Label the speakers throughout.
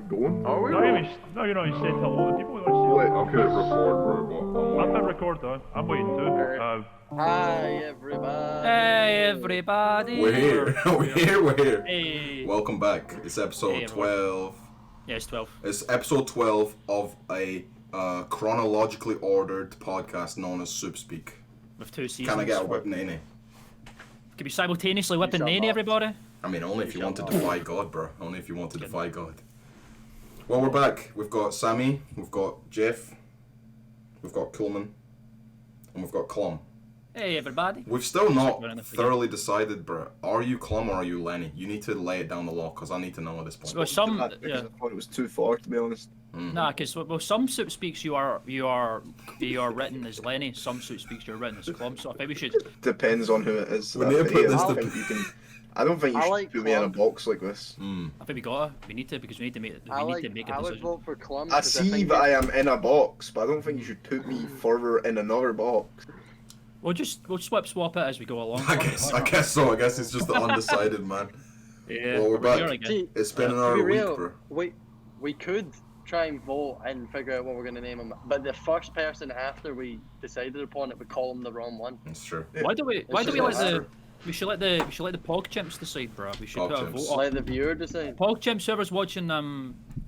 Speaker 1: going?
Speaker 2: Are we?
Speaker 3: No, you're not even said hello to people. We want
Speaker 1: Wait,
Speaker 2: I'm gonna record, bro,
Speaker 3: to see. I've hit record on. I'm waiting too.
Speaker 4: Hi everybody.
Speaker 5: Hey everybody.
Speaker 6: We're here. We're here.
Speaker 5: Hey.
Speaker 6: Welcome back. It's episode
Speaker 5: Hey,
Speaker 6: 12.
Speaker 5: Yeah, it's 12.
Speaker 6: It's episode 12 of a chronologically ordered podcast known as SoopSpeek.
Speaker 5: With 2 seasons.
Speaker 6: Can I get a whip nanny?
Speaker 5: Could be simultaneously whipping
Speaker 4: shall
Speaker 5: nanny,
Speaker 4: not.
Speaker 5: everybody.
Speaker 6: I mean, only if you want to defy God, bro. Only if you want to
Speaker 5: Good.
Speaker 6: defy God. Well, we're back. We've got Sammy, we've got Jeff, we've got Coolman, and we've got Clum.
Speaker 5: Hey everybody.
Speaker 6: We've still not
Speaker 5: Running the
Speaker 6: thoroughly decided, bro. Are you Clum or are you Lenny? You need to lay it down the law, because I need to know at this point.
Speaker 5: Well, some,
Speaker 1: Because
Speaker 5: yeah.
Speaker 1: I thought it was too far, to be honest.
Speaker 5: Nah, because some SoopSpeeks you are written as Lenny. Some SoopSpeeks you're written as Clum. So I think we should.
Speaker 1: Depends on who it is.
Speaker 6: We need to put this
Speaker 1: I
Speaker 6: to-
Speaker 1: don't think you can. I don't think you
Speaker 4: I
Speaker 1: should
Speaker 4: like
Speaker 1: put me in a
Speaker 4: Club.
Speaker 1: box like this.
Speaker 5: I think we need to because we need to make
Speaker 4: I
Speaker 5: a decision.
Speaker 4: would vote for Clum.
Speaker 1: I see that I am in a box, but I don't think you should put me further in another box.
Speaker 5: We'll swap it as we go along.
Speaker 6: I guess so. I guess it's just the undecided, man.
Speaker 5: Yeah.
Speaker 6: Well, we're
Speaker 5: here
Speaker 6: back.
Speaker 5: again.
Speaker 4: See,
Speaker 6: It's been
Speaker 4: to
Speaker 6: another
Speaker 4: be
Speaker 6: week,
Speaker 4: real,
Speaker 6: bro.
Speaker 4: we could try and vote and figure out what we're gonna name him, but the first person after we decided upon it would call him the wrong one.
Speaker 6: That's true.
Speaker 5: Why do we let
Speaker 6: That's
Speaker 5: the
Speaker 6: true.
Speaker 5: we should let the pog chimps decide, bro. We should put a
Speaker 6: Pog
Speaker 5: vote
Speaker 6: chimps.
Speaker 5: on.
Speaker 4: Let the viewer decide.
Speaker 5: Pog chimps, whoever's watching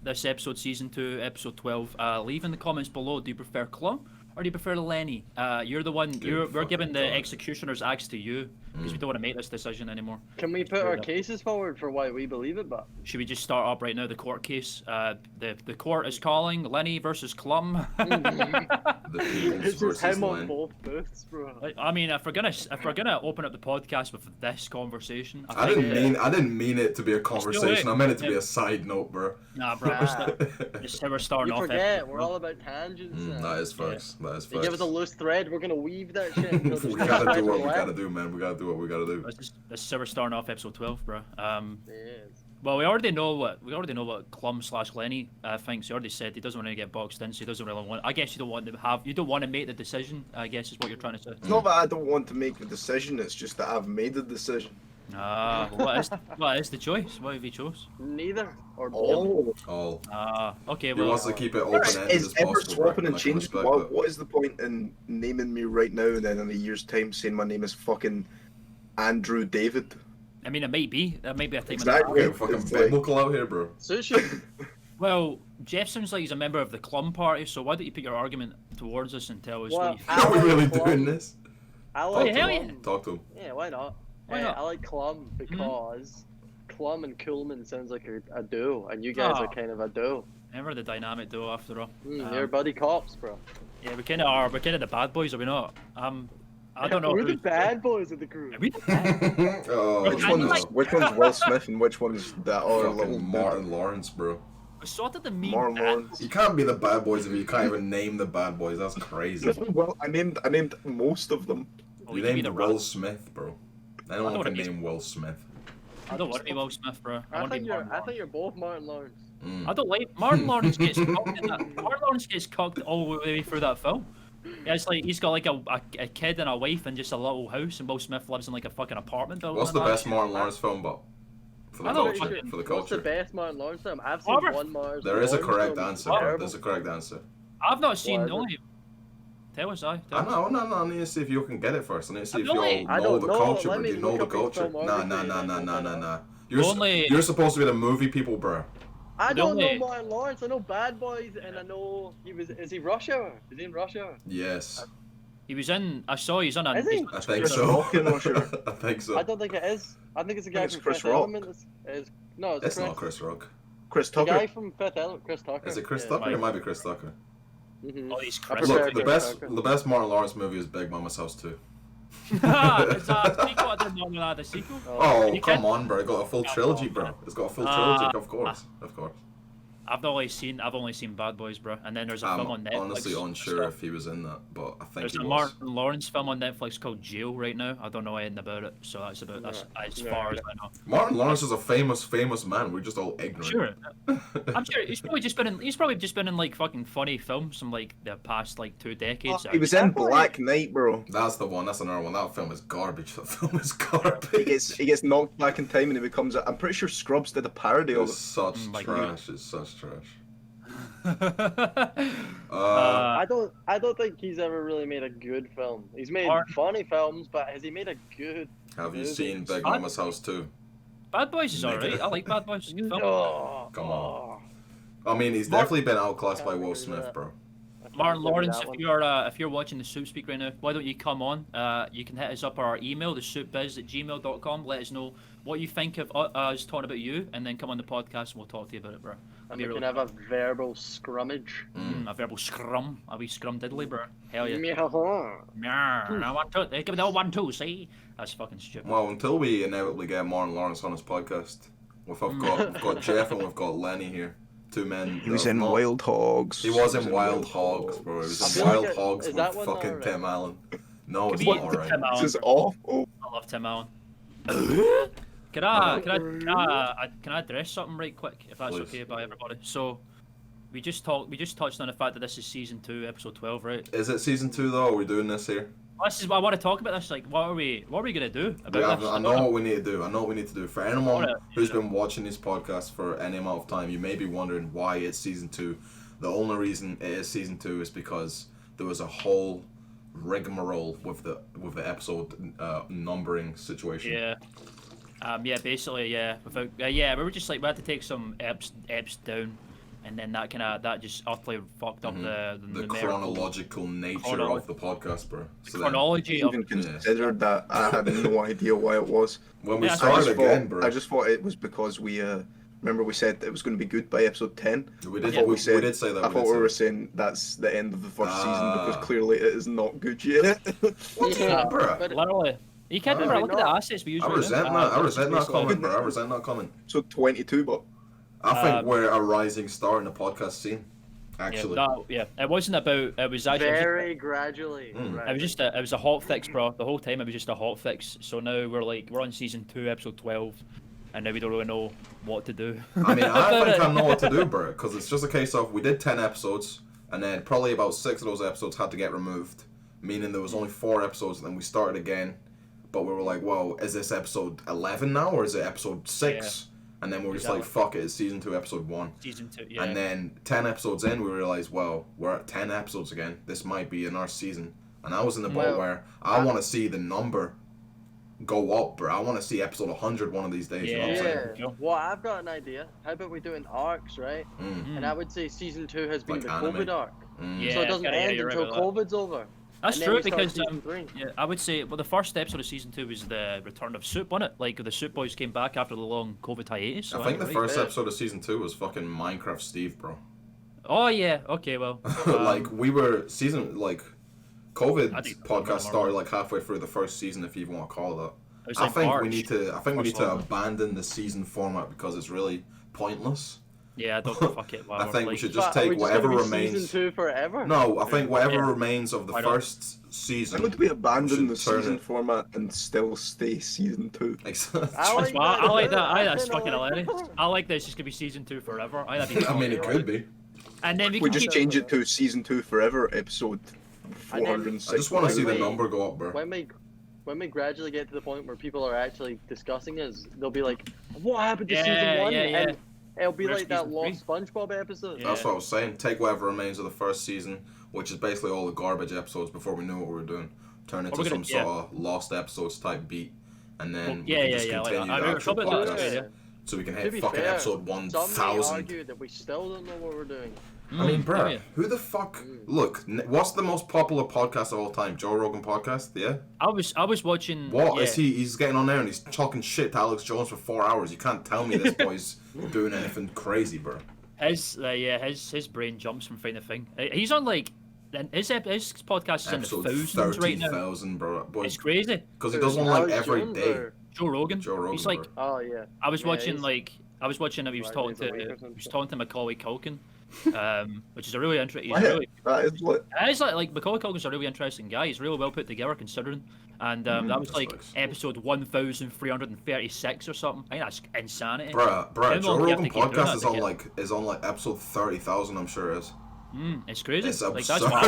Speaker 5: this episode, season 2, episode 12, leave in the comments below. Do you prefer Clum or do you prefer Lenny? You're the one. We're
Speaker 6: fucking
Speaker 5: giving the
Speaker 6: God.
Speaker 5: executioner's axe to you because we don't want to make this decision anymore.
Speaker 4: Can we put our cases forward for why we believe it? But
Speaker 5: Should we just start up right now? The court case. The court is calling Lenny versus Clum.
Speaker 6: The Peoples
Speaker 4: it's just
Speaker 6: versus
Speaker 4: him on
Speaker 6: Len.
Speaker 4: both booths, bro.
Speaker 5: I mean, if we're gonna open up the podcast with this conversation,
Speaker 6: I
Speaker 5: think,
Speaker 6: didn't mean it to be a conversation. I meant it to be a side note, bro.
Speaker 5: Nah, bro. We're starting
Speaker 4: You
Speaker 5: off.
Speaker 4: forget,
Speaker 5: episode,
Speaker 4: we're
Speaker 5: bro.
Speaker 4: all about tangents.
Speaker 6: That is facts. That is
Speaker 4: You give us a
Speaker 6: facts.
Speaker 4: loose thread, we're gonna weave that shit. You know,
Speaker 6: We
Speaker 4: there's
Speaker 6: gotta
Speaker 4: no
Speaker 6: do what we
Speaker 4: thread
Speaker 6: gotta
Speaker 4: left.
Speaker 6: do, man. We gotta do what we gotta do.
Speaker 5: This is we're starting off episode 12, bro.
Speaker 4: Yes.
Speaker 5: Well, we already know what Clum/Lenny thinks. He already said he doesn't want to get boxed in, so he doesn't really want. I guess you don't want to make the decision. I guess is what you're trying to say.
Speaker 1: It's not that I don't want to make the decision, it's just that I've made the decision.
Speaker 5: Ah, what is the choice? What have you chose?
Speaker 4: Neither or both.
Speaker 1: Oh,
Speaker 6: All.
Speaker 5: Okay,
Speaker 6: He
Speaker 5: well,
Speaker 6: wants to keep it open-ended as
Speaker 1: is ever
Speaker 6: possible,
Speaker 1: swapping
Speaker 6: bro,
Speaker 1: and
Speaker 6: I can
Speaker 1: changing?
Speaker 6: respect
Speaker 1: What,
Speaker 6: that.
Speaker 1: what is the point in naming me right now and then in a year's time saying my name is fucking Andrew David?
Speaker 5: I mean, it might be a time.
Speaker 1: Exactly.
Speaker 6: Getting fucking
Speaker 1: It's like-
Speaker 6: biblical out here, bro.
Speaker 4: Sushi.
Speaker 5: Well, Jeff sounds like he's a member of the Clum party, so why don't you put your argument towards us and tell us
Speaker 4: Well,
Speaker 5: what you
Speaker 6: Are we
Speaker 4: like
Speaker 6: really
Speaker 4: Clum.
Speaker 6: doing this?
Speaker 4: I
Speaker 5: Oh,
Speaker 4: like
Speaker 5: hell
Speaker 4: Clum.
Speaker 5: yeah.
Speaker 6: Talk to him.
Speaker 4: Yeah, why not?
Speaker 5: Why not?
Speaker 4: I like Clum because Clum and Coolman sounds like a duo, and you guys
Speaker 5: Oh.
Speaker 4: are kind of a duo.
Speaker 5: Remember the dynamic duo after all.
Speaker 4: You're buddy cops, bro.
Speaker 5: Yeah, we kind of are. We're kind of the bad boys, are we not? I don't know.
Speaker 4: We're the
Speaker 5: who's-
Speaker 4: bad boys of the group.
Speaker 5: Are we the bad?
Speaker 6: Oh,
Speaker 1: Which
Speaker 5: I
Speaker 1: one's
Speaker 5: like-
Speaker 1: which one's Will Smith and which one's that other little
Speaker 6: fucking Martin Lawrence, bro.
Speaker 5: We sorted the meme.
Speaker 1: Martin
Speaker 5: bad
Speaker 1: Lawrence.
Speaker 6: You can't be the bad boys if you can't even name the bad boys. That's crazy.
Speaker 1: Well, I named most of them.
Speaker 5: Oh,
Speaker 6: You
Speaker 5: can be
Speaker 6: named
Speaker 5: the
Speaker 6: Will
Speaker 5: rat.
Speaker 6: Smith, bro.
Speaker 5: I
Speaker 6: Anyone
Speaker 5: don't
Speaker 6: can
Speaker 5: wanna be-
Speaker 6: name Will Smith.
Speaker 5: I don't want to be Will Smith, bro. I want to be Martin
Speaker 4: I think you're both Martin Lawrence.
Speaker 5: I don't like Martin Lawrence gets cocked in that. Martin Lawrence gets cocked all the way through that film. Yeah, it's like he's got like a kid and a wife and just a little house, and Will Smith lives in like a fucking apartment building.
Speaker 6: What's the
Speaker 5: and that.
Speaker 6: best Martin Lawrence film, but for the
Speaker 5: I don't know.
Speaker 6: culture? For the
Speaker 4: What's the
Speaker 6: culture.
Speaker 4: best Martin Lawrence film? I've seen
Speaker 5: Robert-
Speaker 4: one Martin
Speaker 6: There is a
Speaker 4: Lawrence
Speaker 6: correct
Speaker 4: film.
Speaker 6: answer,
Speaker 4: It's
Speaker 6: bro.
Speaker 4: terrible.
Speaker 6: There's a correct answer.
Speaker 5: I've not seen
Speaker 4: Whatever.
Speaker 5: only. Tell us, I.
Speaker 6: I know. I need to see if you can get it first. I need to see if you
Speaker 5: Only-
Speaker 4: I
Speaker 6: all know
Speaker 4: don't
Speaker 6: the
Speaker 4: know.
Speaker 6: culture,
Speaker 4: Let
Speaker 6: bro.
Speaker 4: me
Speaker 6: Do you know
Speaker 4: look
Speaker 6: the
Speaker 4: up his
Speaker 6: culture?
Speaker 4: filmography.
Speaker 6: Nah.
Speaker 5: Only-
Speaker 6: You're supposed to be the movie people, bro.
Speaker 4: I
Speaker 5: The
Speaker 4: don't
Speaker 5: only-
Speaker 4: know Martin Lawrence. I know Bad Boys, and I know he was. Is he Rush Hour? Is he in Rush Hour?
Speaker 6: Yes,
Speaker 5: He was in. I saw he's on a.
Speaker 4: Is he?
Speaker 6: I think
Speaker 1: Chris
Speaker 6: so.
Speaker 1: Rock in Russia.
Speaker 6: I think so.
Speaker 4: I don't think it is. I think it's a guy
Speaker 1: it's
Speaker 4: from
Speaker 1: Chris
Speaker 4: Fifth
Speaker 1: Rock.
Speaker 4: Element. No,
Speaker 6: It's not Chris Rock.
Speaker 1: Chris
Speaker 4: The guy
Speaker 1: Tucker.
Speaker 4: from Fifth Element, Chris Tucker.
Speaker 6: Is it Chris
Speaker 4: Yeah.
Speaker 6: Tucker? It might be Chris Tucker.
Speaker 5: Oh, he's
Speaker 4: I
Speaker 5: Chris.
Speaker 4: prefer
Speaker 6: Look, the
Speaker 4: Chris
Speaker 6: best
Speaker 4: Tucker.
Speaker 6: Martin Lawrence movie is Big Mama's House 2.
Speaker 5: It's a sequel. I didn't know that the sequel.
Speaker 6: Oh,
Speaker 5: You
Speaker 6: come
Speaker 5: can-
Speaker 6: on, bro. It got a full trilogy, bro. It's got a full trilogy, of course.
Speaker 5: I've only seen Bad Boys, bro. And then there's a film on
Speaker 6: I'm
Speaker 5: Netflix.
Speaker 6: honestly unsure if he was in that, but I think
Speaker 5: There's
Speaker 6: he
Speaker 5: a
Speaker 6: was.
Speaker 5: Martin Lawrence film on Netflix called Jail right now. I don't know anything about it, so that's as far as I know.
Speaker 6: Martin Lawrence is a famous man. We're just all ignorant.
Speaker 5: Sure, I'm sure he's probably just been in like fucking funny films from like the past like 2 decades.
Speaker 1: He was in Black Knight, bro.
Speaker 6: That's the one. That's another one. That film is garbage. That film is
Speaker 1: He
Speaker 6: garbage.
Speaker 1: gets knocked back in time and he becomes. I'm pretty sure Scrubs did a parody of
Speaker 6: It's
Speaker 1: it.
Speaker 6: such
Speaker 5: Like,
Speaker 6: trash. It's such trash.
Speaker 4: I don't think he's ever really made a good film. He's made funny films, but has he made a good?
Speaker 6: Have you
Speaker 4: movie?
Speaker 6: seen Big Mama's House 2?
Speaker 5: Bad Boys is alright. I like Bad Boys. It's a good film.
Speaker 4: Oh,
Speaker 6: Come on. I mean, he's definitely been outclassed by Will Smith, bro.
Speaker 5: Martin Lawrence, if you're watching the SoopSpeek right now, why don't you come on? You can hit us up our email, thesoupbiz@gmail.com. Let us know what you think of us talking about you, and then come on the podcast and we'll talk to you about it, bro.
Speaker 4: And we can have a verbal scrummage.
Speaker 5: A verbal scrum, a wee scrum diddly, bro. Hell yeah.
Speaker 4: Yeah.
Speaker 5: I want to give it a 1, 2, see? That's fucking stupid.
Speaker 6: Well, until we inevitably get Martin Lawrence on his podcast, we've got Jeff and we've got Lenny here. Two men.
Speaker 1: He was in Wild Hogs.
Speaker 6: He was in Wild Hogs, bro. He was in Wild Hogs with
Speaker 4: that one
Speaker 6: fucking
Speaker 4: alright?
Speaker 6: Tim Allen. No, it's
Speaker 5: Can we-
Speaker 6: not alright.
Speaker 5: Tim Allen,
Speaker 1: This is
Speaker 5: bro.
Speaker 1: awful.
Speaker 5: I love Tim Allen. Can I address something right quick, if that's
Speaker 6: Please.
Speaker 5: okay by everybody? So, we just touched on the fact that this is season 2, episode 12, right?
Speaker 6: Is it season 2 though? Are we doing this here?
Speaker 5: This is what I want to talk about. This, like, what are we gonna do about
Speaker 6: Yeah,
Speaker 5: this?
Speaker 6: I know what we need to do. I know what we need to do. For anyone
Speaker 5: Alright,
Speaker 6: who's been watching these podcasts for any amount of time, you may be wondering why it's season 2. The only reason it is season 2 is because there was a whole rigmarole with the episode numbering situation.
Speaker 5: Yeah. Basically, yeah. Without, we were just like we had to take some eps down, and then that just utterly fucked up the
Speaker 6: The
Speaker 5: numerical
Speaker 6: chronological nature of the podcast, bro. So then,
Speaker 5: chronology
Speaker 1: I
Speaker 5: of
Speaker 1: even considered that. I had no idea why it was.
Speaker 6: when we
Speaker 5: Yeah, I
Speaker 6: started
Speaker 1: just
Speaker 6: again,
Speaker 1: thought,
Speaker 6: bro,
Speaker 1: I just thought it was because we remember we said it was going to be good by episode 10.
Speaker 6: we did.
Speaker 1: I thought
Speaker 6: We
Speaker 1: said,
Speaker 6: did say that.
Speaker 1: I
Speaker 6: we
Speaker 1: thought
Speaker 6: did
Speaker 1: we were
Speaker 6: say
Speaker 1: saying that's the end of the first season
Speaker 6: Ah.
Speaker 1: because clearly it is not good yet.
Speaker 6: What's
Speaker 4: Yeah,
Speaker 6: that, bro?
Speaker 4: but
Speaker 5: literally. You can't
Speaker 6: Ah.
Speaker 5: remember. Look at the assets we use.
Speaker 6: I
Speaker 5: right
Speaker 6: resent
Speaker 5: now.
Speaker 6: that. I resent that
Speaker 5: basically-
Speaker 6: comment, bro. I resent that comment.
Speaker 1: So 22, but
Speaker 6: I think we're a rising star in the podcast scene. Actually,
Speaker 5: It wasn't about. It was actually.
Speaker 4: Very gradually.
Speaker 5: It was just it was a hot fix, bro. The whole time it was just a hot fix. So now we're on season 2, episode 12, and now we don't really know what to do.
Speaker 6: I mean, I think I know what to do, bro. Because it's just a case of we did 10 episodes, and then probably about 6 of those episodes had to get removed, meaning there was only 4 episodes, and then we started again. But we were like, well, is this episode 11 now, or is it episode 6? And then we were just like, fuck it, it's season 2, episode 1.
Speaker 5: Season 2, yeah.
Speaker 6: And then 10 episodes in, we realized, well, we're at 10 episodes again. This might be in our season. And I was in the boat where I want to see the number go up, bro. I want to see episode 100 one of these days. You know what I'm saying?
Speaker 4: Yeah. Well, I've got an idea. How about we do it in arcs, right? And I would say season 2 has been
Speaker 6: Like
Speaker 4: the
Speaker 6: anime.
Speaker 4: COVID arc.
Speaker 5: Yeah,
Speaker 4: So it doesn't end
Speaker 5: you're right
Speaker 4: until
Speaker 5: about that.
Speaker 4: COVID's over.
Speaker 5: That's
Speaker 4: And then
Speaker 5: true
Speaker 4: we start
Speaker 5: because
Speaker 4: season 3.
Speaker 5: I would say the first episode of season 2 was the return of Soup, wasn't it? Like the Soup Boys came back after the long COVID hiatus. So
Speaker 6: I think the
Speaker 5: right?
Speaker 6: first episode of season 2 was fucking Minecraft Steve, bro.
Speaker 5: Oh yeah, okay, well.
Speaker 6: Like we were
Speaker 5: I
Speaker 6: COVID
Speaker 5: think-
Speaker 6: podcast started like halfway through the first season, if you even want to call it
Speaker 5: it was
Speaker 6: that. I
Speaker 5: like
Speaker 6: think
Speaker 5: March.
Speaker 6: we need to
Speaker 5: March.
Speaker 6: abandon the season format because it's really pointless.
Speaker 5: Yeah, I don't fuck it.
Speaker 6: I think we should
Speaker 4: But
Speaker 6: just
Speaker 4: are we
Speaker 6: take
Speaker 4: just gonna
Speaker 6: whatever
Speaker 4: be
Speaker 6: remains.
Speaker 4: Season 2 forever?
Speaker 6: No, I think whatever
Speaker 5: Yeah.
Speaker 6: remains of the
Speaker 5: Why not?
Speaker 6: first season.
Speaker 1: I'm going to be abandon the
Speaker 6: should turn
Speaker 1: season
Speaker 6: it-
Speaker 1: format and still stay season 2.
Speaker 4: I like that.
Speaker 5: I like that. That's
Speaker 4: I
Speaker 5: fucking
Speaker 4: like
Speaker 5: hilarious.
Speaker 4: that.
Speaker 5: I like that. It's just gonna be season 2 forever. That'd be
Speaker 6: I mean, it
Speaker 5: funny.
Speaker 6: could be.
Speaker 5: And then we
Speaker 1: We
Speaker 5: can
Speaker 1: just
Speaker 5: keep.
Speaker 1: change it to season 2 forever, episode
Speaker 4: And then-
Speaker 1: 406.
Speaker 6: I just want to see the
Speaker 4: Wait.
Speaker 6: number go up, bro.
Speaker 4: When we gradually get to the point where people are actually discussing this, they'll be like, "What happened to
Speaker 5: Yeah,
Speaker 4: season 1?"
Speaker 5: yeah, yeah.
Speaker 4: And it'll be
Speaker 5: Where's
Speaker 4: like that
Speaker 5: season
Speaker 4: lost SpongeBob episode.
Speaker 5: Yeah.
Speaker 6: That's what I was saying. Take whatever remains of the first season, which is basically all the garbage episodes before we knew what we were doing, turn it
Speaker 5: We're
Speaker 6: to
Speaker 5: gonna-
Speaker 6: some sort of lost episodes type beat, and then
Speaker 5: Yeah,
Speaker 6: we can just
Speaker 5: yeah, like
Speaker 6: continue
Speaker 5: that. I
Speaker 6: the
Speaker 5: mean,
Speaker 6: actual
Speaker 5: probably that's
Speaker 6: podcast.
Speaker 5: good, yeah.
Speaker 6: So we can
Speaker 4: To
Speaker 6: hit
Speaker 4: be
Speaker 6: fucking
Speaker 4: fair,
Speaker 6: episode
Speaker 4: Some may
Speaker 6: 1000.
Speaker 4: argue that we still don't know what we're doing.
Speaker 6: I mean, bro,
Speaker 5: yeah.
Speaker 6: who the fuck? Look, what's the most popular podcast of all time? Joe Rogan podcast, yeah.
Speaker 5: I was watching.
Speaker 6: What
Speaker 5: yeah.
Speaker 6: is he? He's getting on there and he's talking shit to Alex Jones for 4 hours. You can't tell me this boy's doing anything crazy, bro.
Speaker 5: His brain jumps from thing to thing. He's on like his podcast is in
Speaker 6: Episode
Speaker 5: the thousands right now.
Speaker 6: 30,000, bro. Boy,
Speaker 5: It's crazy.
Speaker 6: because he does one like
Speaker 4: Alex
Speaker 6: every
Speaker 4: Jones
Speaker 6: day.
Speaker 4: or-
Speaker 5: Joe Rogan.
Speaker 6: Joe Rogan,
Speaker 5: He's like
Speaker 6: bro.
Speaker 4: Oh yeah.
Speaker 5: I was
Speaker 4: Yeah,
Speaker 5: watching
Speaker 4: he's-
Speaker 5: like he was
Speaker 4: 5
Speaker 5: talking
Speaker 4: days a week or
Speaker 5: to
Speaker 4: something.
Speaker 5: Macaulay Culkin, which is a really interesting. He's
Speaker 1: Yeah,
Speaker 5: really.
Speaker 1: that is lit.
Speaker 5: It's like Macaulay Culkin's a really interesting guy. He's really well put together considering, and that was
Speaker 6: that's
Speaker 5: like
Speaker 6: nice.
Speaker 5: episode 1336 or something. I think that's insanity.
Speaker 6: Bruh,
Speaker 5: How
Speaker 6: Joe
Speaker 5: long do you have
Speaker 6: Rogan
Speaker 5: to keep doing
Speaker 6: podcast
Speaker 5: that
Speaker 6: is
Speaker 5: to
Speaker 6: on
Speaker 5: get-
Speaker 6: like episode 30,000. I'm sure it is.
Speaker 5: It's crazy.
Speaker 6: It's
Speaker 5: like
Speaker 6: absurd.
Speaker 5: that's what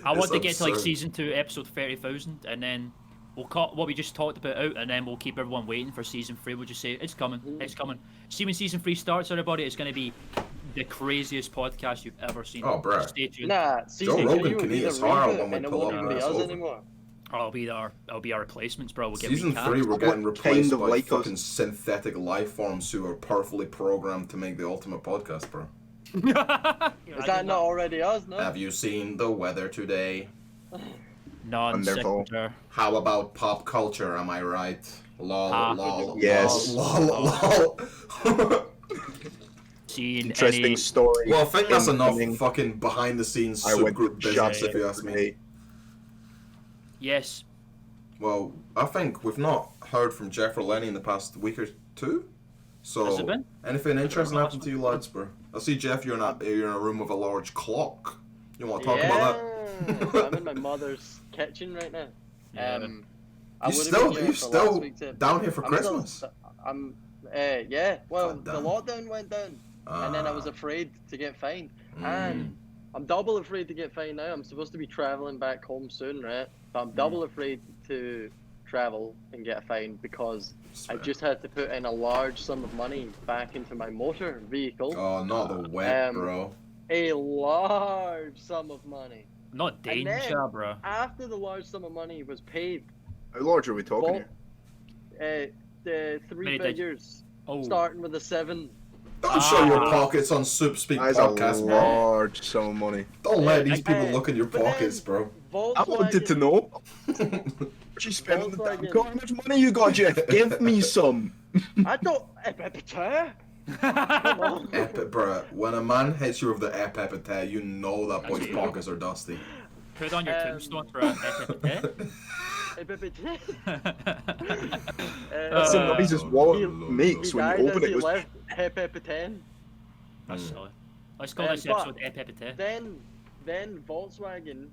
Speaker 5: I want
Speaker 6: It's
Speaker 5: to get to like
Speaker 6: absurd.
Speaker 5: season 2, episode 30,000, and then we'll cut what we just talked about out, and then we'll keep everyone waiting for season 3. We'll just say it's coming, it's coming. See when season 3 starts, everybody, it's going to be the craziest podcast you've ever seen.
Speaker 6: Oh, bruh.
Speaker 5: Stay tuned.
Speaker 4: Nah, season
Speaker 6: Rogan
Speaker 4: 3 will
Speaker 6: can
Speaker 4: be
Speaker 6: eat
Speaker 4: the
Speaker 6: his heart out
Speaker 4: reboot,
Speaker 6: when we
Speaker 4: and it
Speaker 6: pull
Speaker 4: won't
Speaker 6: up
Speaker 4: even
Speaker 6: and
Speaker 4: be
Speaker 6: it's
Speaker 4: us
Speaker 6: over.
Speaker 4: anymore.
Speaker 5: I'll be our replacements, bro. We'll get
Speaker 6: Season
Speaker 5: recast.
Speaker 6: 3, we're
Speaker 1: What
Speaker 6: getting replaced
Speaker 1: kind of
Speaker 6: by
Speaker 1: like us?
Speaker 6: fucking synthetic life forms who are perfectly programmed to make the ultimate podcast, bro.
Speaker 4: Is that not already us, no?
Speaker 6: Have you seen the weather today?
Speaker 5: non-sequitur?
Speaker 6: How about pop culture? Am I right? Lol,
Speaker 5: Ha.
Speaker 6: lol,
Speaker 1: Yes.
Speaker 6: lol.
Speaker 5: Seen
Speaker 1: Interesting
Speaker 5: any?
Speaker 1: story.
Speaker 6: Well, I think that's enough
Speaker 1: incoming.
Speaker 6: fucking behind the scenes
Speaker 1: I
Speaker 6: Soop
Speaker 1: went
Speaker 6: Groop
Speaker 1: to
Speaker 6: business,
Speaker 1: shop
Speaker 6: if you ask me.
Speaker 1: today.
Speaker 5: Yes.
Speaker 6: Well, I think we've not heard from Jeff or Lenny in the past week or two. So,
Speaker 5: Has it been?
Speaker 6: anything interesting happened to you lads, bro? I see Jeff, you're in a room with a large clock. You want to talk about that?
Speaker 4: I'm in my mother's kitchen right now.
Speaker 5: Yeah.
Speaker 4: I
Speaker 6: You
Speaker 4: would've
Speaker 6: still,
Speaker 4: been here
Speaker 6: you
Speaker 4: for
Speaker 6: still
Speaker 4: last week's episode.
Speaker 6: down here for
Speaker 4: I'm
Speaker 6: Christmas?
Speaker 4: Still, yeah. Well,
Speaker 6: God
Speaker 4: the
Speaker 6: damn.
Speaker 4: lockdown went down, and then I was
Speaker 6: Ah.
Speaker 4: afraid to get fined,
Speaker 6: Mm.
Speaker 4: and I'm double afraid to get fined now. I'm supposed to be traveling back home soon, right? But I'm double afraid to travel and get a fine because I just had to put in a large sum of money back into my motor vehicle.
Speaker 6: Oh, not the wet,
Speaker 4: Um,
Speaker 6: bro.
Speaker 4: A large sum of money.
Speaker 5: Not
Speaker 4: And
Speaker 5: danger,
Speaker 4: then-
Speaker 5: bro.
Speaker 4: After the large sum of money was paid,
Speaker 1: How large are we talking here?
Speaker 4: the three
Speaker 5: Many
Speaker 4: figures,
Speaker 5: Oh.
Speaker 4: starting with a 7.
Speaker 6: Don't show your
Speaker 5: Ah.
Speaker 6: pockets on SoopSpeek
Speaker 1: That is a
Speaker 6: podcast, bro.
Speaker 1: large sum of money.
Speaker 6: Don't let these people
Speaker 4: Hey,
Speaker 6: look in your
Speaker 4: but then-
Speaker 6: pockets, bro.
Speaker 4: Volkswagen,
Speaker 1: I wanted to know. What you spending the damn
Speaker 4: Volkswagen.
Speaker 1: car? How much money you got, Jeff? Give me some.
Speaker 4: I don't. Come on.
Speaker 6: Epic, bro. When a man hits you with the epipet, you know that boy's
Speaker 5: That's it.
Speaker 6: pockets are dusty.
Speaker 5: Put on your
Speaker 4: Um,
Speaker 5: tombstone for a
Speaker 1: That's the
Speaker 5: Uh,
Speaker 1: noise his wallet
Speaker 6: he-
Speaker 1: makes
Speaker 4: He
Speaker 1: when
Speaker 4: died
Speaker 1: you
Speaker 4: as
Speaker 1: open
Speaker 4: he
Speaker 1: it. It goes,
Speaker 4: left Hep Epipen.
Speaker 5: That's
Speaker 6: Mm.
Speaker 5: silly. Let's call
Speaker 4: Um,
Speaker 5: this
Speaker 4: but
Speaker 5: episode Epipete.
Speaker 4: Then Volkswagen,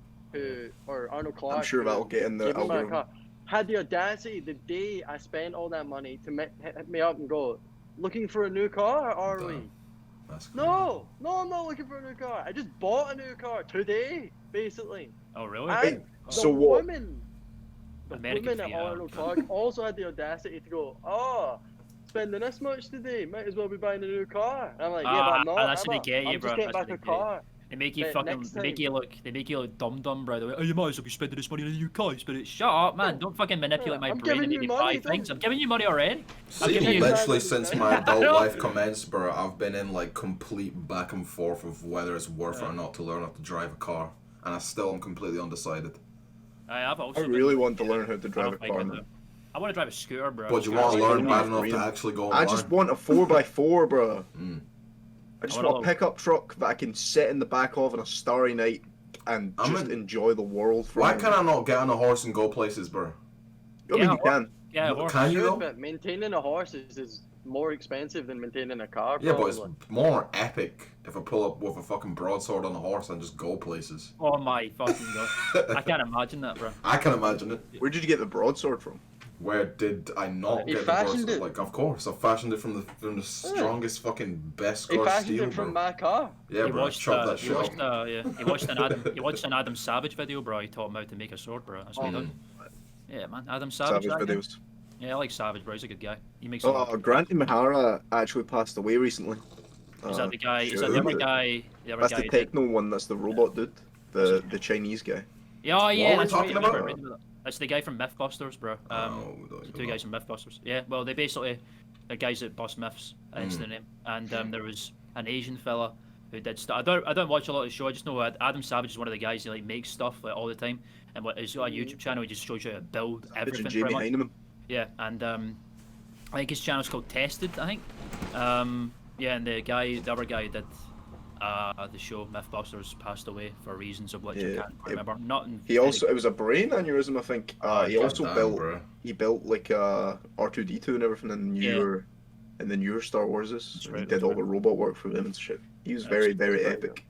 Speaker 4: or Arnold Clark,
Speaker 1: I'm sure
Speaker 4: who
Speaker 1: that'll get in the
Speaker 4: gave me my
Speaker 1: algorithm.
Speaker 4: car, had the audacity the day I spent all that money to hit me up and go, looking for a new car, are we?
Speaker 6: Damn. That's crazy.
Speaker 4: No, I'm not looking for a new car. I just bought a new car today, basically.
Speaker 5: Oh really?
Speaker 4: And
Speaker 1: so
Speaker 4: the
Speaker 1: what?
Speaker 4: The
Speaker 5: American
Speaker 4: women at
Speaker 5: Fiat.
Speaker 4: Arnold Clark also had the audacity to go, spending this much today, might as well be buying a new car. And I'm like, yeah, but I'm not.
Speaker 5: That's what they get you,
Speaker 4: I'm
Speaker 5: bro.
Speaker 4: just getting
Speaker 5: That's
Speaker 4: back
Speaker 5: what
Speaker 4: a
Speaker 5: they get.
Speaker 4: car.
Speaker 5: They make you
Speaker 4: But
Speaker 5: fucking.
Speaker 4: next
Speaker 5: They make
Speaker 4: time-
Speaker 5: you look. They make you look dumb, bro. They're like, oh, you might as well be spending this money on a new car. But it's shut up, man. Don't fucking manipulate my
Speaker 4: I'm
Speaker 5: brain
Speaker 4: giving
Speaker 5: and make
Speaker 4: you
Speaker 5: me
Speaker 4: money,
Speaker 5: buy things.
Speaker 4: don't-
Speaker 5: I'm giving you money already.
Speaker 6: See,
Speaker 5: giving you-
Speaker 6: literally since my adult
Speaker 5: know.
Speaker 6: life commenced, bro, I've been in like complete back and forth of whether it's worth it or not to learn how to drive a car, and I still am completely undecided.
Speaker 5: I've also.
Speaker 1: I
Speaker 5: been-
Speaker 1: really want to learn how to
Speaker 5: I
Speaker 1: drive a
Speaker 5: don't think
Speaker 1: car.
Speaker 5: I
Speaker 1: man.
Speaker 5: do. I want to drive a scooter, bro.
Speaker 6: But you
Speaker 5: Scooters
Speaker 6: want to
Speaker 5: are
Speaker 6: learn
Speaker 5: really
Speaker 6: bad
Speaker 5: nice.
Speaker 6: enough to
Speaker 1: dream.
Speaker 6: actually go and
Speaker 1: I
Speaker 6: learn.
Speaker 1: just want a 4x4, bro.
Speaker 6: Mm.
Speaker 1: I just
Speaker 5: I wanna
Speaker 1: want a pickup truck that I can sit in the back of on a starry night and
Speaker 6: I'm
Speaker 1: just
Speaker 6: in-
Speaker 1: enjoy the world. From
Speaker 6: Why can I not get on a horse and go places, bro?
Speaker 1: I mean,
Speaker 5: Yeah,
Speaker 1: you can.
Speaker 5: Yeah,
Speaker 6: No,
Speaker 5: horse.
Speaker 6: can you
Speaker 4: Sure,
Speaker 6: though?
Speaker 4: but maintaining a horse is more expensive than maintaining a car.
Speaker 6: Yeah, but
Speaker 4: Probably.
Speaker 6: it's more epic if I pull up with a fucking broadsword on a horse and just go places.
Speaker 5: Oh my fucking god! I can't imagine that, bro.
Speaker 6: I can imagine it.
Speaker 1: Where did you get the broadsword from?
Speaker 6: Where did I not
Speaker 4: He
Speaker 6: get the
Speaker 4: fashioned
Speaker 6: broadsword?
Speaker 4: it.
Speaker 6: Like, of course, I fashioned it from the strongest fucking best
Speaker 4: He
Speaker 6: score
Speaker 4: fashioned
Speaker 6: steel,
Speaker 4: it from
Speaker 6: bro.
Speaker 4: my car.
Speaker 6: Yeah,
Speaker 5: He
Speaker 6: bro,
Speaker 5: watched,
Speaker 6: chop that
Speaker 5: he
Speaker 6: shit
Speaker 5: watched,
Speaker 6: up.
Speaker 5: he watched an Adam Savage video, bro. He taught him how to make a sword, bro. That's what he
Speaker 6: Mm.
Speaker 5: did. Yeah, man, Adam Savage.
Speaker 1: Savage
Speaker 5: that guy.
Speaker 1: videos.
Speaker 5: Yeah, I like Savage, bro. He's a good guy. He makes.
Speaker 1: Oh, Granty Mahara actually passed away recently.
Speaker 5: Is that the guy? Is
Speaker 1: sure.
Speaker 5: that the other guy? The other
Speaker 1: That's
Speaker 5: guy.
Speaker 1: the
Speaker 5: who did-
Speaker 1: techno one. That's the robot dude. The Chinese guy.
Speaker 5: Yeah, oh, yeah.
Speaker 6: What are we
Speaker 5: That's right,
Speaker 6: talking
Speaker 5: I remember
Speaker 6: about?
Speaker 5: reading about that. That's the guy from Mythbusters, bro.
Speaker 6: Oh,
Speaker 5: The two guys from Mythbusters. Yeah, well, they basically the guys that bust myths. That's their name. And there was an Asian fella who did stuff. I don't watch a lot of the show. I just know Adam Savage is one of the guys who like makes stuff like all the time. And he's got a YouTube channel. He just shows you how to build
Speaker 1: It's
Speaker 5: everything.
Speaker 1: Jamie
Speaker 5: pretty much.
Speaker 1: Heineman.
Speaker 5: Yeah, and I think his channel's called Tested. I think. Yeah, and the other guy who did the show Mythbusters passed away for reasons of which I
Speaker 1: Yeah,
Speaker 5: can't quite remember. Not in
Speaker 1: He also it was a brain aneurysm, I think. He also
Speaker 6: Goddamn, bro.
Speaker 1: built like R2D2 and everything in the newer Star Warses.
Speaker 5: That's
Speaker 1: He
Speaker 5: right,
Speaker 1: did
Speaker 5: that's
Speaker 1: all
Speaker 5: right.
Speaker 1: the robot work for them and shit. He was
Speaker 5: That's
Speaker 1: very, very
Speaker 4: very
Speaker 1: epic.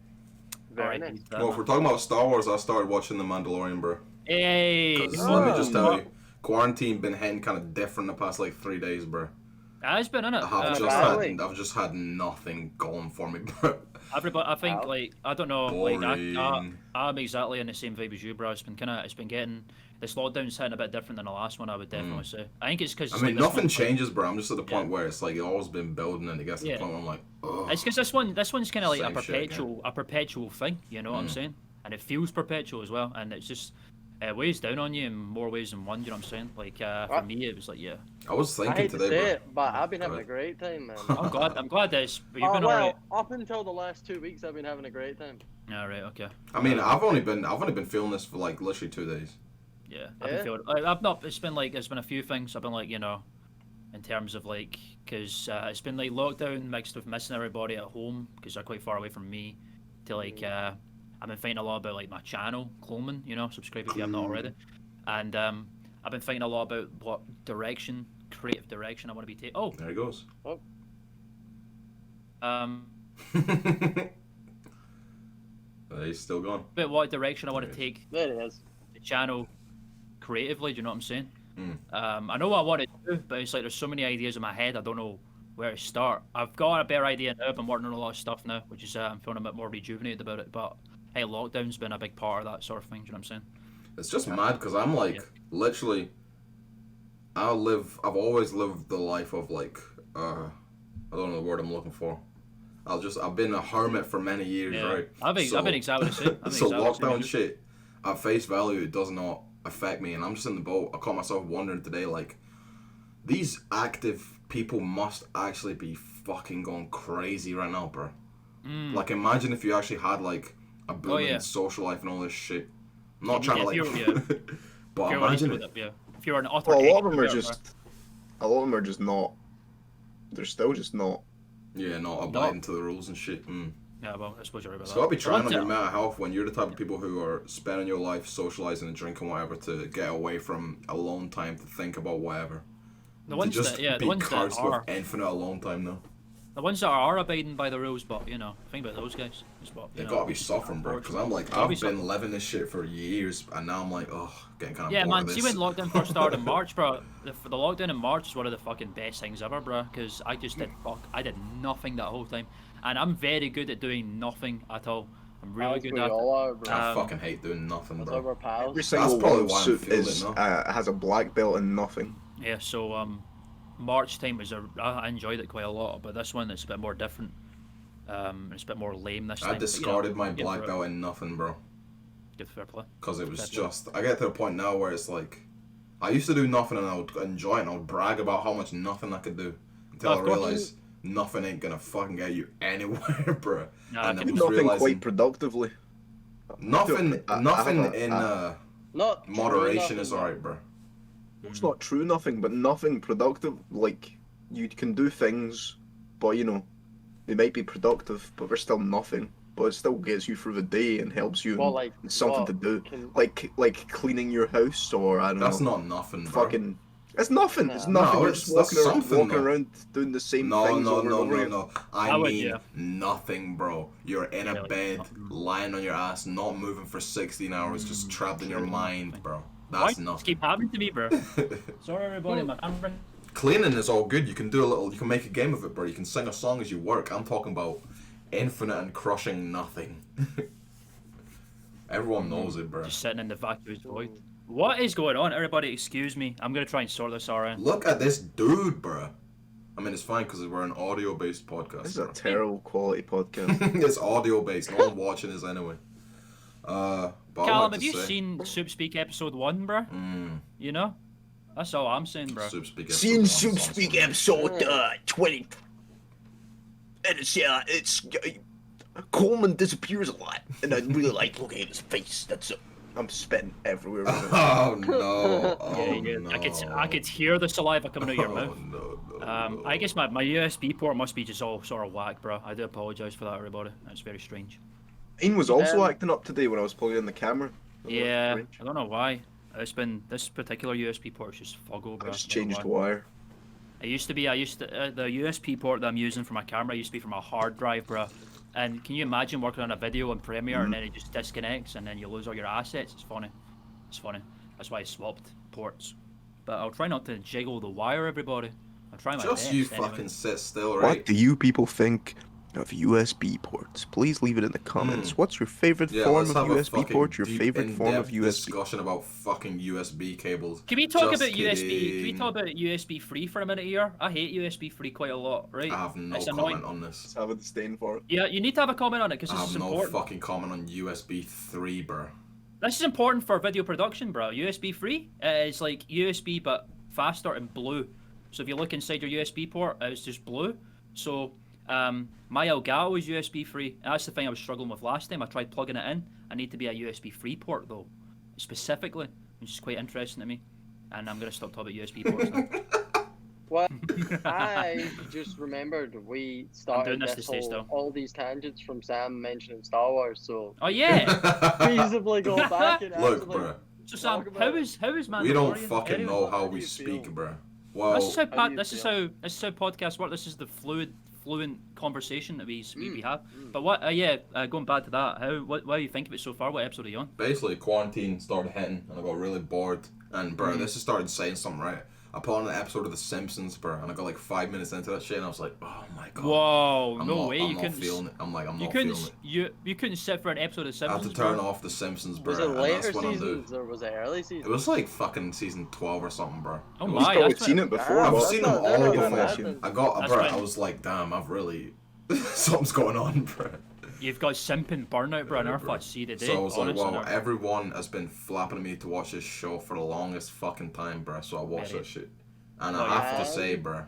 Speaker 4: Very
Speaker 5: Alright,
Speaker 4: nice.
Speaker 5: he's
Speaker 6: Well, if we're talking about Star Wars, I started watching The Mandalorian, bro.
Speaker 5: Hey,
Speaker 6: 'Cause let me just tell you, quarantine been hitting kind of different the past like 3 days, bro.
Speaker 5: It's been in it.
Speaker 6: I've just had nothing going for me, bro.
Speaker 5: Everybody, I think,
Speaker 4: Wow.
Speaker 5: like, I don't know,
Speaker 6: Boring.
Speaker 5: I'm exactly in the same vibe as you, bro. It's been getting, this lockdown's hitting a bit different than the last one, I would definitely say. I think it's because
Speaker 6: I mean, nothing changes, bro. I'm just at the point
Speaker 5: Yeah.
Speaker 6: where it's like, it's always been building, and it gets to the
Speaker 5: Yeah.
Speaker 6: point where I'm like, ugh.
Speaker 5: It's because this one's kind of like
Speaker 6: Same shit again.
Speaker 5: a perpetual thing, you know what I'm saying? And it feels perpetual as well, and it's just, weighs down on you in more ways than one, you know what I'm saying? Like, for me, it was like, yeah.
Speaker 6: I was
Speaker 4: I
Speaker 6: thinking
Speaker 4: hate to
Speaker 6: today,
Speaker 4: say
Speaker 6: bro.
Speaker 4: it, but I've been
Speaker 6: Go
Speaker 4: having a
Speaker 6: ahead.
Speaker 4: great time, man.
Speaker 5: I'm glad this, but you've
Speaker 4: Oh,
Speaker 5: been
Speaker 4: well,
Speaker 5: alright.
Speaker 4: up until the last 2 weeks, I've been having a great time.
Speaker 5: Alright, okay.
Speaker 6: I mean, I've only been feeling this for like literally 2 days.
Speaker 5: Yeah, I've
Speaker 4: Yeah?
Speaker 5: been feeling. I've not. It's been like, there's been a few things. I've been like, you know, in terms of like, because it's been like lockdown mixed with missing everybody at home because they're quite far away from me. To like, I've been thinking a lot about like my channel, Coleman. You know, subscribe if you have not already. And I've been thinking a lot about what creative direction I want to be taking. Oh,
Speaker 6: There he goes. He's still gone.
Speaker 5: but what direction I want to take
Speaker 4: There it is.
Speaker 5: the channel creatively. Do you know what I'm saying?
Speaker 6: Mm.
Speaker 5: I know what I want to do, but it's like there's so many ideas in my head. I don't know where to start. I've got a better idea now. I've been working on a lot of stuff now, which is I'm feeling a bit more rejuvenated about it. But hey, lockdown's been a big part of that sort of thing. Do you know what I'm saying?
Speaker 6: It's just mad because I'm like, literally, I've always lived the life of like, I don't know the word I'm looking for. I've been a hermit for many years,
Speaker 5: Yeah.
Speaker 6: right?
Speaker 5: I've been exactly the same.
Speaker 6: So lockdown shit, at face value, it does not affect me, and I'm just in the boat. I caught myself wondering today, like, these active people must actually be fucking going crazy right now, bro. Like, imagine if you actually had like a booming social life and all this shit. I'm not trying to like, but imagine it.
Speaker 5: If you're an author,
Speaker 1: Well, a lot of them are just. A lot of them are just not. They're still just not.
Speaker 6: Yeah, not abiding to the rules and shit.
Speaker 5: Yeah, well, I suppose you're right about
Speaker 6: It's
Speaker 5: that.
Speaker 6: gotta be trying on your
Speaker 5: What,
Speaker 6: mental health when you're the type of people who are spending your life socializing and drinking whatever to get away from alone time to think about whatever.
Speaker 5: the ones
Speaker 6: to just
Speaker 5: that, yeah, the
Speaker 6: be
Speaker 5: ones that
Speaker 6: cursed
Speaker 5: are,
Speaker 6: with infinite alone time now.
Speaker 5: the ones that are abiding by the rules, but you know, think about those guys. It's what,
Speaker 6: They
Speaker 5: you know,
Speaker 6: gotta be suffering, bro. Because I'm like,
Speaker 5: Gotta be
Speaker 6: I've been living this shit for years, and now I'm like, oh, getting kind of
Speaker 5: yeah,
Speaker 6: bored
Speaker 5: man.
Speaker 6: of
Speaker 5: See
Speaker 6: this.
Speaker 5: when lockdown first started in March, bro. The lockdown in March is one of the fucking best things ever, bro. Because I just I did nothing that whole time, and I'm very good at doing nothing at all. I'm really
Speaker 4: Alex,
Speaker 5: good
Speaker 4: we
Speaker 5: at it.
Speaker 4: all are, bro.
Speaker 6: I fucking hate doing nothing,
Speaker 4: That's
Speaker 6: bro.
Speaker 4: over pals.
Speaker 1: Every single
Speaker 6: probably
Speaker 1: one of
Speaker 6: why I'm
Speaker 1: Soop
Speaker 6: feeling
Speaker 1: is
Speaker 6: it now.
Speaker 1: has a black belt in nothing.
Speaker 5: Yeah, so March time was I enjoyed it quite a lot, but this one it's a bit more different. It's a bit more lame this time.
Speaker 6: I
Speaker 5: but,
Speaker 6: discarded
Speaker 5: you know,
Speaker 6: my
Speaker 5: good
Speaker 6: black
Speaker 5: for it.
Speaker 6: belt in nothing, bro.
Speaker 5: Good fair play.
Speaker 6: Because it was
Speaker 5: Fair play.
Speaker 6: just, I get to the point now where it's like, I used to do nothing and I would enjoy it and I would brag about how much nothing I could do until
Speaker 5: Oh,
Speaker 6: I
Speaker 5: of course.
Speaker 6: realized nothing ain't gonna fucking get you anywhere, bro.
Speaker 5: Nah,
Speaker 6: and
Speaker 5: I
Speaker 6: I'm
Speaker 5: can-
Speaker 6: just
Speaker 1: Nothing quite
Speaker 6: realizing
Speaker 1: productively.
Speaker 6: nothing
Speaker 1: I
Speaker 6: nothing
Speaker 1: have a-
Speaker 6: in
Speaker 4: Not true
Speaker 6: moderation
Speaker 4: nothing,
Speaker 6: is
Speaker 4: bro.
Speaker 6: alright, bro.
Speaker 1: It's not true nothing, but nothing productive. Like, you can do things, but you know, they might be productive, but they're still nothing. But it still gets you through the day and helps you.
Speaker 4: Well,
Speaker 1: and
Speaker 4: like,
Speaker 1: it's something
Speaker 4: what
Speaker 1: to do,
Speaker 4: can-
Speaker 1: like cleaning your house, or I don't
Speaker 6: That's
Speaker 1: know.
Speaker 6: not nothing, bro.
Speaker 1: Fucking. It's nothing. It's
Speaker 4: No,
Speaker 1: nothing. You're
Speaker 6: it's-
Speaker 1: just
Speaker 6: that's
Speaker 1: walking
Speaker 6: something,
Speaker 1: walking
Speaker 6: though.
Speaker 1: around doing the same
Speaker 6: No,
Speaker 1: things
Speaker 6: no,
Speaker 1: over and
Speaker 6: no,
Speaker 1: over
Speaker 6: no,
Speaker 1: again.
Speaker 6: no.
Speaker 5: I
Speaker 6: I
Speaker 5: would,
Speaker 6: mean
Speaker 5: yeah.
Speaker 6: nothing, bro. You're in
Speaker 5: Yeah,
Speaker 6: a
Speaker 5: like
Speaker 6: bed,
Speaker 5: nothing.
Speaker 6: lying on your ass, not moving for 16 hours, just trapped in your mind, bro.
Speaker 5: Why
Speaker 6: That's
Speaker 5: does this
Speaker 6: nothing.
Speaker 5: keep happening to me, bro? Sorry, everybody, my camera.
Speaker 6: Cleaning is all good. You can do a little. You can make a game of it, bro. You can sing a song as you work. I'm talking about infinite and crushing nothing. Everyone knows it, bro.
Speaker 5: Just sitting in the vacuous void. What is going on? Everybody, excuse me. I'm gonna try and sort this out.
Speaker 6: Look at this dude, bro. I mean, it's fine because we're an audio-based podcast.
Speaker 1: This is a
Speaker 6: bro.
Speaker 1: terrible quality podcast.
Speaker 6: It's audio-based. No one watching this anyway. But I'd
Speaker 5: Callum,
Speaker 6: like
Speaker 5: have
Speaker 6: to
Speaker 5: you
Speaker 6: say,
Speaker 5: seen SoopSpeek episode 1, bro? You know? That's all I'm saying, bro.
Speaker 6: SoopSpeek
Speaker 1: Seen
Speaker 6: episode one,
Speaker 1: SoopSpeak
Speaker 6: something.
Speaker 1: episode 20. And it's Coleman disappears a lot, and I really like looking at his face. I'm spitting everywhere.
Speaker 6: Oh no! Oh,
Speaker 5: Yeah,
Speaker 6: no.
Speaker 5: I could hear the saliva coming out of your
Speaker 6: Oh,
Speaker 5: mouth.
Speaker 6: no.
Speaker 5: I guess my USB port must be just all sort of whack, bro. I do apologise for that, everybody. That's very strange.
Speaker 1: Ian was also
Speaker 4: Um,
Speaker 1: acting up today when I was plugging in the camera.
Speaker 5: Yeah,
Speaker 1: Strange.
Speaker 5: I don't know why. It's been this particular USB port is just fuggle,
Speaker 1: I
Speaker 5: bro.
Speaker 1: just
Speaker 5: I don't know
Speaker 1: changed
Speaker 5: why.
Speaker 1: wire.
Speaker 5: It used to be. The USB port that I'm using for my camera used to be from a hard drive, bro. And can you imagine working on a video in Premiere and then it just disconnects and then you lose all your assets? It's funny. It's funny. That's why I swapped ports. But I'll try not to jiggle the wire, everybody. I'm trying my
Speaker 6: Just
Speaker 5: best.
Speaker 6: you
Speaker 5: anyway.
Speaker 6: fucking sit still, right?
Speaker 1: What do you people think of USB ports? Please leave it in the comments. What's your favorite
Speaker 6: Yeah,
Speaker 1: form
Speaker 6: let's
Speaker 1: of
Speaker 6: have a
Speaker 1: USB
Speaker 6: fucking
Speaker 1: port? Your
Speaker 6: deep,
Speaker 1: favorite form of
Speaker 6: in-depth
Speaker 1: USB?
Speaker 6: discussion about fucking USB cables.
Speaker 5: Can we talk
Speaker 6: Just
Speaker 5: about USB? Can we
Speaker 6: kidding.
Speaker 5: talk about USB free for a minute here? I hate USB free quite a lot, right?
Speaker 6: I have no
Speaker 5: It's
Speaker 6: comment
Speaker 5: annoying.
Speaker 6: on this.
Speaker 1: Have a disdain for it.
Speaker 5: Yeah, you need to have a comment on it because
Speaker 6: I
Speaker 5: this
Speaker 6: have
Speaker 5: is
Speaker 6: no
Speaker 5: important.
Speaker 6: fucking comment on USB 3, bro.
Speaker 5: This is important for video production, bro. USB free is like USB but faster and blue. So if you look inside your USB port, it's just blue. So my Elgato is USB free. That's the thing I was struggling with last time. I tried plugging it in. I need to be a USB free port though, specifically, which is quite interesting to me. And I'm gonna stop talking about USB ports now.
Speaker 4: Well, I just remembered we started
Speaker 5: this to
Speaker 4: this
Speaker 5: stay
Speaker 4: whole,
Speaker 5: still.
Speaker 4: all these tangents from Sam mentioning Star Wars, so
Speaker 5: Oh yeah.
Speaker 4: feasibly go back and
Speaker 6: Look,
Speaker 4: actually
Speaker 6: bro.
Speaker 5: So Sam,
Speaker 4: talk about
Speaker 5: how
Speaker 4: it.
Speaker 5: is Mandalorian?
Speaker 6: We don't fucking
Speaker 5: Anyway,
Speaker 6: know how
Speaker 4: how
Speaker 6: we
Speaker 4: do you
Speaker 6: speak,
Speaker 4: feel?
Speaker 6: bro. Well,
Speaker 5: This is how
Speaker 4: How do you
Speaker 5: this is
Speaker 4: feel?
Speaker 5: how podcasts work. This is the fluent conversation that we have.
Speaker 4: mm.
Speaker 5: But going back to that, what do you think of it so far? What episode are you on?
Speaker 6: basically, quarantine started hitting, and I got really bored. And, bro, this has started saying something right. I put on an episode of The Simpsons, bro, and I got like 5 minutes into that shit, and I was like, oh my god.
Speaker 5: Whoa,
Speaker 6: I'm
Speaker 5: no
Speaker 6: not,
Speaker 5: way!
Speaker 6: I'm
Speaker 5: You
Speaker 6: not
Speaker 5: couldn't.
Speaker 6: feeling it. I'm
Speaker 5: You
Speaker 6: not
Speaker 5: couldn't.
Speaker 6: feeling it.
Speaker 5: You couldn't sit for an episode of
Speaker 6: I had
Speaker 5: Simpsons.
Speaker 6: to turn
Speaker 5: bro.
Speaker 6: off The Simpsons, bro.
Speaker 4: Was it
Speaker 6: and
Speaker 4: later
Speaker 6: that's what I'm doing.
Speaker 4: seasons or was it early
Speaker 6: It
Speaker 4: seasons?
Speaker 6: was like fucking season 12 or something, bro.
Speaker 5: Oh
Speaker 1: You've
Speaker 5: my!
Speaker 1: probably
Speaker 5: That's
Speaker 1: seen
Speaker 5: when,
Speaker 1: it before.
Speaker 6: I've
Speaker 1: but-
Speaker 6: seen
Speaker 4: not-
Speaker 6: them
Speaker 4: they're
Speaker 6: all
Speaker 4: not
Speaker 1: before.
Speaker 4: bad
Speaker 6: before.
Speaker 4: then.
Speaker 6: I got,
Speaker 5: That's
Speaker 6: bro,
Speaker 5: when-
Speaker 6: I was like, damn, I've really... Something's going on, bro.
Speaker 5: You've got simping burnout, bro, and
Speaker 6: Yeah,
Speaker 5: our
Speaker 6: bro.
Speaker 5: thoughts see the day.
Speaker 6: So I was like,
Speaker 5: honestly,
Speaker 6: wow,
Speaker 5: no.
Speaker 6: everyone has been flapping at me to watch this show for the longest fucking time, bro. So I watched
Speaker 5: Very.
Speaker 6: that shit. And
Speaker 5: Oh,
Speaker 6: I have
Speaker 4: yeah.
Speaker 6: to say, bro,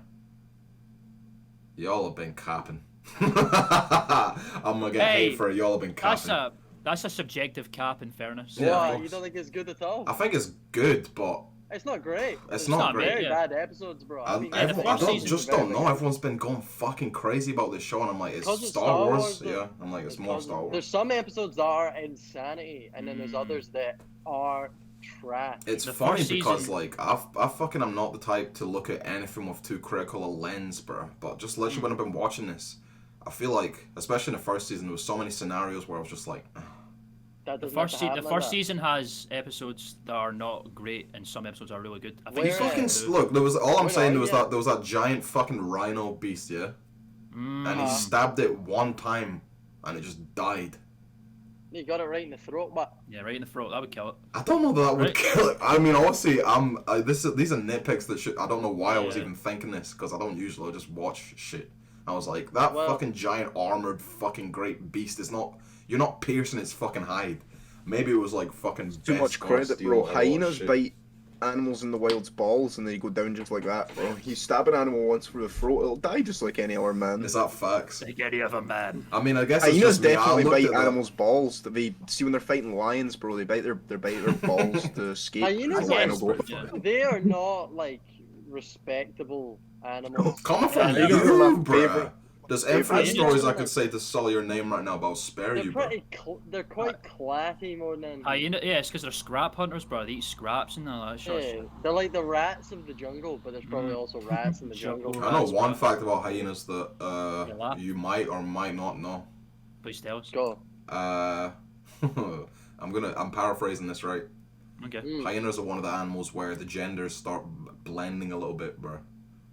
Speaker 6: y'all have been capping. I'm gonna get
Speaker 5: Hey,
Speaker 6: hate for it. Y'all have been capping.
Speaker 5: That's a subjective cap. In fairness.
Speaker 6: Yeah, of
Speaker 4: Why?
Speaker 6: course.
Speaker 4: You don't think it's good at all?
Speaker 6: I think it's good, but
Speaker 4: It's not great.
Speaker 6: It's
Speaker 4: There's
Speaker 6: not
Speaker 4: some
Speaker 6: great.
Speaker 4: Very
Speaker 5: Yeah.
Speaker 4: bad episodes, bro.
Speaker 6: I,
Speaker 4: mean,
Speaker 5: the
Speaker 6: everyone, I
Speaker 5: first
Speaker 6: don't,
Speaker 5: season's
Speaker 6: just
Speaker 4: very
Speaker 6: don't know.
Speaker 4: good.
Speaker 6: Everyone's been going fucking crazy about this show, and I'm like, it's
Speaker 4: Because it's
Speaker 6: Star
Speaker 4: Star
Speaker 6: Wars.
Speaker 4: Wars, though.
Speaker 6: Yeah, I'm like, it's more
Speaker 4: Because
Speaker 6: Star Wars.
Speaker 4: There's some episodes that are insanity, and then there's
Speaker 5: Mm.
Speaker 4: others that are trash.
Speaker 6: It's
Speaker 5: The
Speaker 6: funny
Speaker 5: first
Speaker 6: because
Speaker 5: season-
Speaker 6: like I fucking am not the type to look at anything with too critical a lens, bro. But just literally when I've been watching this, I feel like, especially in the first season, there was so many scenarios where I was just like,
Speaker 4: That
Speaker 5: The
Speaker 4: doesn't have
Speaker 5: first,
Speaker 4: to
Speaker 5: the
Speaker 4: happen like
Speaker 5: first
Speaker 4: that.
Speaker 5: season has episodes that are not great, and some episodes are really good. I think
Speaker 4: Where-
Speaker 6: you
Speaker 5: season
Speaker 6: fucking
Speaker 5: two-
Speaker 6: look. There was all I'm
Speaker 4: Where
Speaker 6: saying.
Speaker 4: are
Speaker 6: There was
Speaker 4: you?
Speaker 6: that giant fucking rhino beast, yeah, and he
Speaker 4: Uh-huh.
Speaker 6: stabbed it one time, and it just died.
Speaker 4: You got it right in the throat, but
Speaker 5: Yeah, right in the throat. That would kill it.
Speaker 6: I don't know that would
Speaker 5: Right.
Speaker 6: kill it. I mean, honestly, these are nitpicks that should. I don't know why I was
Speaker 5: Yeah.
Speaker 6: even thinking this because I don't usually just watch shit. I was like, that
Speaker 4: Well-
Speaker 6: fucking giant armored fucking great beast is not. You're not piercing its fucking hide. Maybe it was like fucking.
Speaker 1: Too
Speaker 6: best
Speaker 1: much
Speaker 6: God
Speaker 1: credit,
Speaker 6: steel
Speaker 1: bro.
Speaker 6: or all that
Speaker 1: Hyenas
Speaker 6: shit.
Speaker 1: bite animals in the wild's balls and they go down just like that, bro. You stab an animal once through the throat, it'll die just like any other man.
Speaker 6: Is that facts?
Speaker 5: Like any other man.
Speaker 6: I mean, I guess it's
Speaker 1: Hyenas
Speaker 6: just me. I
Speaker 1: definitely
Speaker 6: looked
Speaker 1: bite
Speaker 6: at that-
Speaker 1: animals' balls. They see when they're fighting lions, bro. They bite their balls to escape.
Speaker 4: Hyenas
Speaker 1: The lion
Speaker 5: are-
Speaker 1: will go.
Speaker 5: Yeah.
Speaker 4: they are not like respectable animals.
Speaker 6: Coming from
Speaker 1: Yeah,
Speaker 6: you,
Speaker 1: they're my
Speaker 6: bruh.
Speaker 1: favorite-
Speaker 6: There's
Speaker 1: favorite
Speaker 6: infinite
Speaker 5: animals.
Speaker 6: stories I could say to sully your name right now, but I'll spare
Speaker 4: They're
Speaker 6: you, bro.
Speaker 4: pretty. They're quite clacky more than.
Speaker 5: Hyena, yeah, it's because they're scrap hunters, bro. They eat scraps and all that shit.
Speaker 4: Yeah, they're like the rats of the jungle, but there's probably
Speaker 5: Mm.
Speaker 4: also rats in the jungle.
Speaker 5: Jungle.
Speaker 6: I know
Speaker 5: Rats,
Speaker 6: one
Speaker 5: bro.
Speaker 6: fact about hyenas that
Speaker 5: You laugh.
Speaker 6: you might or might not know.
Speaker 5: Please tell us.
Speaker 4: Go.
Speaker 6: I'm paraphrasing this right.
Speaker 5: Okay.
Speaker 4: Mm.
Speaker 6: Hyenas are one of the animals where the genders start blending a little bit, bro.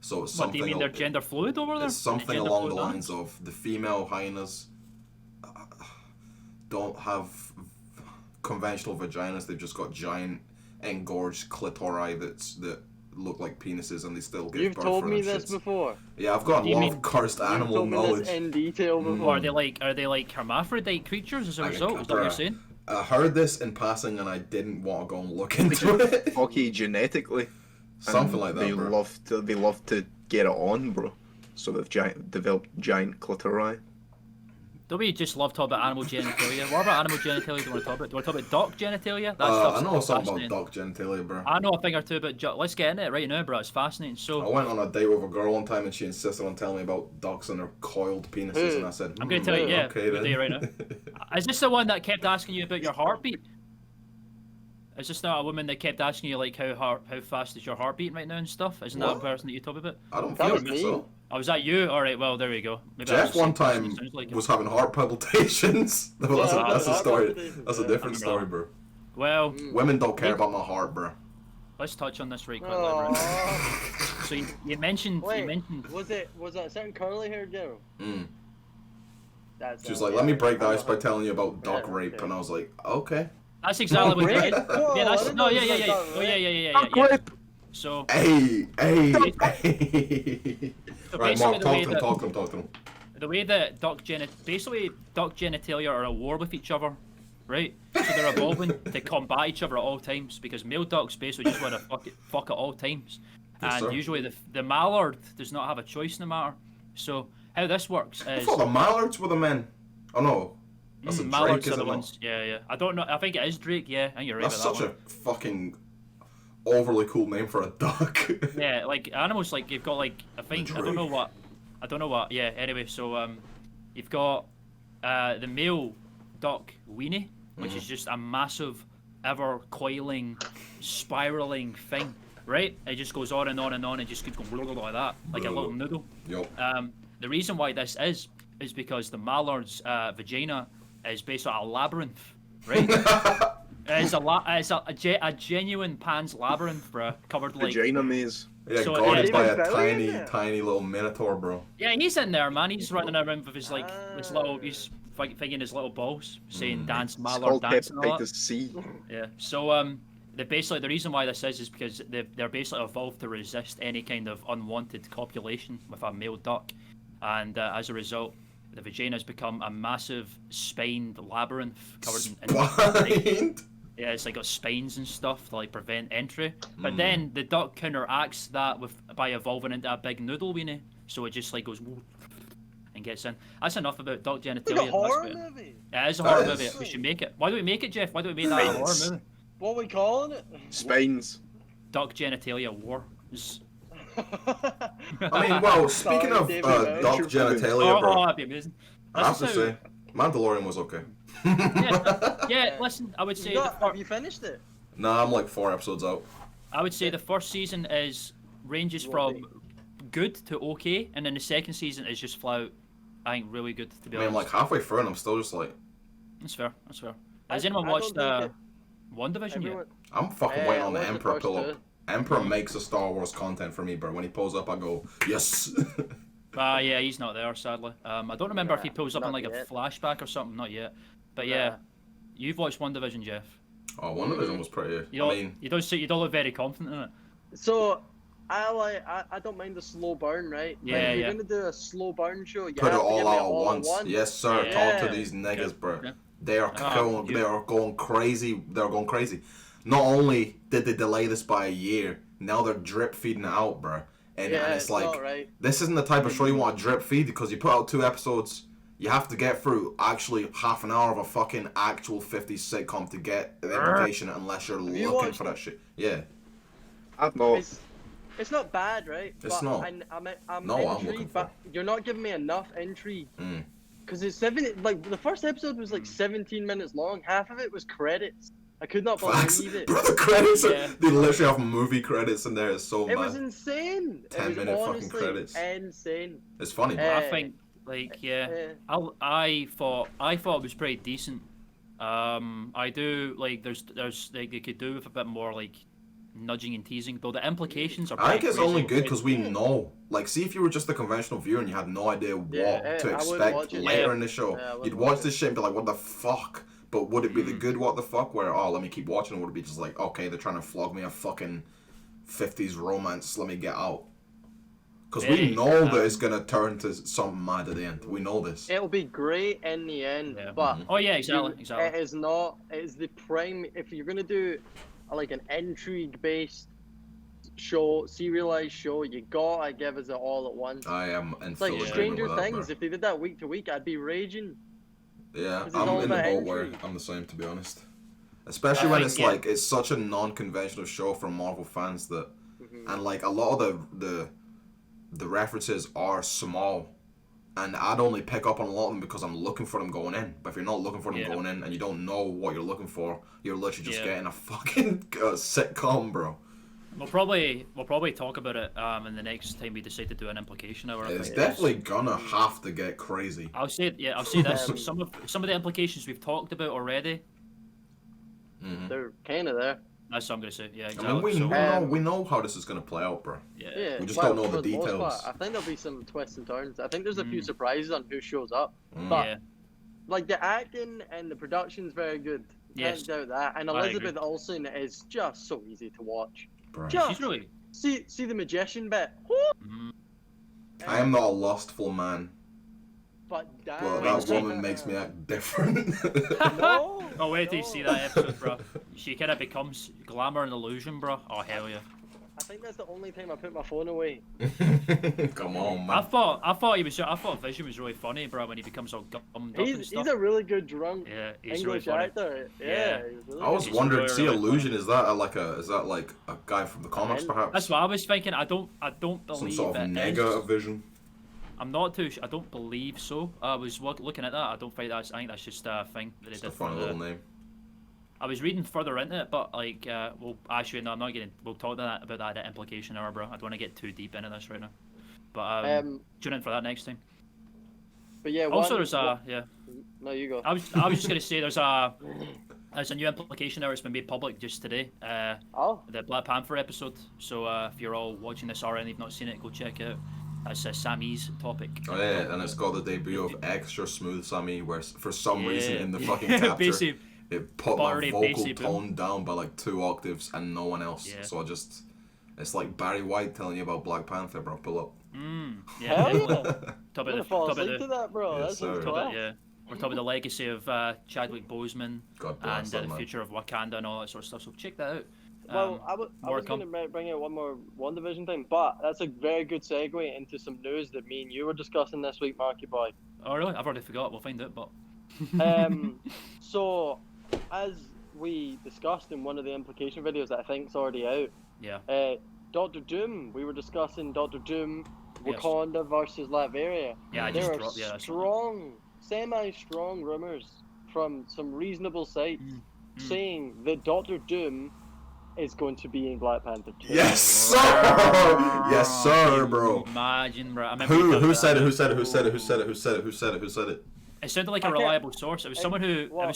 Speaker 6: So it's
Speaker 5: What
Speaker 6: something.
Speaker 5: do you mean they're gender fluid over there?
Speaker 6: It's something
Speaker 5: Gender
Speaker 6: along the
Speaker 5: fluid
Speaker 6: lines of the female hyenas don't have conventional vaginas. They've just got giant engorged clitori that look like penises, and they still give
Speaker 4: You've
Speaker 6: birth
Speaker 4: told
Speaker 6: for
Speaker 4: me
Speaker 6: them
Speaker 4: this
Speaker 6: shits.
Speaker 4: before.
Speaker 6: Yeah, I've got a
Speaker 5: Do you
Speaker 6: lot
Speaker 5: mean-
Speaker 6: of cursed
Speaker 4: You've
Speaker 6: animal
Speaker 4: told me
Speaker 6: knowledge.
Speaker 4: this in detail before.
Speaker 5: Or are they like hermaphrodite creatures as a result? Is that what you're
Speaker 6: bruh.
Speaker 5: saying?
Speaker 6: I heard this in passing, and I didn't want to go and look into it.
Speaker 1: Hockey genetically.
Speaker 6: Something
Speaker 1: and
Speaker 6: like that,
Speaker 1: They
Speaker 6: bro.
Speaker 1: love to get it on, bro. So they've developed giant clitori.
Speaker 5: Don't we just love talking about animal genitalia? What about animal genitalia do you want to talk about? Do you want to talk about duck genitalia? That stuff's
Speaker 6: I know something
Speaker 5: fascinating.
Speaker 6: about duck genitalia, bro.
Speaker 5: I know a thing or two about let's get into it right now, bro. It's fascinating.
Speaker 6: I
Speaker 5: So
Speaker 6: went on a date with a girl one time, and she insisted on telling me about ducks and their coiled penises, and I said,
Speaker 5: I'm going to tell you, yeah,
Speaker 6: okay
Speaker 5: we'll
Speaker 6: then.
Speaker 5: do it right now. Is this the one that kept asking you about your heartbeat? Is this not a woman that kept asking you like how fast is your heart beating right now and stuff? Isn't that
Speaker 6: What?
Speaker 5: the person that you talk about?
Speaker 6: I don't
Speaker 4: That
Speaker 6: feel
Speaker 4: was
Speaker 6: it,
Speaker 4: me.
Speaker 6: so.
Speaker 5: Oh, was that you? All right, well there we go. Maybe that
Speaker 6: Jeff
Speaker 5: was the
Speaker 6: one
Speaker 5: same person,
Speaker 6: time
Speaker 5: it sounds like it.
Speaker 6: was having heart palpitations. Well,
Speaker 4: Yeah,
Speaker 6: that's a
Speaker 4: heart
Speaker 6: story.
Speaker 4: palpitations,
Speaker 6: That's a
Speaker 4: yeah.
Speaker 6: different
Speaker 5: I
Speaker 6: story,
Speaker 5: remember.
Speaker 6: bro.
Speaker 5: Well,
Speaker 6: Women don't care about my heart, bro.
Speaker 5: let's touch on this right quickly.
Speaker 4: Oh.
Speaker 5: Right? So you mentioned
Speaker 4: Wait,
Speaker 5: you mentioned
Speaker 4: was that a certain curly haired girl? That's
Speaker 6: She was like, let me break the ice by telling you about duck
Speaker 4: Yeah,
Speaker 6: rape,
Speaker 4: okay.
Speaker 6: and I was like, okay.
Speaker 5: that's exactly what
Speaker 4: Rape?
Speaker 5: it is.
Speaker 4: Whoa,
Speaker 5: Yeah,
Speaker 4: I
Speaker 5: that's
Speaker 4: didn't
Speaker 5: no,
Speaker 4: know
Speaker 5: yeah,
Speaker 4: it
Speaker 5: yeah,
Speaker 4: was
Speaker 5: yeah,
Speaker 4: like
Speaker 5: oh,
Speaker 4: that,
Speaker 5: yeah,
Speaker 4: right?
Speaker 5: yeah, yeah,
Speaker 1: Duck
Speaker 5: yeah.
Speaker 1: rape.
Speaker 5: So
Speaker 6: Hey.
Speaker 5: So
Speaker 6: Right,
Speaker 5: basically
Speaker 6: Mark,
Speaker 5: the way
Speaker 6: talk to him.
Speaker 5: the way that duck genitalia are at war with each other, right? So they're evolving to combat each other at all times because male ducks basically just want to fuck at all times,
Speaker 6: Yes,
Speaker 5: and
Speaker 6: sir.
Speaker 5: usually the mallard does not have a choice in the matter. So how this works
Speaker 6: I
Speaker 5: is
Speaker 6: thought the mallards were the men. Oh no. That's a Drake,
Speaker 5: mallards are
Speaker 6: is
Speaker 5: the
Speaker 6: it not?
Speaker 5: ones. Yeah. I don't know. I think it is Drake. Yeah, I think you're right
Speaker 6: That's
Speaker 5: about
Speaker 6: such
Speaker 5: that
Speaker 6: a fucking overly cool name for a duck.
Speaker 5: one. Yeah, like animals, like you've got like I think I don't know what. Yeah. Anyway, so you've got the male duck weenie, which is just a massive, ever coiling, spiraling thing, right? It just goes on and on and on, and just keeps going like that, like a little noodle.
Speaker 6: Yup.
Speaker 5: The reason why this is because the mallard's vagina is basically a labyrinth, right? It's a genuine Pan's labyrinth, bro, covered like.
Speaker 1: Vagina maze.
Speaker 6: Yeah,
Speaker 5: So,
Speaker 6: guarded
Speaker 5: yeah,
Speaker 6: by
Speaker 4: there's
Speaker 6: a
Speaker 4: belly in
Speaker 6: tiny,
Speaker 4: there.
Speaker 6: tiny little minotaur, bro.
Speaker 5: Yeah, he's in there, man. He's running around with his his little, he's thinking his little balls, saying dance,
Speaker 1: It's
Speaker 5: mallard
Speaker 1: called
Speaker 5: dance and all that.
Speaker 1: hepatitis C.
Speaker 5: Yeah. So the reason why this is because they're basically evolved to resist any kind of unwanted copulation with a male duck, and as a result, the vagina has become a massive spined labyrinth covered in
Speaker 6: Spined?
Speaker 5: yeah, it's like got spines and stuff to like prevent entry. But then the duck counteracts that by evolving into a big noodle weenie, so it just like goes and gets in. That's enough about duck genitalia.
Speaker 4: It's like a horror
Speaker 5: That's about it.
Speaker 4: movie.
Speaker 5: Yeah, it is a horror
Speaker 6: That
Speaker 5: movie.
Speaker 6: is.
Speaker 5: We should make it. Why do we make it, Jeff? Why do we make that a horror
Speaker 1: Spines.
Speaker 5: movie?
Speaker 4: What are we calling it?
Speaker 1: Spines.
Speaker 5: Duck genitalia wars.
Speaker 6: I mean, well, speaking of
Speaker 4: David
Speaker 6: duck
Speaker 1: Bowie.
Speaker 6: genitalia, bro,
Speaker 5: that'd be amazing.
Speaker 6: I have to
Speaker 5: That's how-
Speaker 6: say, Mandalorian was okay.
Speaker 5: yeah, listen, I would say
Speaker 4: Have you finished it?
Speaker 6: Nah, I'm like 4 episodes out.
Speaker 5: I would say the first season ranges from good to okay, and then the second season is just flat out, I think, really good to be
Speaker 6: I mean, I'm
Speaker 5: honest.
Speaker 6: like halfway through and I'm still just like,
Speaker 5: That's fair.
Speaker 4: I-
Speaker 5: Has anyone
Speaker 4: I
Speaker 5: watched
Speaker 4: don't think
Speaker 5: WandaVision yet?
Speaker 4: Everyone...
Speaker 6: I'm fucking
Speaker 4: Yeah,
Speaker 6: waiting
Speaker 4: I
Speaker 6: on the
Speaker 4: watched the
Speaker 6: Emperor
Speaker 4: first
Speaker 6: pull up.
Speaker 4: two.
Speaker 6: Emperor makes the Star Wars content for me, bro. When he pulls up, I go, yes.
Speaker 5: Yeah, he's not there, sadly. I don't remember if he
Speaker 4: Nah,
Speaker 5: pulls up in
Speaker 4: not
Speaker 5: like
Speaker 4: yet.
Speaker 5: a flashback or something. Not yet. But yeah, you've watched WandaVision, Jeff.
Speaker 6: Oh, WandaVision was pretty.
Speaker 5: You don't,
Speaker 6: I mean,
Speaker 5: you don't look very confident in it.
Speaker 4: So, I don't mind the slow burn, right?
Speaker 5: Yeah,
Speaker 4: Like, if
Speaker 5: yeah.
Speaker 4: you're gonna do a slow burn show, you
Speaker 6: put
Speaker 4: have
Speaker 6: it
Speaker 4: to give
Speaker 6: all
Speaker 4: me
Speaker 6: out at once.
Speaker 4: once.
Speaker 6: Yes, sir.
Speaker 5: Yeah.
Speaker 6: Talk to these niggas, bro.
Speaker 5: Yeah.
Speaker 6: They are
Speaker 5: Ah,
Speaker 6: they are going crazy. They're going crazy. Not only did they delay this by a year, now they're drip feeding it out, bro. And
Speaker 4: Yeah,
Speaker 6: it's like,
Speaker 4: not right.
Speaker 6: this isn't the type of show you want to drip feed because you put out 2 episodes. You have to get through actually half an hour of a fucking actual 50s sitcom to get the implication unless you're
Speaker 4: you
Speaker 6: looking
Speaker 4: watched
Speaker 6: for that shit. Yeah.
Speaker 1: I've not.
Speaker 4: It's not bad, right?
Speaker 6: It's
Speaker 4: but
Speaker 6: not.
Speaker 4: I'm
Speaker 6: No, I'm
Speaker 4: intrigued,
Speaker 6: looking for
Speaker 4: but you're not giving me enough intrigue.
Speaker 6: Mm.
Speaker 4: Because it's the first episode was like 17 minutes long. Half of it was credits. I could not
Speaker 6: Facts.
Speaker 4: believe it.
Speaker 6: Bro, the credits
Speaker 5: Yeah.
Speaker 6: they literally have movie credits in there. It's so
Speaker 4: It was
Speaker 6: mad.
Speaker 4: insane.
Speaker 6: 10-minute
Speaker 4: it was
Speaker 6: fucking
Speaker 4: honestly
Speaker 6: credits.
Speaker 4: insane.
Speaker 6: It's funny, bro.
Speaker 5: I think, like, yeah, I thought it was pretty decent. I do like there's like they could do with a bit more like nudging and teasing, though the implications are.
Speaker 6: I think
Speaker 5: pretty
Speaker 6: it's only
Speaker 5: crazy.
Speaker 6: good because we know. Like, see if you were just a conventional viewer and you had no idea what
Speaker 4: Yeah,
Speaker 6: to
Speaker 4: I would
Speaker 6: expect
Speaker 4: watch it.
Speaker 6: later
Speaker 5: Yeah.
Speaker 6: in the show,
Speaker 4: Yeah, I would
Speaker 6: you'd
Speaker 4: watch
Speaker 6: watch
Speaker 4: it.
Speaker 6: this shit and be like, what the fuck? But would it be the good what the fuck where, oh, let me keep watching, or would it be just like, okay, they're trying to flog me a fucking 50s romance, let me get out? Because we
Speaker 5: Very,
Speaker 6: know that it's going to turn to something mad at the end. We know this.
Speaker 4: It'll be great in the end,
Speaker 5: Yeah.
Speaker 4: but
Speaker 5: Oh yeah, exactly.
Speaker 4: it is not. It is the prime. If you're gonna do like an intrigue-based show, serialized show, you gotta give us it all at once.
Speaker 6: I am in
Speaker 4: It's like
Speaker 6: full agreement
Speaker 4: Stranger
Speaker 6: with that,
Speaker 4: Things.
Speaker 6: bro.
Speaker 4: If they did that week to week, I'd be raging.
Speaker 6: Yeah,
Speaker 4: 'Cause it's
Speaker 6: I'm
Speaker 4: all
Speaker 6: in the
Speaker 4: about
Speaker 6: boat where
Speaker 4: intrigue.
Speaker 6: I'm the same, to be honest. Especially
Speaker 5: I
Speaker 6: when
Speaker 5: think,
Speaker 6: it's
Speaker 5: yeah.
Speaker 6: like it's such a non-conventional show for Marvel fans that, and like a lot of the references are small, and I'd only pick up on a lot of them because I'm looking for them going in. But if you're not looking for them
Speaker 5: Yeah.
Speaker 6: going in and you don't know what you're looking for, you're literally just
Speaker 5: Yeah.
Speaker 6: getting a fucking sitcom, bro.
Speaker 5: We'll probably talk about it in the next time we decide to do an implication hour. I
Speaker 6: It's
Speaker 5: think.
Speaker 6: definitely gonna have to get crazy.
Speaker 5: I'll say this. Some of the implications we've talked about already.
Speaker 4: They're kind of there.
Speaker 5: That's what I'm gonna say. Yeah,
Speaker 6: I
Speaker 5: exactly.
Speaker 6: mean,
Speaker 5: So,
Speaker 6: we know how this is gonna play out, bro.
Speaker 5: yeah.
Speaker 6: We just don't know
Speaker 4: for
Speaker 6: the
Speaker 4: most
Speaker 6: details.
Speaker 4: part, I think there'll be some twists and turns. I think there's a few surprises on who shows up.
Speaker 6: Mm.
Speaker 4: But
Speaker 5: Yeah.
Speaker 4: like the acting and the production's very good.
Speaker 5: Yes.
Speaker 4: Can't doubt that. And
Speaker 5: I
Speaker 4: Elizabeth
Speaker 5: agree.
Speaker 4: Olsen is just so easy to watch.
Speaker 6: Bro.
Speaker 4: Just
Speaker 5: She's really.
Speaker 4: see the magician bit. Woo!
Speaker 5: Mm,
Speaker 6: I am not a lustful man,
Speaker 4: But
Speaker 6: but
Speaker 4: damn,
Speaker 6: that woman makes me act different.
Speaker 4: No.
Speaker 5: Oh, wait till you
Speaker 4: no.
Speaker 5: see that episode, bro. She kind of becomes glamour and illusion, bro. Oh hell yeah.
Speaker 4: I think that's the only time I put my phone away.
Speaker 6: Come on,
Speaker 5: I
Speaker 6: man.
Speaker 5: thought Vision was really funny, bro, when he becomes all gummed up and
Speaker 4: He's
Speaker 5: stuff.
Speaker 4: a really good drunk
Speaker 5: Yeah, he's
Speaker 4: English
Speaker 5: really funny.
Speaker 4: actor.
Speaker 5: Yeah.
Speaker 4: Yeah. He's really
Speaker 6: I was
Speaker 4: good.
Speaker 6: wondering,
Speaker 5: really,
Speaker 6: see,
Speaker 5: really
Speaker 6: Illusion, is that like a guy from the comics,
Speaker 4: And-
Speaker 6: perhaps?
Speaker 5: That's what I was thinking. I don't
Speaker 6: Some
Speaker 5: believe
Speaker 6: sort of
Speaker 5: it
Speaker 6: nega
Speaker 5: is.
Speaker 6: Vision.
Speaker 5: I'm not too. I don't believe so. I was looking at that. I don't think that's. I think that's just a thing that they
Speaker 6: Just
Speaker 5: did
Speaker 6: a
Speaker 5: for
Speaker 6: funny
Speaker 5: the.
Speaker 6: little name.
Speaker 5: I was reading further into it, but like, well, actually, no, I'm not getting. We'll talk about that at implication hour, bro. I don't want to get too deep into this right now. But tune in for that next time.
Speaker 4: But yeah.
Speaker 5: Also,
Speaker 4: one-
Speaker 5: there's yeah.
Speaker 4: No, you go.
Speaker 5: I was just gonna say there's a new implication hour that's been made public just today.
Speaker 4: Oh.
Speaker 5: The Black Panther episode. So if you're all watching this already and you've not seen it, go check it out. That's Sammy's topic.
Speaker 6: Oh yeah, and it's got the debut of Extra Smooth Sammy, where for some reason
Speaker 5: Yeah.
Speaker 6: in the fucking capture,
Speaker 5: Basically,
Speaker 6: it put my
Speaker 5: buttery,
Speaker 6: vocal
Speaker 5: bassy boom.
Speaker 6: tone down by like 2 octaves and no one else.
Speaker 5: Yeah.
Speaker 6: So it's like Barry White telling you about Black Panther, bro. Pull up.
Speaker 5: yeah,
Speaker 4: Hell
Speaker 5: definitely.
Speaker 4: yeah.
Speaker 5: Top
Speaker 4: I'm
Speaker 5: of
Speaker 4: gonna
Speaker 5: the
Speaker 4: fall
Speaker 5: top of
Speaker 4: asleep
Speaker 5: the
Speaker 4: to that, bro.
Speaker 6: Yes,
Speaker 4: That sounds
Speaker 6: sir.
Speaker 5: top of
Speaker 4: class.
Speaker 5: the, yeah. We're talking the legacy of Chadwick Boseman
Speaker 6: God
Speaker 5: and
Speaker 6: bless that
Speaker 5: the
Speaker 6: man.
Speaker 5: future of Wakanda and all that sort of stuff. So check that out.
Speaker 4: Well, I
Speaker 5: more
Speaker 4: was
Speaker 5: come.
Speaker 4: going to bring out one more WandaVision thing, but that's a very good segue into some news that me and you were discussing this week, Marky Boy.
Speaker 5: Oh really? I've already forgot. We'll find out. But
Speaker 4: So, as we discussed in one of the implication videos that I think's already out,
Speaker 5: yeah,
Speaker 4: Doctor Doom, we were discussing Doctor Doom,
Speaker 5: Yes.
Speaker 4: Wakanda versus Latveria.
Speaker 5: yeah, I
Speaker 4: There
Speaker 5: just
Speaker 4: are
Speaker 5: dropped. Yeah, that's
Speaker 4: strong, semi-strong rumors from some reasonable sites saying that Doctor Doom is going to be in Black Panther 2.
Speaker 6: Yes, sir. Yes, sir, bro.
Speaker 5: Imagine, bro. I remember
Speaker 6: Who said it? Who said it? Who said it? Who said it? Who said it? Who said it? Who said it?
Speaker 5: It sounded like a
Speaker 4: I can't-
Speaker 5: reliable source. It was someone who
Speaker 4: well-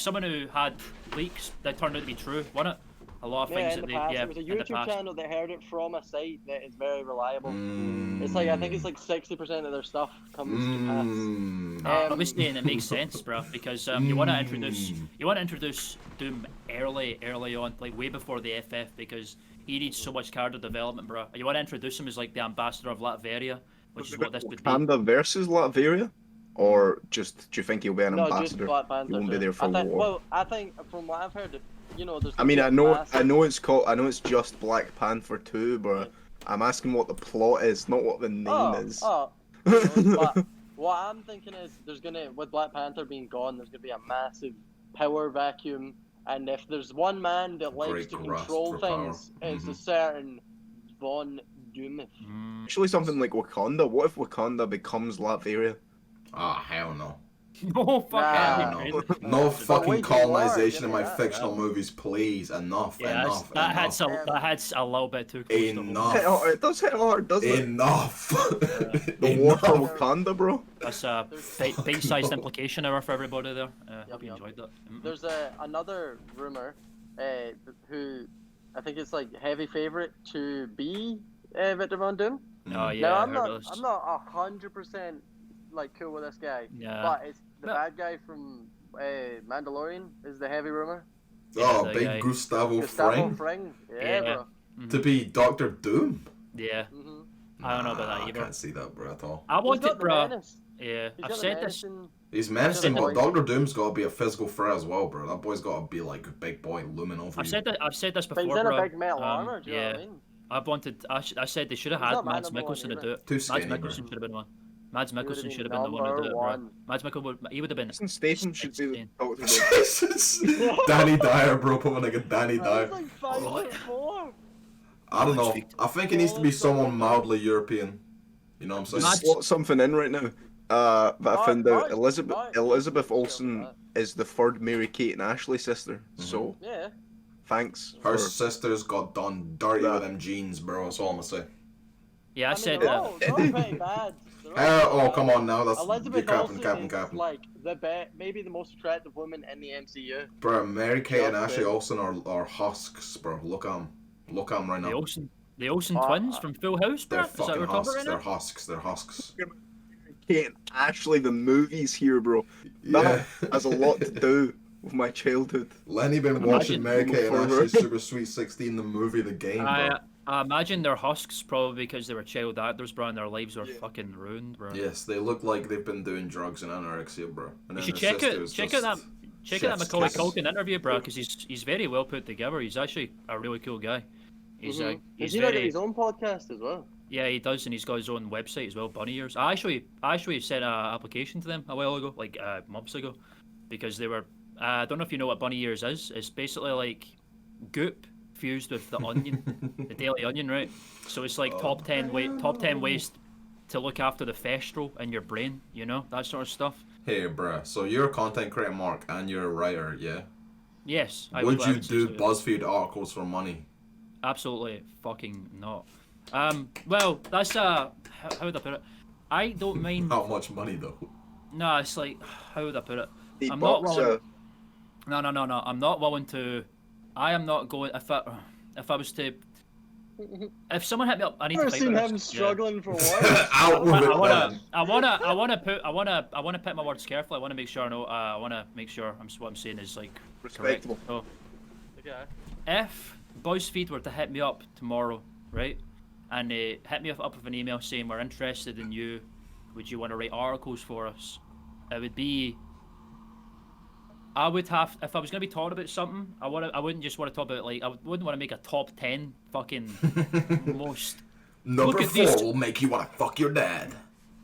Speaker 5: had leaks that turned out to be true, wasn't it? A lot of
Speaker 4: Yeah,
Speaker 5: things
Speaker 4: in
Speaker 5: that
Speaker 4: the
Speaker 5: they
Speaker 4: past.
Speaker 5: yeah
Speaker 4: It was a
Speaker 5: in the
Speaker 4: YouTube
Speaker 5: past.
Speaker 4: channel that heard it from a site that is very reliable.
Speaker 6: Mm.
Speaker 4: It's like, I think it's like 60% of their stuff comes to pass.
Speaker 6: Mm.
Speaker 5: I'm just saying it makes sense, bro, because you want to introduce Doom early on, like way before the FF, because he needs so much character development, bro. You want to introduce him as like the ambassador of Latveria, which is what this would be.
Speaker 1: Wakanda versus Latveria, or just do you think he'll be an
Speaker 4: No, just
Speaker 1: ambassador?
Speaker 4: Black Panther.
Speaker 1: He won't be
Speaker 4: too.
Speaker 1: there for
Speaker 4: I think,
Speaker 1: war.
Speaker 4: well, I think from what I've heard, you know, there's.
Speaker 1: I mean,
Speaker 4: gonna
Speaker 1: I
Speaker 4: be
Speaker 1: know,
Speaker 4: massive-
Speaker 1: I know it's just Black Panther 2, but I'm asking what the plot is, not what the name is.
Speaker 4: But what I'm thinking is there's gonna, with Black Panther being gone, there's gonna be a massive power vacuum, and if there's one man that likes
Speaker 6: Great
Speaker 4: to
Speaker 6: grasp
Speaker 4: control
Speaker 6: for power.
Speaker 4: things, it's a
Speaker 6: Mhm.
Speaker 4: certain Von Doom.
Speaker 1: Actually, something like Wakanda. What if Wakanda becomes Latveria?
Speaker 6: Ah, hell no.
Speaker 5: Oh fuck
Speaker 4: Nah.
Speaker 5: yeah,
Speaker 6: No,
Speaker 5: crazy.
Speaker 6: no fucking
Speaker 4: wait, you
Speaker 6: colonization
Speaker 4: are,
Speaker 6: in my
Speaker 4: give me that.
Speaker 6: fictional movies, please. Enough,
Speaker 5: Yeah,
Speaker 6: enough,
Speaker 5: that
Speaker 6: enough.
Speaker 5: hits a little bit too close to home.
Speaker 6: Enough.
Speaker 1: It does hit hard, doesn't it?
Speaker 6: Enough.
Speaker 1: The war for
Speaker 6: Enough.
Speaker 1: Wakanda, bro.
Speaker 5: That's a bite-sized implication hour for everybody there. Hope you
Speaker 4: Yup.
Speaker 5: enjoyed that.
Speaker 4: There's another rumor, who I think it's like heavy favorite to be Victor Von Doom.
Speaker 5: Oh yeah,
Speaker 4: Now
Speaker 5: I
Speaker 4: I'm
Speaker 5: heard
Speaker 4: not,
Speaker 5: of this.
Speaker 4: I'm not 100% like cool with this guy,
Speaker 5: Yeah.
Speaker 4: but it's the
Speaker 5: No.
Speaker 4: bad guy from Mandalorian is the heavy rumor.
Speaker 6: Oh,
Speaker 5: the
Speaker 6: big
Speaker 5: guy.
Speaker 6: Gustavo
Speaker 4: Gustavo
Speaker 6: Fring
Speaker 4: Fring, yeah,
Speaker 5: Yeah.
Speaker 4: bro.
Speaker 6: to be Doctor Doom.
Speaker 5: Yeah,
Speaker 4: Mm-hmm.
Speaker 5: I don't know about that
Speaker 6: I
Speaker 5: either.
Speaker 6: can't see that, bro, at all.
Speaker 5: I
Speaker 4: He's
Speaker 5: wanted,
Speaker 4: got the
Speaker 5: bro.
Speaker 4: menace.
Speaker 5: Yeah,
Speaker 4: He's
Speaker 5: I've
Speaker 4: got the
Speaker 5: said this.
Speaker 4: medicine.
Speaker 6: He's menacing,
Speaker 4: Yeah,
Speaker 6: but
Speaker 4: boy.
Speaker 6: Doctor Doom's got to be a physical threat as well, bro. That boy's got to be like a big boy looming over
Speaker 5: I've
Speaker 6: you.
Speaker 5: said that. I've said this
Speaker 4: But
Speaker 5: before,
Speaker 4: he's in
Speaker 5: bro.
Speaker 4: a big metal armor, do you know
Speaker 5: yeah,
Speaker 4: what I mean?
Speaker 5: I said they should have
Speaker 4: He's
Speaker 5: had
Speaker 4: not
Speaker 5: Mads
Speaker 4: Man of War
Speaker 5: Mikkelsen to
Speaker 4: either.
Speaker 5: do it.
Speaker 6: Too
Speaker 5: Mads
Speaker 6: skinny, bro.
Speaker 5: Mikkelsen should have been one. Mads
Speaker 4: He would've
Speaker 5: Mikkelsen
Speaker 4: been
Speaker 5: should have been the one to do it, bro.
Speaker 4: #1.
Speaker 5: Mads Mikkelsen, he would have been.
Speaker 1: Jason Statham should be the
Speaker 5: insane.
Speaker 1: Doctor Doom.
Speaker 6: Jesus. Danny Dyer, bro. Put like a Danny
Speaker 4: Bro,
Speaker 6: Dyer.
Speaker 4: he's like 5'4".
Speaker 6: I don't know. I think it needs to be someone mildly European. You know what I'm saying?
Speaker 1: Just slot something in right now. But I found out
Speaker 4: Mark-
Speaker 1: Elizabeth
Speaker 4: Mark-
Speaker 1: Olsen is the third Mary Kate and Ashley sister. So
Speaker 4: Yeah.
Speaker 1: thanks.
Speaker 6: Her
Speaker 1: for-
Speaker 6: sisters got done dirty
Speaker 1: That.
Speaker 6: with them jeans, bro. That's all I'm gonna say.
Speaker 5: Yeah, I
Speaker 4: I mean,
Speaker 5: said
Speaker 4: they're
Speaker 5: that.
Speaker 4: all pretty bad. They're
Speaker 6: Oh, come on now. That's
Speaker 4: Elizabeth
Speaker 6: you're
Speaker 4: Olsen
Speaker 6: capping.
Speaker 4: is like maybe the most attractive woman in the MCU.
Speaker 6: Bro, Mary Kate and
Speaker 4: Just
Speaker 6: Ashley
Speaker 4: saying.
Speaker 6: Olsen are husks, bro. Look at them. Look at them right now.
Speaker 5: The Olsen twins from Full House, bro.
Speaker 6: They're
Speaker 5: Is that what
Speaker 6: fucking
Speaker 5: we're talking
Speaker 6: husks.
Speaker 5: right
Speaker 6: They're
Speaker 5: now?
Speaker 6: husks. They're husks.
Speaker 1: Kate and Ashley, the movies here, bro.
Speaker 6: Yeah.
Speaker 1: That has a lot to do with my childhood.
Speaker 6: Lenny been
Speaker 5: Imagine-
Speaker 6: watching Mary Kate and
Speaker 1: For her.
Speaker 6: Ashley Super Sweet 16, the movie, the game, bro.
Speaker 5: I imagine they're husks probably because they were child actors, bro, and their lives were
Speaker 1: Yeah.
Speaker 5: fucking ruined, bro.
Speaker 6: Yes, they look like they've been doing drugs and anorexia, bro. And
Speaker 5: You
Speaker 6: then
Speaker 5: should
Speaker 6: their
Speaker 5: check
Speaker 6: sister
Speaker 5: it.
Speaker 6: is
Speaker 5: Check
Speaker 6: just
Speaker 5: out that Macaulay
Speaker 6: chef's kiss.
Speaker 5: Culkin interview, bro, because he's very well put together. He's actually a really cool guy. He's
Speaker 4: Does
Speaker 5: he's
Speaker 4: he not
Speaker 5: very
Speaker 4: get his own podcast as well?
Speaker 5: yeah, he does, and he's got his own website as well, Bunny Ears. I actually sent an application to them a while ago, like months ago, because they were. I don't know if you know what Bunny Ears is. It's basically like Goop fused with the Onion, the Daily Onion, right? So it's like top 10 ways to look after the festral in your brain, you know, that sort of stuff.
Speaker 6: Hey, bro. So you're a content creator, Mark, and you're a writer, yeah?
Speaker 5: Yes, I
Speaker 6: Would you
Speaker 5: say
Speaker 6: do
Speaker 5: so, yeah.
Speaker 6: BuzzFeed articles for money?
Speaker 5: Absolutely fucking not. Well, that's how would I put it? I don't mind.
Speaker 6: How much money, though?
Speaker 5: No, it's like how would I put it?
Speaker 1: $8
Speaker 5: I'm not willing.
Speaker 1: bucks,
Speaker 5: No. I'm not willing to. I am not going. If I was to. If someone hit me up, I need
Speaker 4: I've
Speaker 5: to
Speaker 4: never
Speaker 5: fight
Speaker 4: seen
Speaker 5: with
Speaker 4: him
Speaker 5: this. Yeah.
Speaker 4: struggling for words.
Speaker 6: Out with it, man.
Speaker 5: I wanna put my words carefully. I wanna make sure I know. I wanna make sure what I'm saying is like correct.
Speaker 1: Respectable.
Speaker 5: So,
Speaker 4: Okay.
Speaker 5: if BuzzFeed were to hit me up tomorrow, right, and they hit me up with an email saying we're interested in you, would you want to write articles for us? It would be. I would have, if I was gonna be talking about something, I wouldn't just want to talk about like I wouldn't want to make a top 10 fucking most.
Speaker 6: Number
Speaker 5: Look at
Speaker 6: 4
Speaker 5: these-
Speaker 6: will make you want to fuck your dad.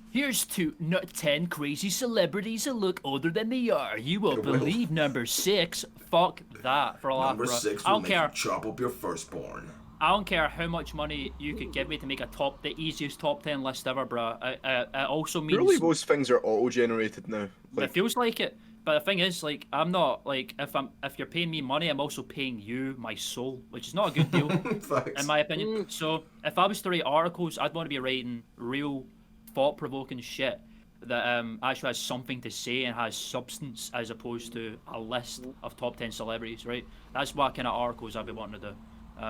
Speaker 5: Here's 10 crazy celebrities that look older than they are. You won't
Speaker 6: It will.
Speaker 5: believe number 6. Fuck that for a laugh,
Speaker 6: Number
Speaker 5: bro.
Speaker 6: 6
Speaker 5: I
Speaker 6: will
Speaker 5: don't
Speaker 6: make
Speaker 5: care.
Speaker 6: you chop up your firstborn.
Speaker 5: I don't care how much money you could give me to make the easiest top 10 list ever, bro. It also means
Speaker 1: Surely those things are auto-generated now.
Speaker 5: it feels like it. But the thing is, like, I'm not like if you're paying me money, I'm also paying you my soul, which is not a good deal,
Speaker 6: Thanks.
Speaker 5: in my opinion. So if I was to write articles, I'd want to be writing real, thought-provoking shit that actually has something to say and has substance, as opposed to a list of top 10 celebrities, right? That's what kind of articles I'd be wanting to do.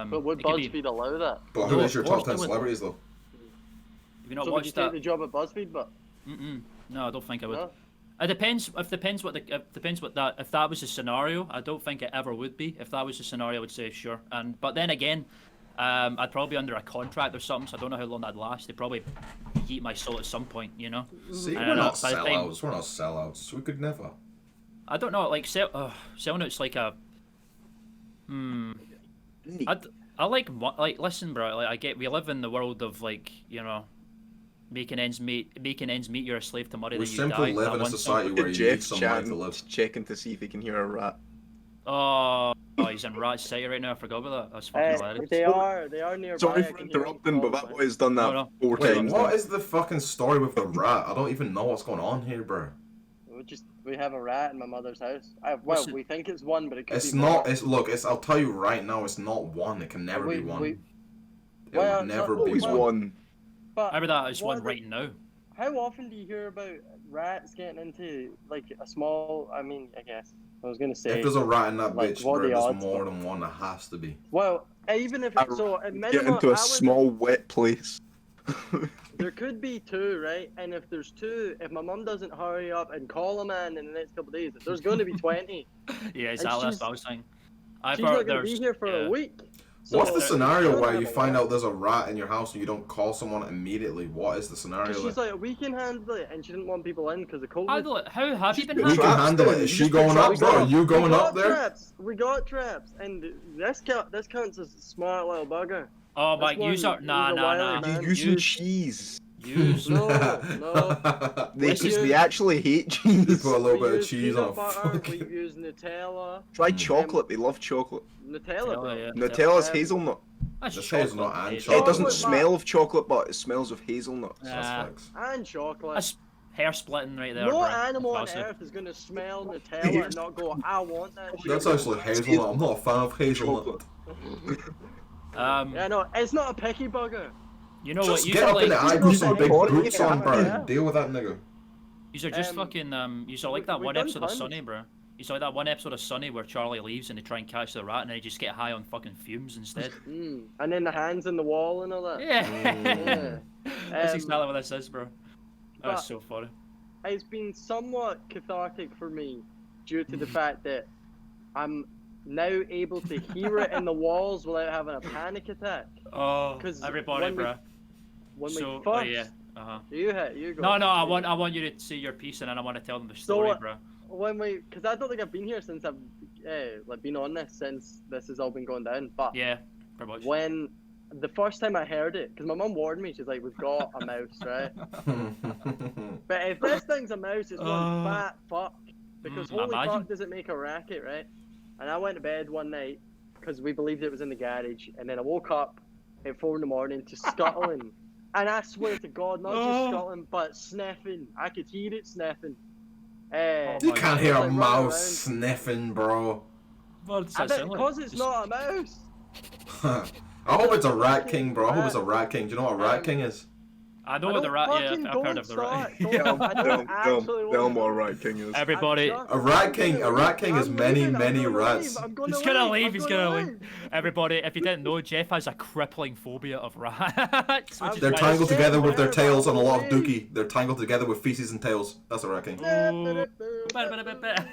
Speaker 4: But would
Speaker 5: it could be-
Speaker 4: BuzzFeed allow that?
Speaker 6: But who
Speaker 5: No,
Speaker 6: is your
Speaker 5: of course
Speaker 6: top 10
Speaker 5: they would.
Speaker 6: celebrities, though?
Speaker 5: Have you not
Speaker 4: So would you
Speaker 5: watched
Speaker 4: take
Speaker 5: that?
Speaker 4: the job at BuzzFeed? But
Speaker 5: No, I don't think I would.
Speaker 4: no?
Speaker 5: It depends. If that was a scenario, I don't think it ever would be. If that was a scenario, I would say sure. But then again, I'd probably be under a contract or something, so I don't know how long that'd last. They'd probably eat my soul at some point, you know.
Speaker 6: See,
Speaker 5: I
Speaker 6: we're
Speaker 5: don't know,
Speaker 6: not
Speaker 5: by the time-
Speaker 6: sellouts. We're not sellouts. We could never.
Speaker 5: I don't know. Like selling it's like a. I like listen, bro. Like I get we live in the world of like you know. Making ends meet. You're a slave to money.
Speaker 6: We
Speaker 5: then you
Speaker 6: simply
Speaker 5: die.
Speaker 6: live
Speaker 5: That
Speaker 6: in a
Speaker 5: one
Speaker 6: society
Speaker 5: song.
Speaker 6: where you need
Speaker 1: Jeff's
Speaker 6: some money to
Speaker 1: chatting,
Speaker 6: live.
Speaker 1: checking to see if he can hear a rat.
Speaker 5: Oh, he's in Rat City right now. I forgot about that. That's fucking hilarious.
Speaker 4: They are nearby.
Speaker 1: Sorry
Speaker 4: I
Speaker 1: for
Speaker 4: can hear
Speaker 1: interrupting, but
Speaker 4: calls,
Speaker 1: that
Speaker 4: man.
Speaker 1: boy's done that
Speaker 5: No.
Speaker 1: 4
Speaker 6: Wait,
Speaker 1: times.
Speaker 6: what
Speaker 1: now.
Speaker 6: is the fucking story with the rat? I don't even know what's going on here, bro.
Speaker 4: We have a rat in my mother's house. Well,
Speaker 5: Listen,
Speaker 4: we think it's one, but it could
Speaker 6: It's
Speaker 4: be
Speaker 6: not.
Speaker 4: more.
Speaker 6: It's. I'll tell you right now. It's not one. It can never be one. It
Speaker 4: well,
Speaker 6: would never
Speaker 4: it's
Speaker 6: be
Speaker 1: Always
Speaker 6: one.
Speaker 1: one.
Speaker 4: But
Speaker 5: Maybe that is
Speaker 4: what
Speaker 5: one
Speaker 4: are the-
Speaker 5: right now.
Speaker 4: How often do you hear about rats getting into like a small? I mean, I guess I was gonna say.
Speaker 6: If there's a rat in that
Speaker 4: like,
Speaker 6: bitch,
Speaker 4: what are
Speaker 6: bro,
Speaker 4: the
Speaker 6: there's
Speaker 4: odds,
Speaker 6: more
Speaker 4: but-
Speaker 6: than one. There has to be.
Speaker 4: Well, even if it's so, at
Speaker 1: Get
Speaker 4: minimum,
Speaker 1: into
Speaker 4: I
Speaker 1: a
Speaker 4: would-
Speaker 1: small wet place.
Speaker 4: There could be 2, right? And if there's 2, if my mum doesn't hurry up and call a man in the next couple of days, there's going to be 20.
Speaker 5: Yeah, exactly. That's
Speaker 4: she's-
Speaker 5: what I was saying. I've
Speaker 4: She's
Speaker 5: heard
Speaker 4: not going to be
Speaker 5: there's-
Speaker 4: here for
Speaker 5: yeah.
Speaker 4: a week. So
Speaker 6: What's the
Speaker 4: she's
Speaker 6: scenario
Speaker 4: gonna
Speaker 6: where
Speaker 4: have
Speaker 6: you
Speaker 4: a
Speaker 6: find
Speaker 4: lot.
Speaker 6: out there's a rat in your house and you don't call someone immediately? What is the scenario?
Speaker 4: She's like, we can handle it, and she didn't want people in because of COVID.
Speaker 5: How have you been
Speaker 1: We
Speaker 6: we
Speaker 5: handling
Speaker 6: can
Speaker 1: traps
Speaker 6: handle it.
Speaker 1: then.
Speaker 6: Is
Speaker 1: You
Speaker 6: she
Speaker 1: just
Speaker 6: going
Speaker 1: put
Speaker 6: up,
Speaker 1: traps
Speaker 6: bro? Are
Speaker 1: down.
Speaker 6: you going
Speaker 4: we
Speaker 6: up
Speaker 4: got
Speaker 6: there?
Speaker 4: Traps. We got traps, and this cunt's a smart little bugger.
Speaker 5: Oh,
Speaker 4: That's
Speaker 5: my user.
Speaker 4: one-
Speaker 5: Nah,
Speaker 4: he's a
Speaker 5: nah,
Speaker 4: wily
Speaker 5: nah.
Speaker 4: man.
Speaker 1: You're using
Speaker 5: Use-
Speaker 1: cheese.
Speaker 5: Use.
Speaker 4: No.
Speaker 1: They,
Speaker 4: Let's use-
Speaker 1: they actually hate
Speaker 6: You
Speaker 1: cheese.
Speaker 6: put a little
Speaker 4: We
Speaker 6: bit of
Speaker 4: use
Speaker 6: cheese on a
Speaker 4: peanut butter, we
Speaker 6: fucking.
Speaker 4: use Nutella.
Speaker 1: Try chocolate. They love chocolate.
Speaker 4: Nutella, bro.
Speaker 5: Yeah.
Speaker 1: Nutella's hazelnut.
Speaker 5: That's
Speaker 6: Just
Speaker 5: chocolate.
Speaker 6: hazelnut and
Speaker 5: It's
Speaker 1: It
Speaker 6: chocolate.
Speaker 1: doesn't
Speaker 4: Chocolate,
Speaker 1: smell of chocolate, but it smells of hazelnuts.
Speaker 5: Yeah.
Speaker 6: Suspects.
Speaker 4: And chocolate.
Speaker 5: That's hair splitting right there.
Speaker 4: No
Speaker 5: bro.
Speaker 4: animal on
Speaker 5: Classic.
Speaker 4: earth is gonna smell Nutella and not go, I want that shit.
Speaker 6: That's actually hazelnut. I'm not a fan of hazelnut.
Speaker 1: Chocolate.
Speaker 4: Yeah, no, it's not a picky bugger.
Speaker 5: You know
Speaker 6: Just
Speaker 5: what?
Speaker 6: get up in the eye, put some big
Speaker 1: Just
Speaker 6: boots
Speaker 1: go
Speaker 6: on,
Speaker 1: for
Speaker 6: bro.
Speaker 1: it,
Speaker 4: yeah.
Speaker 6: Deal with that nigga.
Speaker 5: These are just fucking you saw like that
Speaker 4: we've
Speaker 5: one
Speaker 4: done
Speaker 5: episode of
Speaker 4: tons.
Speaker 5: Sunny, bro. You saw like that one episode of Sunny where Charlie leaves and they try and catch the rat and then they just get high on fucking fumes instead.
Speaker 4: And then the hands in the wall and all that.
Speaker 5: Yeah.
Speaker 4: Yeah.
Speaker 5: That's exactly what this is, bro.
Speaker 4: but-
Speaker 5: That's so funny.
Speaker 4: It's been somewhat cathartic for me due to the fact that I'm now able to hear it in the walls without having a panic attack.
Speaker 5: Oh,
Speaker 4: 'Cause
Speaker 5: everybody,
Speaker 4: when we-
Speaker 5: bro.
Speaker 4: When
Speaker 5: So,
Speaker 4: we first,
Speaker 5: yeah. Uh-huh.
Speaker 4: you go.
Speaker 5: No, I want you to say your piece and then I want to tell them the story, bro.
Speaker 4: When because I don't think I've been here since I've like been on this since this has all been going down. But
Speaker 5: Yeah, pretty much.
Speaker 4: when the first time I heard it, because my mum warned me, she's like, "We've got a mouse, right? But if this thing's a mouse, it's one fat fuck. Because holy
Speaker 5: imagine.
Speaker 4: fuck, does it make a racket, right?" And I went to bed one night because we believed it was in the garage, and then I woke up at 4 in the morning to scuttling. And I swear to God, not just scuttling, but sniffing. I could hear it sniffing.
Speaker 6: You can't hear a
Speaker 4: Like,
Speaker 6: mouse
Speaker 4: running around.
Speaker 6: sniffing, bro.
Speaker 5: Well, it's
Speaker 4: I bet
Speaker 5: similar.
Speaker 4: because it's
Speaker 5: Just-
Speaker 4: not a mouse.
Speaker 6: I hope it's a rat king, bro. I hope it's a rat king. Do you know what a rat king is?
Speaker 5: I know what the rat. Yeah,
Speaker 4: fucking
Speaker 5: I've heard
Speaker 4: don't
Speaker 5: of the rat.
Speaker 4: start. Don't- I don't actually
Speaker 1: Tell
Speaker 4: want
Speaker 1: what a
Speaker 4: to.
Speaker 1: Rat King is.
Speaker 5: Everybody,
Speaker 6: A rat king is many, many rats.
Speaker 5: he's gonna leave. He's gonna leave. Everybody, if you didn't know, Jeff has a crippling phobia of rats. Which is
Speaker 6: They're
Speaker 5: why
Speaker 6: tangled
Speaker 4: Yeah,
Speaker 6: together with their
Speaker 4: whatever,
Speaker 6: tails and a lot of
Speaker 4: I'll
Speaker 6: dookie. They're tangled together with feces and tails. That's a rat king.
Speaker 5: It's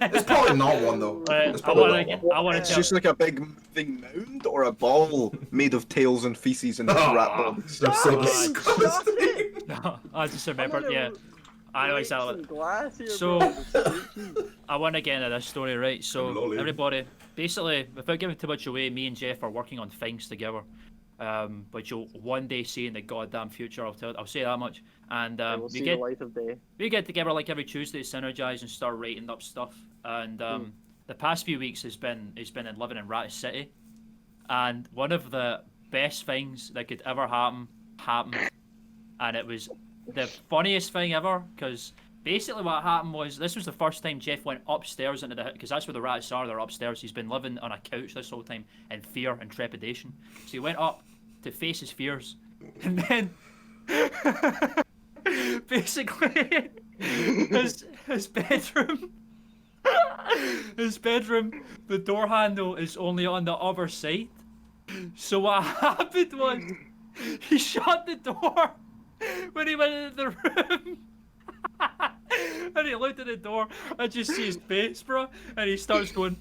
Speaker 6: It's probably not one though. It's probably not one.
Speaker 5: I want
Speaker 1: It's
Speaker 5: to
Speaker 1: just like a big moving mound or a ball made of tails and feces and
Speaker 6: Oh,
Speaker 1: rat bones.
Speaker 6: they're so
Speaker 5: Fucking
Speaker 6: disgusting.
Speaker 5: No, I just remembered. Yeah, I know exactly.
Speaker 4: Glass here,
Speaker 5: So-
Speaker 4: bro.
Speaker 5: I want to get into this story, right? So
Speaker 6: Lolly.
Speaker 5: everybody, basically, without giving too much away, me and Jeff are working on things together. But you'll one day see in the goddamn future. I'll say that much. And
Speaker 4: We'll
Speaker 5: we
Speaker 4: see
Speaker 5: get
Speaker 4: the light of day.
Speaker 5: we get together like every Tuesday to synergize and start writing up stuff. And the past few weeks has been in living in Ratty City, and one of the best things that could ever happened, and it was the funniest thing ever because basically what happened was this was the first time Jeff went upstairs into the because that's where the rats are. They're upstairs. He's been living on a couch this whole time in fear and trepidation. So he went up to face his fears, and then basically his bedroom. His bedroom, the door handle is only on the other side. So what happened was he shut the door when he went into the room. And he looked at the door and just see his face, bro. And he starts going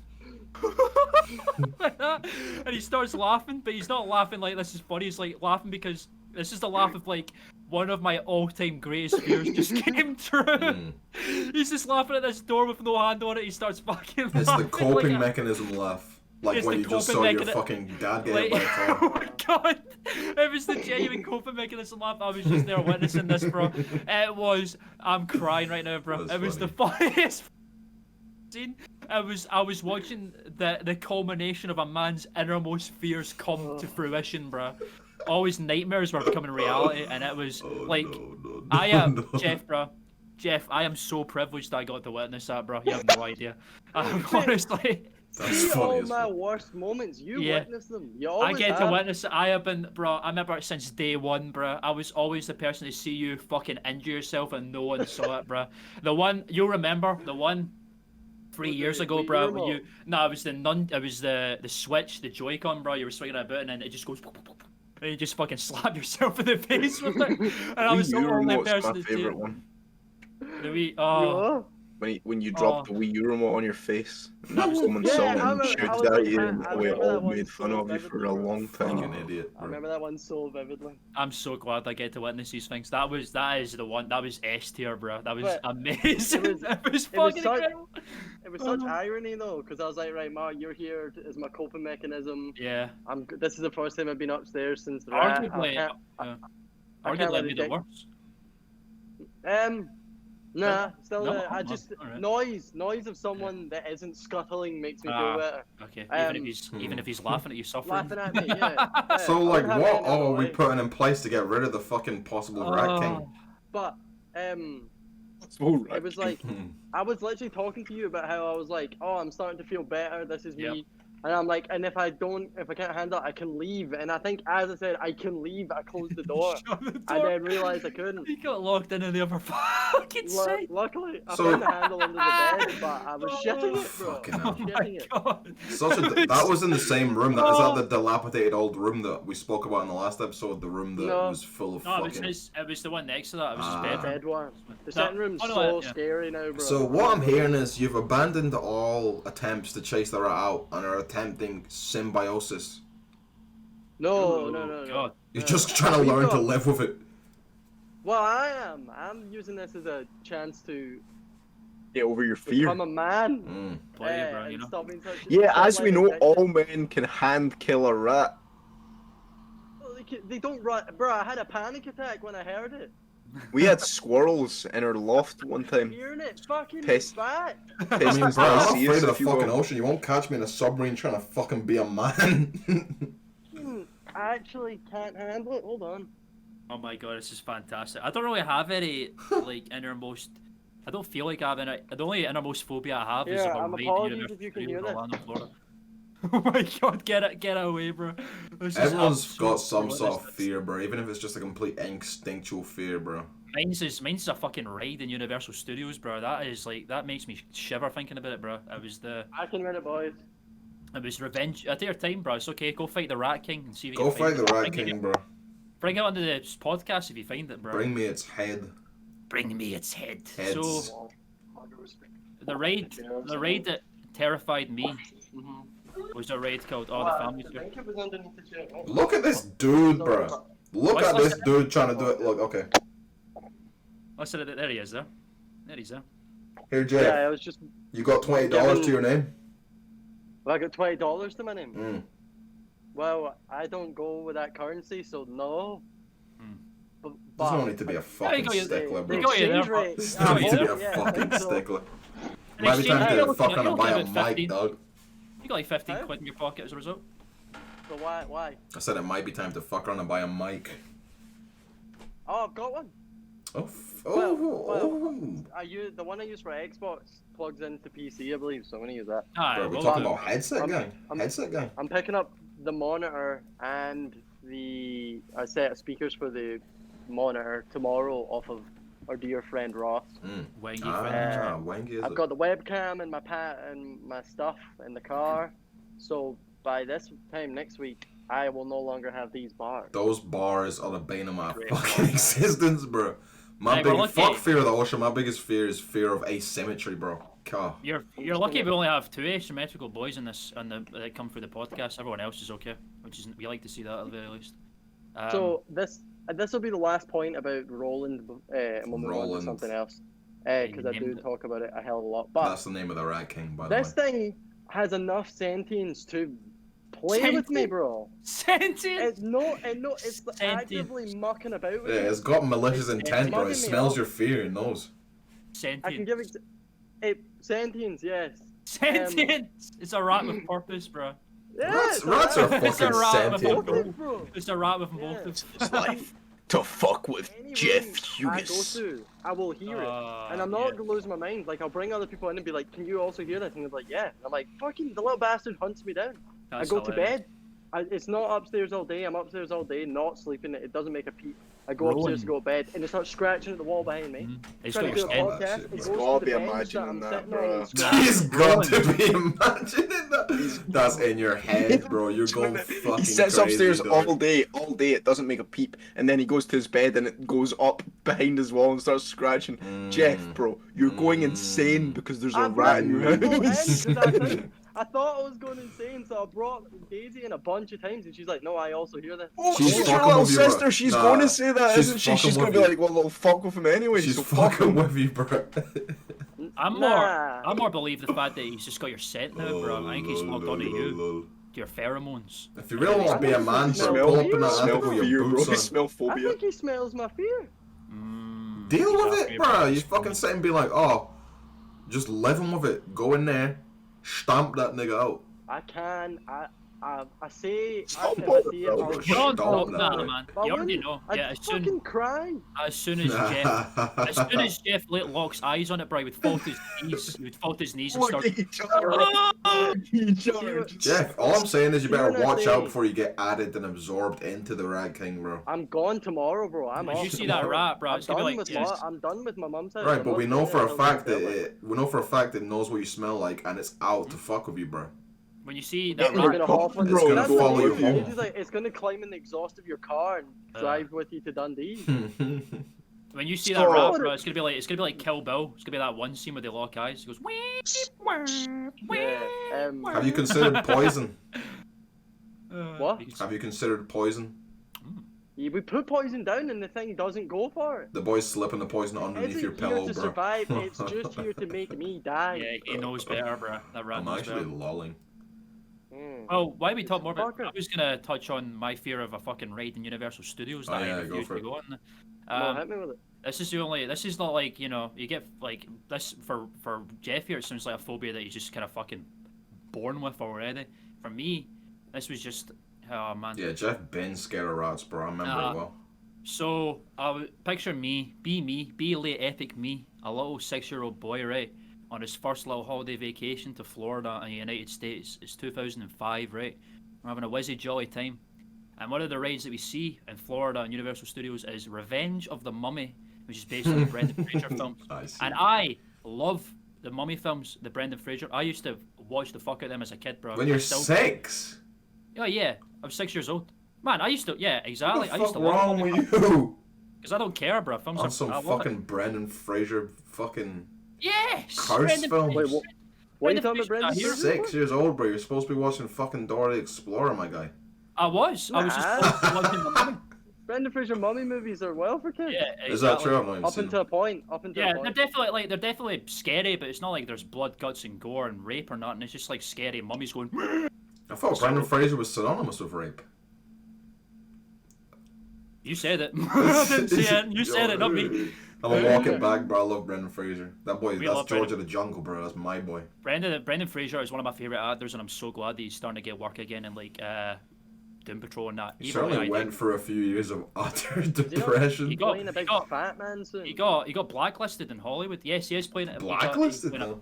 Speaker 5: like that. And he starts laughing, but he's not laughing like this is funny. He's like laughing because this is the laugh of like one of my all-time greatest fears just came true. He's just laughing at this door with no hand on it. He starts fucking
Speaker 6: It's
Speaker 5: laughing
Speaker 6: the coping
Speaker 5: like
Speaker 6: mechanism laugh. Like
Speaker 5: It's
Speaker 6: when
Speaker 5: the
Speaker 6: you just
Speaker 5: coping
Speaker 6: saw your
Speaker 5: mechani-
Speaker 6: fucking dad get
Speaker 5: like,
Speaker 6: hit by a car.
Speaker 5: oh my god, it was the genuine coping mechanism laugh. I was just there witnessing this, bro. It was, I'm crying right now, bro.
Speaker 6: That's
Speaker 5: It was the funniest scene. I was watching the culmination of a man's innermost fears come to fruition, bro. All his nightmares were becoming reality, and it was like, I am Jeff, bro. Jeff, I am so privileged that I got to witness that, bro. You have no idea. Honestly.
Speaker 6: That's
Speaker 4: See
Speaker 6: funny
Speaker 4: all
Speaker 6: as
Speaker 4: my
Speaker 6: fuck.
Speaker 4: worst moments. You
Speaker 5: Yeah.
Speaker 4: witness them. You
Speaker 5: I
Speaker 4: always
Speaker 5: get to
Speaker 4: have.
Speaker 5: witness it. I have been, bro. I remember since day one, bro. I was always the person to see you fucking injure yourself and no one saw it, bro. The one you'll remember, the one 3
Speaker 4: With
Speaker 5: years
Speaker 4: the
Speaker 5: ago,
Speaker 4: Wii
Speaker 5: bro.
Speaker 4: remote?
Speaker 5: It was the Switch, the Joy-Con, bro. You were swinging it about and then it just goes, and you just fucking slap yourself in the face with it. And I was the
Speaker 1: Wii U
Speaker 5: only
Speaker 1: remote's
Speaker 5: person
Speaker 1: my
Speaker 5: to see
Speaker 1: favorite
Speaker 5: it.
Speaker 1: one.
Speaker 5: The Wii, oh,
Speaker 1: When you drop the Wii U remote on your face, and someone
Speaker 4: Yeah,
Speaker 1: saw
Speaker 4: I
Speaker 1: it and
Speaker 4: remember- I
Speaker 1: shouted
Speaker 4: was
Speaker 1: at
Speaker 4: like,
Speaker 1: you,
Speaker 4: I
Speaker 1: and we
Speaker 4: remember that
Speaker 1: all
Speaker 4: one
Speaker 1: made fun
Speaker 4: so
Speaker 1: of you for a
Speaker 4: vividly,
Speaker 1: long
Speaker 6: Fucking
Speaker 1: time.
Speaker 6: idiot.
Speaker 4: I
Speaker 6: Bro.
Speaker 4: remember that one so vividly.
Speaker 5: I'm so glad I get to witness these things. That is the one. That was S tier, bro. That was
Speaker 4: But
Speaker 5: amazing.
Speaker 4: it was-
Speaker 5: It was
Speaker 4: it was
Speaker 5: fucking
Speaker 4: such-
Speaker 5: incredible.
Speaker 4: It was such irony though, because I was like, right, Mark, you're here as my coping mechanism.
Speaker 5: Yeah.
Speaker 4: This is the first time I've been upstairs since the rat.
Speaker 5: Arguably,
Speaker 4: I can't
Speaker 5: arguably
Speaker 4: let
Speaker 5: be
Speaker 4: it
Speaker 5: the
Speaker 4: get-
Speaker 5: worst.
Speaker 4: Nah, still,
Speaker 5: No?
Speaker 4: I
Speaker 5: Oh,
Speaker 4: just
Speaker 5: alright.
Speaker 4: noise of someone that isn't scuttling makes me
Speaker 5: Ah.
Speaker 4: feel better.
Speaker 5: Okay.
Speaker 4: Um,
Speaker 5: Even if he's laughing at you suffering.
Speaker 4: Laughing at me, yeah.
Speaker 6: So
Speaker 4: I
Speaker 6: like,
Speaker 4: wouldn't have
Speaker 6: what
Speaker 4: it any other
Speaker 6: are we
Speaker 4: way.
Speaker 6: putting in place to get rid of the fucking possible rat king?
Speaker 4: But
Speaker 1: So
Speaker 4: it was like
Speaker 6: Hmm.
Speaker 4: I was literally talking to you about how I was like, oh, I'm starting to feel better. This is me. And I'm like, and if I can't handle it, I can leave. And I think, as I said, I can leave. I closed the door.
Speaker 5: Shut the
Speaker 4: I
Speaker 5: door.
Speaker 4: then realized I couldn't.
Speaker 5: You got locked in the other fucking side.
Speaker 4: Luckily, I
Speaker 6: So-
Speaker 4: found the handle under the bed, but I was shitting it, bro.
Speaker 6: Fucking
Speaker 4: I
Speaker 6: hell.
Speaker 4: was
Speaker 5: Oh my
Speaker 4: shitting it.
Speaker 5: god.
Speaker 6: That was in the same room. Is that the dilapidated old room that we spoke about in the last episode? The room that
Speaker 4: No.
Speaker 6: was full of
Speaker 5: No,
Speaker 6: fucking.
Speaker 5: it was the one next to that. It was his
Speaker 6: Ah.
Speaker 5: bedroom.
Speaker 4: Bed one. The
Speaker 5: No,
Speaker 4: sitting room's
Speaker 5: oh, no,
Speaker 4: so
Speaker 5: yeah.
Speaker 4: scary now, bro.
Speaker 6: So what I'm hearing is you've abandoned all attempts to chase the rat out and are attempting symbiosis.
Speaker 4: No.
Speaker 5: God.
Speaker 6: You're just trying to learn to live with it.
Speaker 4: Well, I am. I'm using this as a chance to
Speaker 1: Get over your fear.
Speaker 4: become a man.
Speaker 5: Play it, bro,
Speaker 4: and
Speaker 5: you know.
Speaker 4: stop being such
Speaker 1: Yeah,
Speaker 4: stop
Speaker 1: as we
Speaker 4: letting
Speaker 1: know,
Speaker 4: it-
Speaker 1: all men can hand kill a rat.
Speaker 4: Well, they don't run. Bro, I had a panic attack when I heard it.
Speaker 1: We had squirrels in our loft one time.
Speaker 4: Hearing it, fucking
Speaker 1: Piss.
Speaker 4: fat.
Speaker 6: I mean, bro, I'm
Speaker 1: See
Speaker 6: afraid
Speaker 1: us
Speaker 6: of the
Speaker 1: if you
Speaker 6: fucking
Speaker 1: will.
Speaker 6: ocean. You won't catch me in a submarine trying to fucking be a man.
Speaker 4: I actually can't handle it. Hold on.
Speaker 5: Oh my god, this is fantastic. I don't really have any like innermost. I don't feel like I have any. The only innermost phobia I have is
Speaker 4: Yeah,
Speaker 5: if
Speaker 4: I'm
Speaker 5: I'm raiding
Speaker 4: apologies
Speaker 5: University
Speaker 4: if you can
Speaker 5: in
Speaker 4: hear this.
Speaker 5: Orlando, Florida. Oh my god, get it away, bro. This is
Speaker 6: Everyone's got
Speaker 5: absolute
Speaker 6: some sort of
Speaker 5: madness.
Speaker 6: fear, bro. Even if it's just a complete instinctual fear, bro.
Speaker 5: Mine's a fucking ride in Universal Studios, bro. That makes me shiver thinking about it, bro.
Speaker 4: I can read it, boys.
Speaker 5: It was revenge. Take your time, bro. It's okay. Go fight the Rat King and see if you
Speaker 6: Go
Speaker 5: can
Speaker 6: fight the
Speaker 5: it.
Speaker 6: Rat
Speaker 5: Bring
Speaker 6: King,
Speaker 5: it-
Speaker 6: bro.
Speaker 5: Bring it onto the podcast if you find it, bro.
Speaker 6: Bring me its head.
Speaker 5: Bring me its head.
Speaker 6: Heads.
Speaker 5: So the raid that terrified me was a raid called Oh the Family
Speaker 4: I
Speaker 5: Tree.
Speaker 4: think it was underneath the chair. Oh.
Speaker 6: Look at this dude, bro. Look
Speaker 5: What's
Speaker 6: at
Speaker 5: this?
Speaker 6: this dude trying to do it. Look, okay.
Speaker 5: Listen, there he is. There he's there.
Speaker 6: Here, Jeff.
Speaker 4: Yeah, I was just.
Speaker 6: You got $20 to your name?
Speaker 4: Well, I got $20 to my name.
Speaker 6: Mm.
Speaker 4: Well, I don't go with that currency, so no. But,
Speaker 6: There's no need to be a fucking
Speaker 5: got you-
Speaker 6: stickler,
Speaker 4: the
Speaker 6: bro.
Speaker 5: got you there,
Speaker 4: exchange
Speaker 5: bro.
Speaker 4: rate.
Speaker 6: There's
Speaker 4: I
Speaker 6: no need to be
Speaker 4: hope-
Speaker 6: a
Speaker 4: yeah,
Speaker 6: fucking
Speaker 4: so-
Speaker 6: stickler.
Speaker 5: In
Speaker 6: Might be
Speaker 5: exchange,
Speaker 6: time
Speaker 5: you're
Speaker 6: to
Speaker 5: looking at-
Speaker 6: fucking
Speaker 5: you're
Speaker 6: buy a
Speaker 5: looking at
Speaker 6: mic,
Speaker 5: 15.
Speaker 6: dog.
Speaker 5: You got like 15
Speaker 4: Huh?
Speaker 5: quid in your pocket as a result.
Speaker 4: So why?
Speaker 6: I said it might be time to fuck around and buy a mic.
Speaker 4: Oh, I've got one.
Speaker 6: Oh,
Speaker 4: The one I use for Xbox plugs into PC, I believe, so I'm gonna use that.
Speaker 5: Aye,
Speaker 6: Bro, we
Speaker 5: well
Speaker 6: talking
Speaker 5: done.
Speaker 6: about headset gang?
Speaker 4: I'm-
Speaker 6: Headset gang?
Speaker 4: I'm picking up the monitor and a set of speakers for the monitor tomorrow off of our dear friend Ross.
Speaker 5: Wangy
Speaker 6: Ah,
Speaker 5: friend.
Speaker 6: wangy is
Speaker 4: I've
Speaker 6: it?
Speaker 4: got the webcam and my stuff in the car, so by this time next week, I will no longer have these bars.
Speaker 6: Those bars are the bane of my
Speaker 5: Great.
Speaker 6: fucking existence, bro. My
Speaker 5: Hey, we're
Speaker 6: biggest
Speaker 5: lucky.
Speaker 6: fuck fear of the ocean. My biggest fear is fear of asymmetry, bro. God.
Speaker 5: You're lucky we only have 2 asymmetrical boys in this that come through the podcast. Everyone else is okay, which is we like to see that at the very least.
Speaker 4: So this will be the last point about Roland, and we'll move on to
Speaker 6: Roland.
Speaker 4: something else, because I do
Speaker 5: named it.
Speaker 4: talk about it a hell of a lot. But
Speaker 6: That's the name of the Rat King, by the way.
Speaker 4: this thing has enough sentience to play with me, bro.
Speaker 5: Sentient.
Speaker 4: It's actively mucking about with
Speaker 6: Yeah,
Speaker 4: me.
Speaker 6: it's got malicious intent, bro.
Speaker 4: mugging
Speaker 6: It
Speaker 4: me
Speaker 6: smells
Speaker 4: off.
Speaker 6: your fear. It knows.
Speaker 5: Sentient.
Speaker 4: I can give it sentience, yes.
Speaker 5: Sentient. It's a rat with purpose, bro.
Speaker 4: Yeah,
Speaker 6: Rats,
Speaker 4: it's a
Speaker 6: rats are
Speaker 4: rat.
Speaker 5: It's a
Speaker 6: fucking
Speaker 5: rat with
Speaker 6: sentient, bro.
Speaker 4: Motive, bro.
Speaker 5: It's a rat with
Speaker 4: Yeah.
Speaker 5: motive.
Speaker 1: It's life to fuck with
Speaker 4: Any
Speaker 1: Jeff
Speaker 4: room
Speaker 1: Hughes.
Speaker 4: I go to, I will hear it. And I'm not gonna lose my mind. Like, I'll bring other people in and be like, can you also hear this? And they're like, yeah. And I'm like, fucking, the little bastard hunts me down.
Speaker 5: That's
Speaker 4: I go to
Speaker 5: hilarious.
Speaker 4: bed. It's not upstairs all day. I'm upstairs all day, not sleeping. It doesn't make a peep. I go upstairs to go to bed, and it starts scratching at the wall behind me.
Speaker 5: He's
Speaker 4: Trying
Speaker 5: got
Speaker 4: to
Speaker 5: your
Speaker 4: do a
Speaker 5: scent.
Speaker 6: that
Speaker 4: podcast.
Speaker 6: shit,
Speaker 4: It
Speaker 6: bro.
Speaker 4: goes
Speaker 1: He's
Speaker 4: to
Speaker 1: gotta
Speaker 4: the
Speaker 1: be
Speaker 4: bench that
Speaker 1: imagining
Speaker 4: I'm
Speaker 1: that,
Speaker 4: sitting
Speaker 1: bro.
Speaker 4: on and scratching.
Speaker 6: He's got to be imagining that. That's in your head, bro. You're going fucking
Speaker 1: He sits
Speaker 6: crazy,
Speaker 1: upstairs
Speaker 6: dog.
Speaker 1: all day. It doesn't make a peep, and then he goes to his bed and it goes up behind his wall and starts scratching. Jeff, bro, you're going insane because there's a
Speaker 4: I
Speaker 1: rat in your
Speaker 4: brought people in
Speaker 1: house.
Speaker 4: 'cause I thought I was going insane, so I brought Daisy in a bunch of times, and she's like, "No, I also hear this."
Speaker 1: Oh,
Speaker 6: She's
Speaker 1: she's your
Speaker 6: fucking
Speaker 1: little
Speaker 6: with you, bro.
Speaker 1: sister. She's
Speaker 6: Nah,
Speaker 1: going to say that,
Speaker 6: she's
Speaker 1: isn't she?
Speaker 6: fucking
Speaker 1: She's going
Speaker 6: with
Speaker 1: to be
Speaker 6: you.
Speaker 1: like, well, they'll fuck with him anyway.
Speaker 6: She's
Speaker 1: so fuck
Speaker 6: fucking
Speaker 1: him.
Speaker 6: with you, bro.
Speaker 5: I more believe the fact that he's just got your scent now, bro. I think he's logged onto you, to your pheromones.
Speaker 6: If you really want to be a man, bro,
Speaker 4: Smell
Speaker 6: pull up in that
Speaker 1: Smell
Speaker 6: attic with
Speaker 1: fear,
Speaker 6: your
Speaker 1: bro.
Speaker 6: boots on.
Speaker 1: Smell
Speaker 4: I
Speaker 1: phobia.
Speaker 4: think he smells my fear.
Speaker 6: Deal with
Speaker 5: Exactly,
Speaker 6: it, bro. You fucking sit and be like, oh, just living with it. Go in there, stamp that nigga out.
Speaker 4: I can. I say,
Speaker 1: Stop
Speaker 4: if I see it,
Speaker 1: it,
Speaker 4: I'll
Speaker 1: bro.
Speaker 5: Don't
Speaker 6: Stop
Speaker 5: stop
Speaker 6: that,
Speaker 5: that,
Speaker 6: boy.
Speaker 5: man.
Speaker 4: I
Speaker 5: You already
Speaker 4: wouldn't.
Speaker 5: know.
Speaker 4: I'd
Speaker 5: Yeah,
Speaker 4: fucking cry.
Speaker 5: as soon as Jeff locks eyes on it, bro, he would fall to his knees. He would fall to his knees and
Speaker 1: Look
Speaker 5: start.
Speaker 1: at each other. Each other.
Speaker 6: Jeff, all I'm saying is you
Speaker 4: See,
Speaker 6: better
Speaker 4: when I
Speaker 6: watch
Speaker 4: say-
Speaker 6: out before you get added and absorbed into the Rag King, bro.
Speaker 4: I'm gone tomorrow, bro. I'm
Speaker 5: When
Speaker 4: off.
Speaker 5: you see that
Speaker 4: tomorrow.
Speaker 5: rat, bro,
Speaker 4: I'm
Speaker 5: it's gonna
Speaker 4: done
Speaker 5: be like,
Speaker 4: with
Speaker 5: yes.
Speaker 4: I'm done with my mum's house.
Speaker 6: Right,
Speaker 4: I'm
Speaker 6: but
Speaker 4: not
Speaker 6: we know
Speaker 4: staying
Speaker 6: for a
Speaker 4: at
Speaker 6: fact
Speaker 4: Hillsborough,
Speaker 6: that it knows what you smell like and it's out to fuck with you, bro.
Speaker 5: When you see
Speaker 1: Get
Speaker 5: that
Speaker 1: in
Speaker 4: It's
Speaker 1: your
Speaker 5: rat,
Speaker 4: gonna hop on
Speaker 6: It's
Speaker 4: the
Speaker 6: gonna
Speaker 4: that's what
Speaker 6: follow
Speaker 4: it
Speaker 6: you
Speaker 4: is.
Speaker 6: home.
Speaker 4: It's like it's gonna climb in the exhaust of your car and drive with you to Dundee.
Speaker 5: when you see that
Speaker 1: Stop.
Speaker 5: rat, bro, it's gonna be like Kill Bill. It's gonna be that one scene where they lock eyes. He goes, wee, wah, wee,
Speaker 4: Yeah.
Speaker 6: Have you considered poison?
Speaker 4: What?
Speaker 6: Have you considered poison?
Speaker 4: Yeah, we put poison down and the thing doesn't go for it.
Speaker 6: The boy's slipping the poison
Speaker 4: It
Speaker 6: underneath
Speaker 4: isn't
Speaker 6: your
Speaker 4: here
Speaker 6: pillow,
Speaker 4: to
Speaker 6: bro.
Speaker 4: survive. It's just here to make me die.
Speaker 5: Yeah, he knows better, bro. That rat
Speaker 6: I'm
Speaker 5: knows
Speaker 6: actually
Speaker 5: better.
Speaker 6: lolling.
Speaker 5: Well, why we talk more about?
Speaker 4: Fucker.
Speaker 5: I was gonna touch on my fear of a fucking raid in Universal Studios that
Speaker 6: Oh, yeah,
Speaker 5: I
Speaker 6: go
Speaker 5: refuse
Speaker 6: for
Speaker 5: to
Speaker 6: it.
Speaker 5: go on.
Speaker 4: No, hit me with it.
Speaker 5: This is not like, you know, you get like this for Jeff here. It sounds like a phobia that he's just kind of fucking born with already. For me, this was just, oh man.
Speaker 6: Yeah, Jeff been scared of rats, bro. I remember it well.
Speaker 5: So I would picture me, be late epic me, a little 6-year-old boy, right, on his first little holiday vacation to Florida in the United States. It's 2005, right? We're having a whizzy jolly time. And one of the rides that we see in Florida and Universal Studios is Revenge of the Mummy, which is based on the Brendan Fraser films.
Speaker 6: I see.
Speaker 5: And I love the Mummy films, the Brendan Fraser. I used to watch the fuck out of them as a kid, bro.
Speaker 6: When you're
Speaker 5: I still-
Speaker 6: 6?
Speaker 5: Oh yeah, I was 6 years old. Man, I used to, yeah, exactly.
Speaker 6: What
Speaker 5: I
Speaker 6: the
Speaker 5: used
Speaker 6: fuck
Speaker 5: to love
Speaker 6: wrong with you?
Speaker 5: because I don't care, bro. Films
Speaker 6: On
Speaker 5: are
Speaker 6: some
Speaker 5: I love it.
Speaker 6: fucking Brendan Fraser fucking...
Speaker 5: Yes!
Speaker 6: Curse
Speaker 5: Brendan
Speaker 6: film.
Speaker 5: Fraser.
Speaker 4: Wait, what are you talking about,
Speaker 5: Brendan
Speaker 4: Brendan?
Speaker 5: Fraser.
Speaker 6: 6 years old, bro. You're supposed to be watching fucking Dora the Explorer, my guy.
Speaker 5: I was just
Speaker 4: Nah.
Speaker 5: watching the Mummy.
Speaker 4: Brendan Fraser mummy movies are well for kids.
Speaker 5: Yeah, exactly.
Speaker 6: Is that true? I've not even
Speaker 4: Up
Speaker 6: seen
Speaker 4: until
Speaker 6: it.
Speaker 4: a point. Up until
Speaker 5: Yeah,
Speaker 4: a
Speaker 5: they're
Speaker 4: point.
Speaker 5: definitely scary, but it's not like there's blood, guts, and gore and rape or nothing. It's just like scary mummies going.
Speaker 6: I thought Brendan Fraser was synonymous with rape.
Speaker 5: You said it. I didn't say it. You said it, not me.
Speaker 6: I'm a walking back, bro. I love Brendan Fraser. That boy,
Speaker 5: We
Speaker 6: that's
Speaker 5: love
Speaker 6: George
Speaker 5: Brendan.
Speaker 6: of the Jungle, bro. That's my boy.
Speaker 5: Brendan Fraser is one of my favorite actors, and I'm so glad that he's starting to get work again in like Doom Patrol and that.
Speaker 6: He
Speaker 5: Even
Speaker 6: certainly
Speaker 5: like,
Speaker 6: went through a few years of utter
Speaker 4: Is he not
Speaker 6: depression.
Speaker 5: He got-
Speaker 4: playing a big
Speaker 5: got-
Speaker 4: fat man soon?
Speaker 5: he got blacklisted in Hollywood. Yes, he is playing it.
Speaker 6: Blacklisted,
Speaker 5: he got,
Speaker 6: though?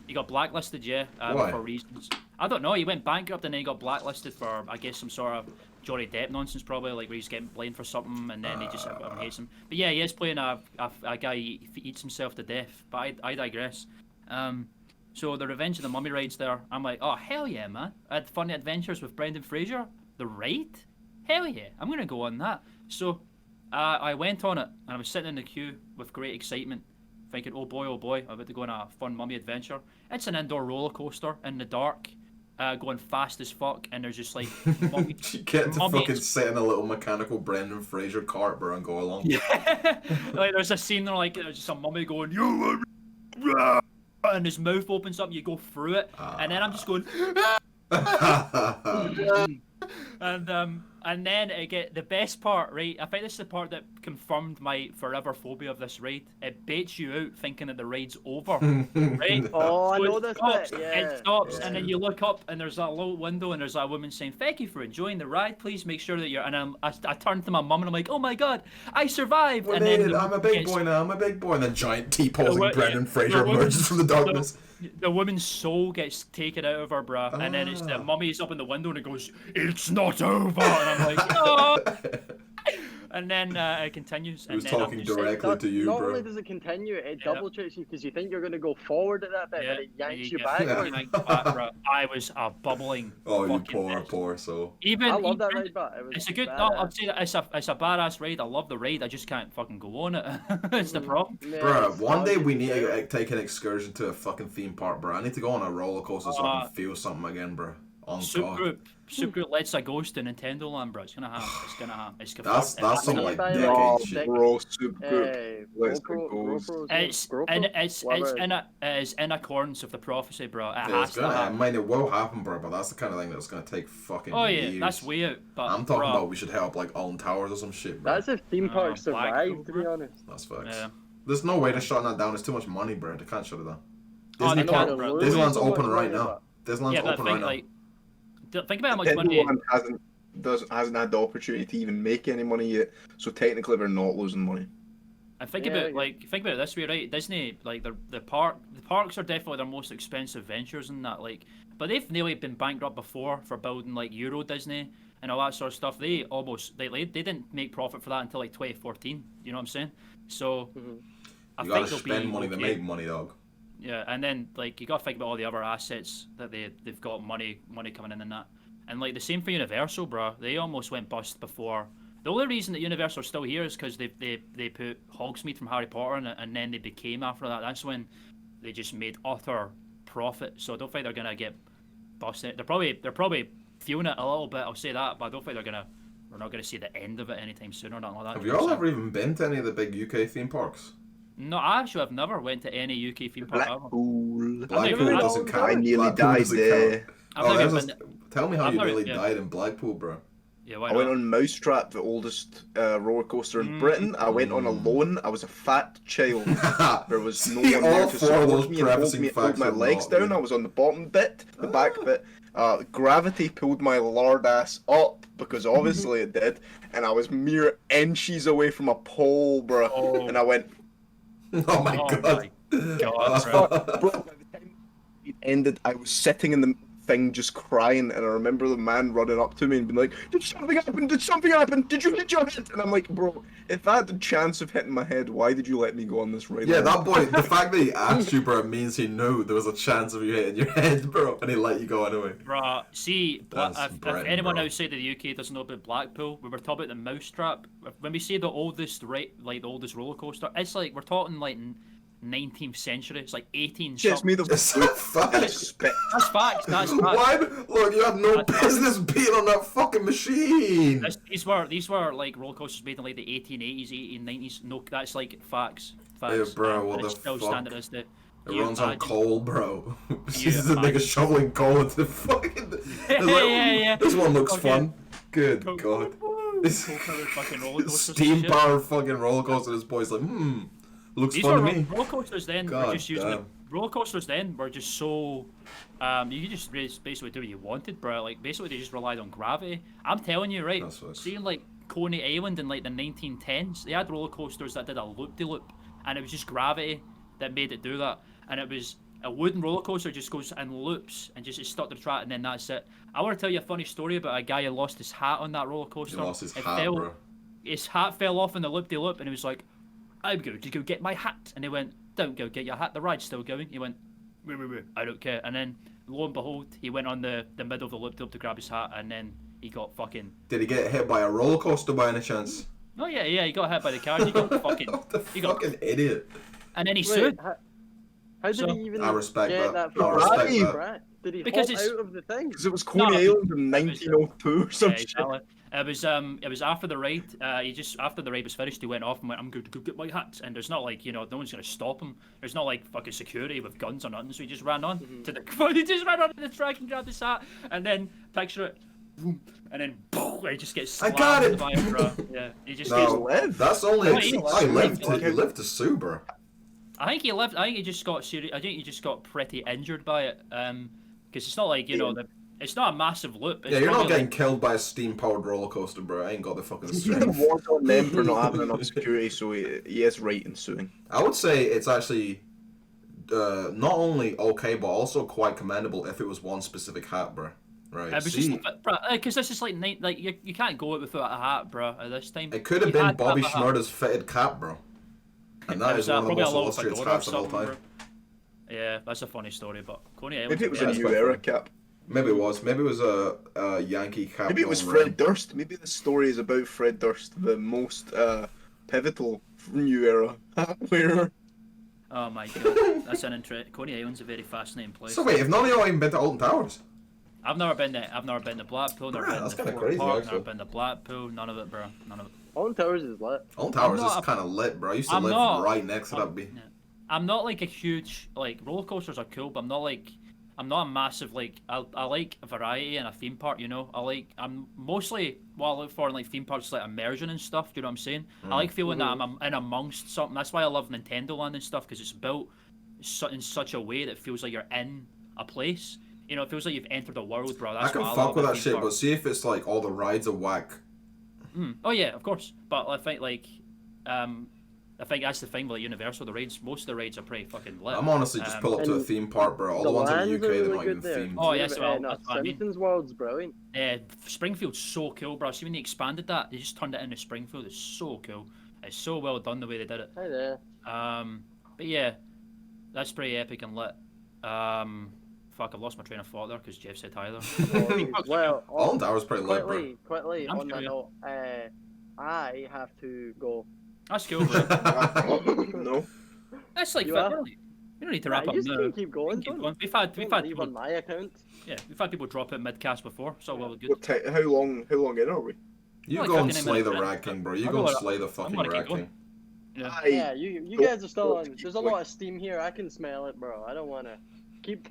Speaker 5: he got blacklisted, yeah,
Speaker 6: Why?
Speaker 5: for reasons. I don't know. He went bankrupt and then he got blacklisted for, I guess, some sort of Johnny Depp nonsense, probably, like where he's getting blamed for something and then he just hates him. But yeah, he is playing a guy who eats himself to death. But I digress. So the Revenge of the Mummy rides there, I'm like, oh hell yeah, man! I had funny adventures with Brendan Fraser. The ride, hell yeah! I'm gonna go on that. So I went on it and I was sitting in the queue with great excitement, thinking, oh boy, I'm about to go on a fun mummy adventure. It's an indoor roller coaster in the dark, going fast as fuck, and there's just like mummy,
Speaker 6: You get to
Speaker 5: mummies.
Speaker 6: fucking sit in a little mechanical Brendan Fraser cart, bro, and go along.
Speaker 5: Yeah. Like there's a scene there, like there's just a mummy going, you, and his mouth opens up, and you go through it, and then I'm just going, and then it get the best part, right? I think this is the part that confirmed my forever phobia of this ride. It baits you out thinking that the ride's over, right?
Speaker 4: Oh, I
Speaker 5: So
Speaker 4: know
Speaker 5: it
Speaker 4: this
Speaker 5: stops,
Speaker 4: bit. Yeah.
Speaker 5: It stops,
Speaker 4: Yeah.
Speaker 5: and then you look up, and there's that little window, and there's that woman saying, "Thank you for enjoying the ride. Please make sure that you're." And I turned to my mum, and I'm like, "Oh my god, I survived!"
Speaker 6: Well,
Speaker 5: and then
Speaker 6: I'm a big
Speaker 5: yes,
Speaker 6: boy now. I'm a big boy. And then giant T-posing
Speaker 5: wo-
Speaker 6: Brendan
Speaker 5: the
Speaker 6: Fraser
Speaker 5: woman-
Speaker 6: emerges from the darkness.
Speaker 5: The woman's soul gets taken out of her, bruh, and then it's the mummy's up in the window, and it goes, "It's not over," and I'm like, "No!" And then it continues.
Speaker 6: He was
Speaker 5: and then I'm
Speaker 6: talking
Speaker 5: just-
Speaker 6: directly to you,
Speaker 4: Not
Speaker 6: bro.
Speaker 4: only does it continue, it
Speaker 5: Yeah.
Speaker 4: double checks you because you think you're going to go forward at that bit,
Speaker 5: Yeah,
Speaker 4: but it
Speaker 5: and
Speaker 4: yanks you
Speaker 5: get-
Speaker 4: backwards.
Speaker 5: yank you back, bruh. I was a bubbling.
Speaker 6: Oh, you
Speaker 5: fucking mess.
Speaker 6: poor soul.
Speaker 5: Even
Speaker 4: I love that
Speaker 5: even-
Speaker 4: ride, but it was
Speaker 5: It's a good. No,
Speaker 4: badass.
Speaker 5: I'm saying it's a badass ride. I love the ride. I just can't fucking go on it. It's the problem.
Speaker 4: Yeah,
Speaker 6: Bruh,
Speaker 4: it's
Speaker 6: one day
Speaker 4: solid.
Speaker 6: we need to take an excursion to a fucking theme park, bro. I need to go on a roller coaster so I can feel something again, bro. On
Speaker 5: Soop
Speaker 6: God.
Speaker 5: Group lets a ghost to Nintendo Land, bro. It's gonna happen. It's gonna happen. It's gonna
Speaker 6: That's
Speaker 5: fuck-
Speaker 6: some
Speaker 5: it's-
Speaker 6: like
Speaker 4: Bye,
Speaker 6: decade
Speaker 1: Oh,
Speaker 6: shit.
Speaker 1: bro, Soop Groop.
Speaker 4: Hey,
Speaker 1: Let's
Speaker 4: GoPro,
Speaker 1: go.
Speaker 4: GoPro's
Speaker 5: It's
Speaker 4: GoPro?
Speaker 5: and it's
Speaker 4: Whatever.
Speaker 5: it is in accordance with the prophecy, bro. It
Speaker 6: Yeah,
Speaker 5: has
Speaker 6: it's
Speaker 5: to
Speaker 6: gonna, I
Speaker 5: happen.
Speaker 6: mean, it will happen, bro, but that's the kind of thing that's gonna take fucking
Speaker 5: Oh yeah,
Speaker 6: years.
Speaker 5: that's way out. But
Speaker 6: I'm talking
Speaker 5: bro,
Speaker 6: about we should help like Alton Towers or some shit, bro.
Speaker 4: That's if theme parks
Speaker 5: Black
Speaker 4: survive, to be
Speaker 5: Cobra.
Speaker 4: honest.
Speaker 6: That's facts.
Speaker 5: Yeah.
Speaker 6: There's no way they're shutting that down. It's too much money, bro. They can't shut it down.
Speaker 5: Oh,
Speaker 6: Disney
Speaker 5: they
Speaker 6: can't.
Speaker 5: can't, bro.
Speaker 6: Disneyland's
Speaker 4: So much
Speaker 6: open right
Speaker 4: money,
Speaker 6: now. Disneyland's
Speaker 5: yeah, but I
Speaker 6: open
Speaker 5: think
Speaker 6: right now.
Speaker 5: like think about how much
Speaker 1: Nintendo
Speaker 5: money.
Speaker 1: Land hasn't had the opportunity to even make any money yet, so technically we're not losing money.
Speaker 5: And think
Speaker 4: Yeah,
Speaker 5: about
Speaker 4: yeah.
Speaker 5: think about it this way, right? Disney, like the parks are definitely their most expensive ventures in that, like, but they've nearly been bankrupt before for building like Euro Disney and all that sort of stuff. They didn't make profit for that until like 2014. You know what I'm saying? So I
Speaker 6: You
Speaker 5: think
Speaker 6: gotta
Speaker 5: they'll
Speaker 6: spend
Speaker 5: be
Speaker 6: money to
Speaker 5: okay.
Speaker 6: make money, dog.
Speaker 5: Yeah, and then like you gotta think about all the other assets that they've got money coming in and that, and like the same for Universal, bro. They almost went bust before. The only reason that Universal are still here is because they put Hogsmeade from Harry Potter in it, and then they became after that. That's when they just made utter profit. So I don't think they're gonna get busted. They're probably feeling it a little bit. I'll say that, but I don't think we're not gonna see the end of it anytime soon or nothing like that.
Speaker 6: Have you all ever even been to any of the big UK theme parks?
Speaker 5: No, actually, I've never went to any UK theme park ever.
Speaker 1: Blackpool.
Speaker 6: Blackpool
Speaker 5: never-
Speaker 6: doesn't count.
Speaker 1: I nearly
Speaker 6: Blackpool
Speaker 1: died
Speaker 6: doesn't
Speaker 1: there.
Speaker 6: count.
Speaker 5: I've
Speaker 6: Oh,
Speaker 5: never
Speaker 6: that's
Speaker 5: been.
Speaker 6: tell me how
Speaker 5: I've
Speaker 6: you
Speaker 5: never-
Speaker 6: nearly
Speaker 5: yeah.
Speaker 6: died in Blackpool, bro.
Speaker 5: Yeah, why
Speaker 1: I went
Speaker 5: not?
Speaker 1: on Mousetrap, the oldest roller coaster in Britain. I went on alone. I was a fat child. There was no
Speaker 6: See,
Speaker 1: one there
Speaker 6: all
Speaker 1: to
Speaker 6: four of
Speaker 1: support
Speaker 6: those
Speaker 1: me and hold
Speaker 6: prefacing
Speaker 1: me, hold
Speaker 6: facts
Speaker 1: my
Speaker 6: are
Speaker 1: legs
Speaker 6: not
Speaker 1: down.
Speaker 6: good.
Speaker 1: I was on the bottom bit, the back bit. Gravity pulled my lard ass up, because obviously it did, and I was mere inches away from a pole, bro.
Speaker 5: Oh.
Speaker 1: And I went,
Speaker 6: Oh my
Speaker 5: Oh
Speaker 6: god.
Speaker 5: my God, bro.
Speaker 1: bro, by the time it ended, I was sitting in the thing just crying, and I remember the man running up to me and being like, "Did something happen? Did something happen? Did you hit your head?" And I'm like, "Bro, if I had the chance of hitting my head, why did you let me go on this ride?"
Speaker 6: Yeah, that boy, the fact that he asked you, bro, means he knew there was a chance of you hitting your head, bro, and he let you go anyway.
Speaker 5: Bruh, see,
Speaker 6: That's
Speaker 5: if
Speaker 6: Britain,
Speaker 5: anyone
Speaker 6: bro.
Speaker 5: outside of the UK doesn't know about Blackpool, we were talking about the Mousetrap. When we say the oldest, the oldest roller coaster, it's like we're talking like 19th century. It's like 18.
Speaker 1: Just me the
Speaker 6: It's a fact.
Speaker 1: spit.
Speaker 5: That's facts. That's facts.
Speaker 6: Why? Look, you have no
Speaker 5: That's
Speaker 6: business being on that fucking machine.
Speaker 5: These were like roller coasters made in like the 1880s, 1890s. No, that's like facts.
Speaker 6: Yeah, bro,
Speaker 5: and
Speaker 6: what
Speaker 5: it's
Speaker 6: the
Speaker 5: still
Speaker 6: fuck?
Speaker 5: standard as the.
Speaker 6: It
Speaker 5: you
Speaker 6: runs on
Speaker 5: imagine-
Speaker 6: coal, bro. This
Speaker 5: You
Speaker 6: is the nigga
Speaker 5: imagine-
Speaker 6: shoveling coal into the fucking.
Speaker 5: Yeah,
Speaker 6: It's like,
Speaker 5: yeah.
Speaker 6: This one looks
Speaker 5: Okay.
Speaker 6: fun. Good
Speaker 5: Cool.
Speaker 6: god. This
Speaker 5: Coal-powered fucking roller coasters and
Speaker 6: steam
Speaker 5: shit.
Speaker 6: powered fucking roller coaster. This boy's like, looks
Speaker 5: These
Speaker 6: fun
Speaker 5: were
Speaker 6: to me.
Speaker 5: roller coasters then.
Speaker 6: God
Speaker 5: Were just using
Speaker 6: damn.
Speaker 5: roller coasters then were just so. You could just basically do what you wanted, bro. Like basically they just relied on gravity. I'm telling you, right?
Speaker 6: That's what-
Speaker 5: Seeing like Coney Island in like the 1910s, they had roller coasters that did a loop-de-loop, and it was just gravity that made it do that. And it was a wooden roller coaster just goes in loops and just stuck to the track, and then that's it. I want to tell you a funny story about a guy who lost his hat on that roller
Speaker 6: He
Speaker 5: coaster.
Speaker 6: lost his
Speaker 5: It
Speaker 6: hat,
Speaker 5: fell-
Speaker 6: bro.
Speaker 5: His hat fell off in the loop-de-loop, and he was like, "I'm going to go get my hat." And he went, "Don't go get your hat. The ride's still going." He went, "Wait, I don't care." And then lo and behold, he went on the middle of the loop-de-loop to grab his hat, and then he got fucking.
Speaker 6: Did he get hit by a roller coaster by any chance?
Speaker 5: Oh yeah, he got hit by the car. He got fucking.
Speaker 6: What the
Speaker 5: He got,
Speaker 6: fucking idiot.
Speaker 5: and then he
Speaker 4: Wait,
Speaker 5: sued.
Speaker 4: how did
Speaker 5: So-
Speaker 4: he even
Speaker 6: I respect
Speaker 4: get
Speaker 6: that.
Speaker 4: that
Speaker 6: I
Speaker 4: far?
Speaker 6: respect
Speaker 1: Right.
Speaker 6: that.
Speaker 4: Right. Did he
Speaker 5: Because
Speaker 4: hop
Speaker 5: it's-
Speaker 4: out of the thing?
Speaker 1: Because it was
Speaker 5: No,
Speaker 1: Coney Island in
Speaker 5: it was-
Speaker 1: 1902 or some
Speaker 5: Yeah,
Speaker 1: shit.
Speaker 5: exactly. It was after the ride. He just after the ride was finished, he went off and went, "I'm going to go get my hat." And there's not like no one's gonna stop him. There's not like fucking security with guns or nothing. So he just ran on to the. He just ran on to the track and grabbed his hat, and then picture it, boom, and then boom, he just gets
Speaker 6: I
Speaker 5: slammed
Speaker 6: got it!
Speaker 5: by a bro. Yeah, he just
Speaker 1: No.
Speaker 5: gets.
Speaker 1: live.
Speaker 6: That's only.
Speaker 5: No, he-
Speaker 6: I lived to.
Speaker 1: he-
Speaker 6: You lived to sue, bro.
Speaker 5: I think he just got serious. I think he just got pretty injured by it. Because it's not like it's not a massive loop. It's
Speaker 6: Yeah, you're not
Speaker 5: probably,
Speaker 6: getting
Speaker 5: like,
Speaker 6: killed by a steam-powered roller coaster, bro. I ain't got the fucking
Speaker 1: The
Speaker 6: strength.
Speaker 1: award on them for not having enough security, so he is right in suing.
Speaker 6: I would say it's actually not only okay, but also quite commendable if it was one specific hat, bro. Right?
Speaker 5: It was
Speaker 6: See,
Speaker 5: because this is like you can't go it without a hat, bro. At this time,
Speaker 6: it could have
Speaker 5: You
Speaker 6: been
Speaker 5: had to
Speaker 6: Bobby
Speaker 5: have a hat.
Speaker 6: Schmurda's fitted cap, bro. And
Speaker 5: It
Speaker 6: that
Speaker 5: was,
Speaker 6: is one of the
Speaker 5: probably a
Speaker 6: most
Speaker 5: little
Speaker 6: illustrious
Speaker 5: fedora or
Speaker 6: hats of all
Speaker 5: something,
Speaker 6: time.
Speaker 5: bro. Yeah, that's a funny story, but Coney Island.
Speaker 1: Maybe it was a
Speaker 6: That's
Speaker 1: new
Speaker 6: quite
Speaker 1: era
Speaker 6: funny.
Speaker 1: cap.
Speaker 6: Maybe it was. Maybe it was a Yankee cap.
Speaker 1: Maybe it was
Speaker 6: going
Speaker 1: Fred
Speaker 6: red.
Speaker 1: Durst. Maybe the story is about Fred Durst, the most pivotal new era hat wearer.
Speaker 5: Oh my god, that's an interest. Coney Island's a very fascinating place.
Speaker 6: So wait, if none of y'all even been to Alton Towers?
Speaker 5: I've never been to Blackpool. Never
Speaker 6: Bruh,
Speaker 5: been
Speaker 6: that's
Speaker 5: to
Speaker 6: kinda
Speaker 5: Fort
Speaker 6: crazy,
Speaker 5: Park,
Speaker 6: actually.
Speaker 5: never been to Blackpool. None of it, bro. None of it.
Speaker 4: Alton Towers is lit.
Speaker 6: Alton Towers
Speaker 5: not
Speaker 6: is
Speaker 5: a-
Speaker 6: kind of lit, bro. I used to
Speaker 5: I'm
Speaker 6: live
Speaker 5: not-
Speaker 6: right next to that.
Speaker 5: Yeah. I'm not like a huge like roller coasters are cool, but I'm not a massive like I like a variety in a theme park, I'm mostly what I look for in like theme parks is like immersion and stuff, do you know what I'm saying? I like feeling that I'm in amongst something. That's why I love Nintendo Land and stuff, because it's built in such a way that feels like you're in a place. You know, it feels like you've entered a world, bro.
Speaker 6: I
Speaker 5: That's
Speaker 6: can
Speaker 5: what I
Speaker 6: fuck
Speaker 5: love
Speaker 6: with
Speaker 5: about
Speaker 6: that
Speaker 5: theme
Speaker 6: shit, but
Speaker 5: parks.
Speaker 6: see if it's like all the rides are whack.
Speaker 5: Oh yeah, of course. But I think like, I think that's the thing with like, Universal. The rides, most of the rides are pretty fucking lit.
Speaker 6: I'm honestly just pull up to a
Speaker 4: and
Speaker 6: theme park, bro. All the
Speaker 4: the
Speaker 6: ones in the
Speaker 4: lands
Speaker 6: UK,
Speaker 4: are
Speaker 6: they're
Speaker 4: really
Speaker 6: not even
Speaker 4: good there.
Speaker 6: themed.
Speaker 5: Oh, yes, well,
Speaker 4: no,
Speaker 5: that's what I mean.
Speaker 4: Simpsons World's brilliant.
Speaker 5: Springfield's so cool, bro. See when they expanded that, they just turned it into Springfield. It's so cool. It's so well done the way they did it.
Speaker 4: Hi there.
Speaker 5: But yeah, that's pretty epic and lit. Fuck, I've lost my train of thought there because Jeff said hi there.
Speaker 4: Well,
Speaker 6: Alton Tower's pretty lit, bro.
Speaker 4: quickly
Speaker 5: I'm
Speaker 4: on that
Speaker 5: sure,
Speaker 4: note, I have to go.
Speaker 5: That's cool, bro.
Speaker 1: No.
Speaker 5: That's like
Speaker 4: You
Speaker 5: fit,
Speaker 4: are?
Speaker 5: really. We don't need to wrap
Speaker 4: Nah,
Speaker 5: up
Speaker 4: you just
Speaker 5: now.
Speaker 4: can keep going.
Speaker 5: Keep
Speaker 4: Don't,
Speaker 5: going. We've had
Speaker 4: don't leave
Speaker 5: people,
Speaker 4: on my account.
Speaker 5: yeah, we've had people drop it mid-cast before, so well good.
Speaker 1: What how long in are we?
Speaker 6: You
Speaker 5: Like
Speaker 6: go and
Speaker 5: 59
Speaker 6: slay the
Speaker 5: minutes,
Speaker 6: Rat King, bro. You
Speaker 5: I'm
Speaker 6: go and
Speaker 5: gonna-
Speaker 6: slay the
Speaker 5: I'm
Speaker 6: fucking
Speaker 5: gonna keep
Speaker 6: Rat
Speaker 5: going.
Speaker 6: King.
Speaker 5: Yeah.
Speaker 4: Yeah, you guys are still on. There's a lot of steam here. I can smell it, bro. I don't wanna keep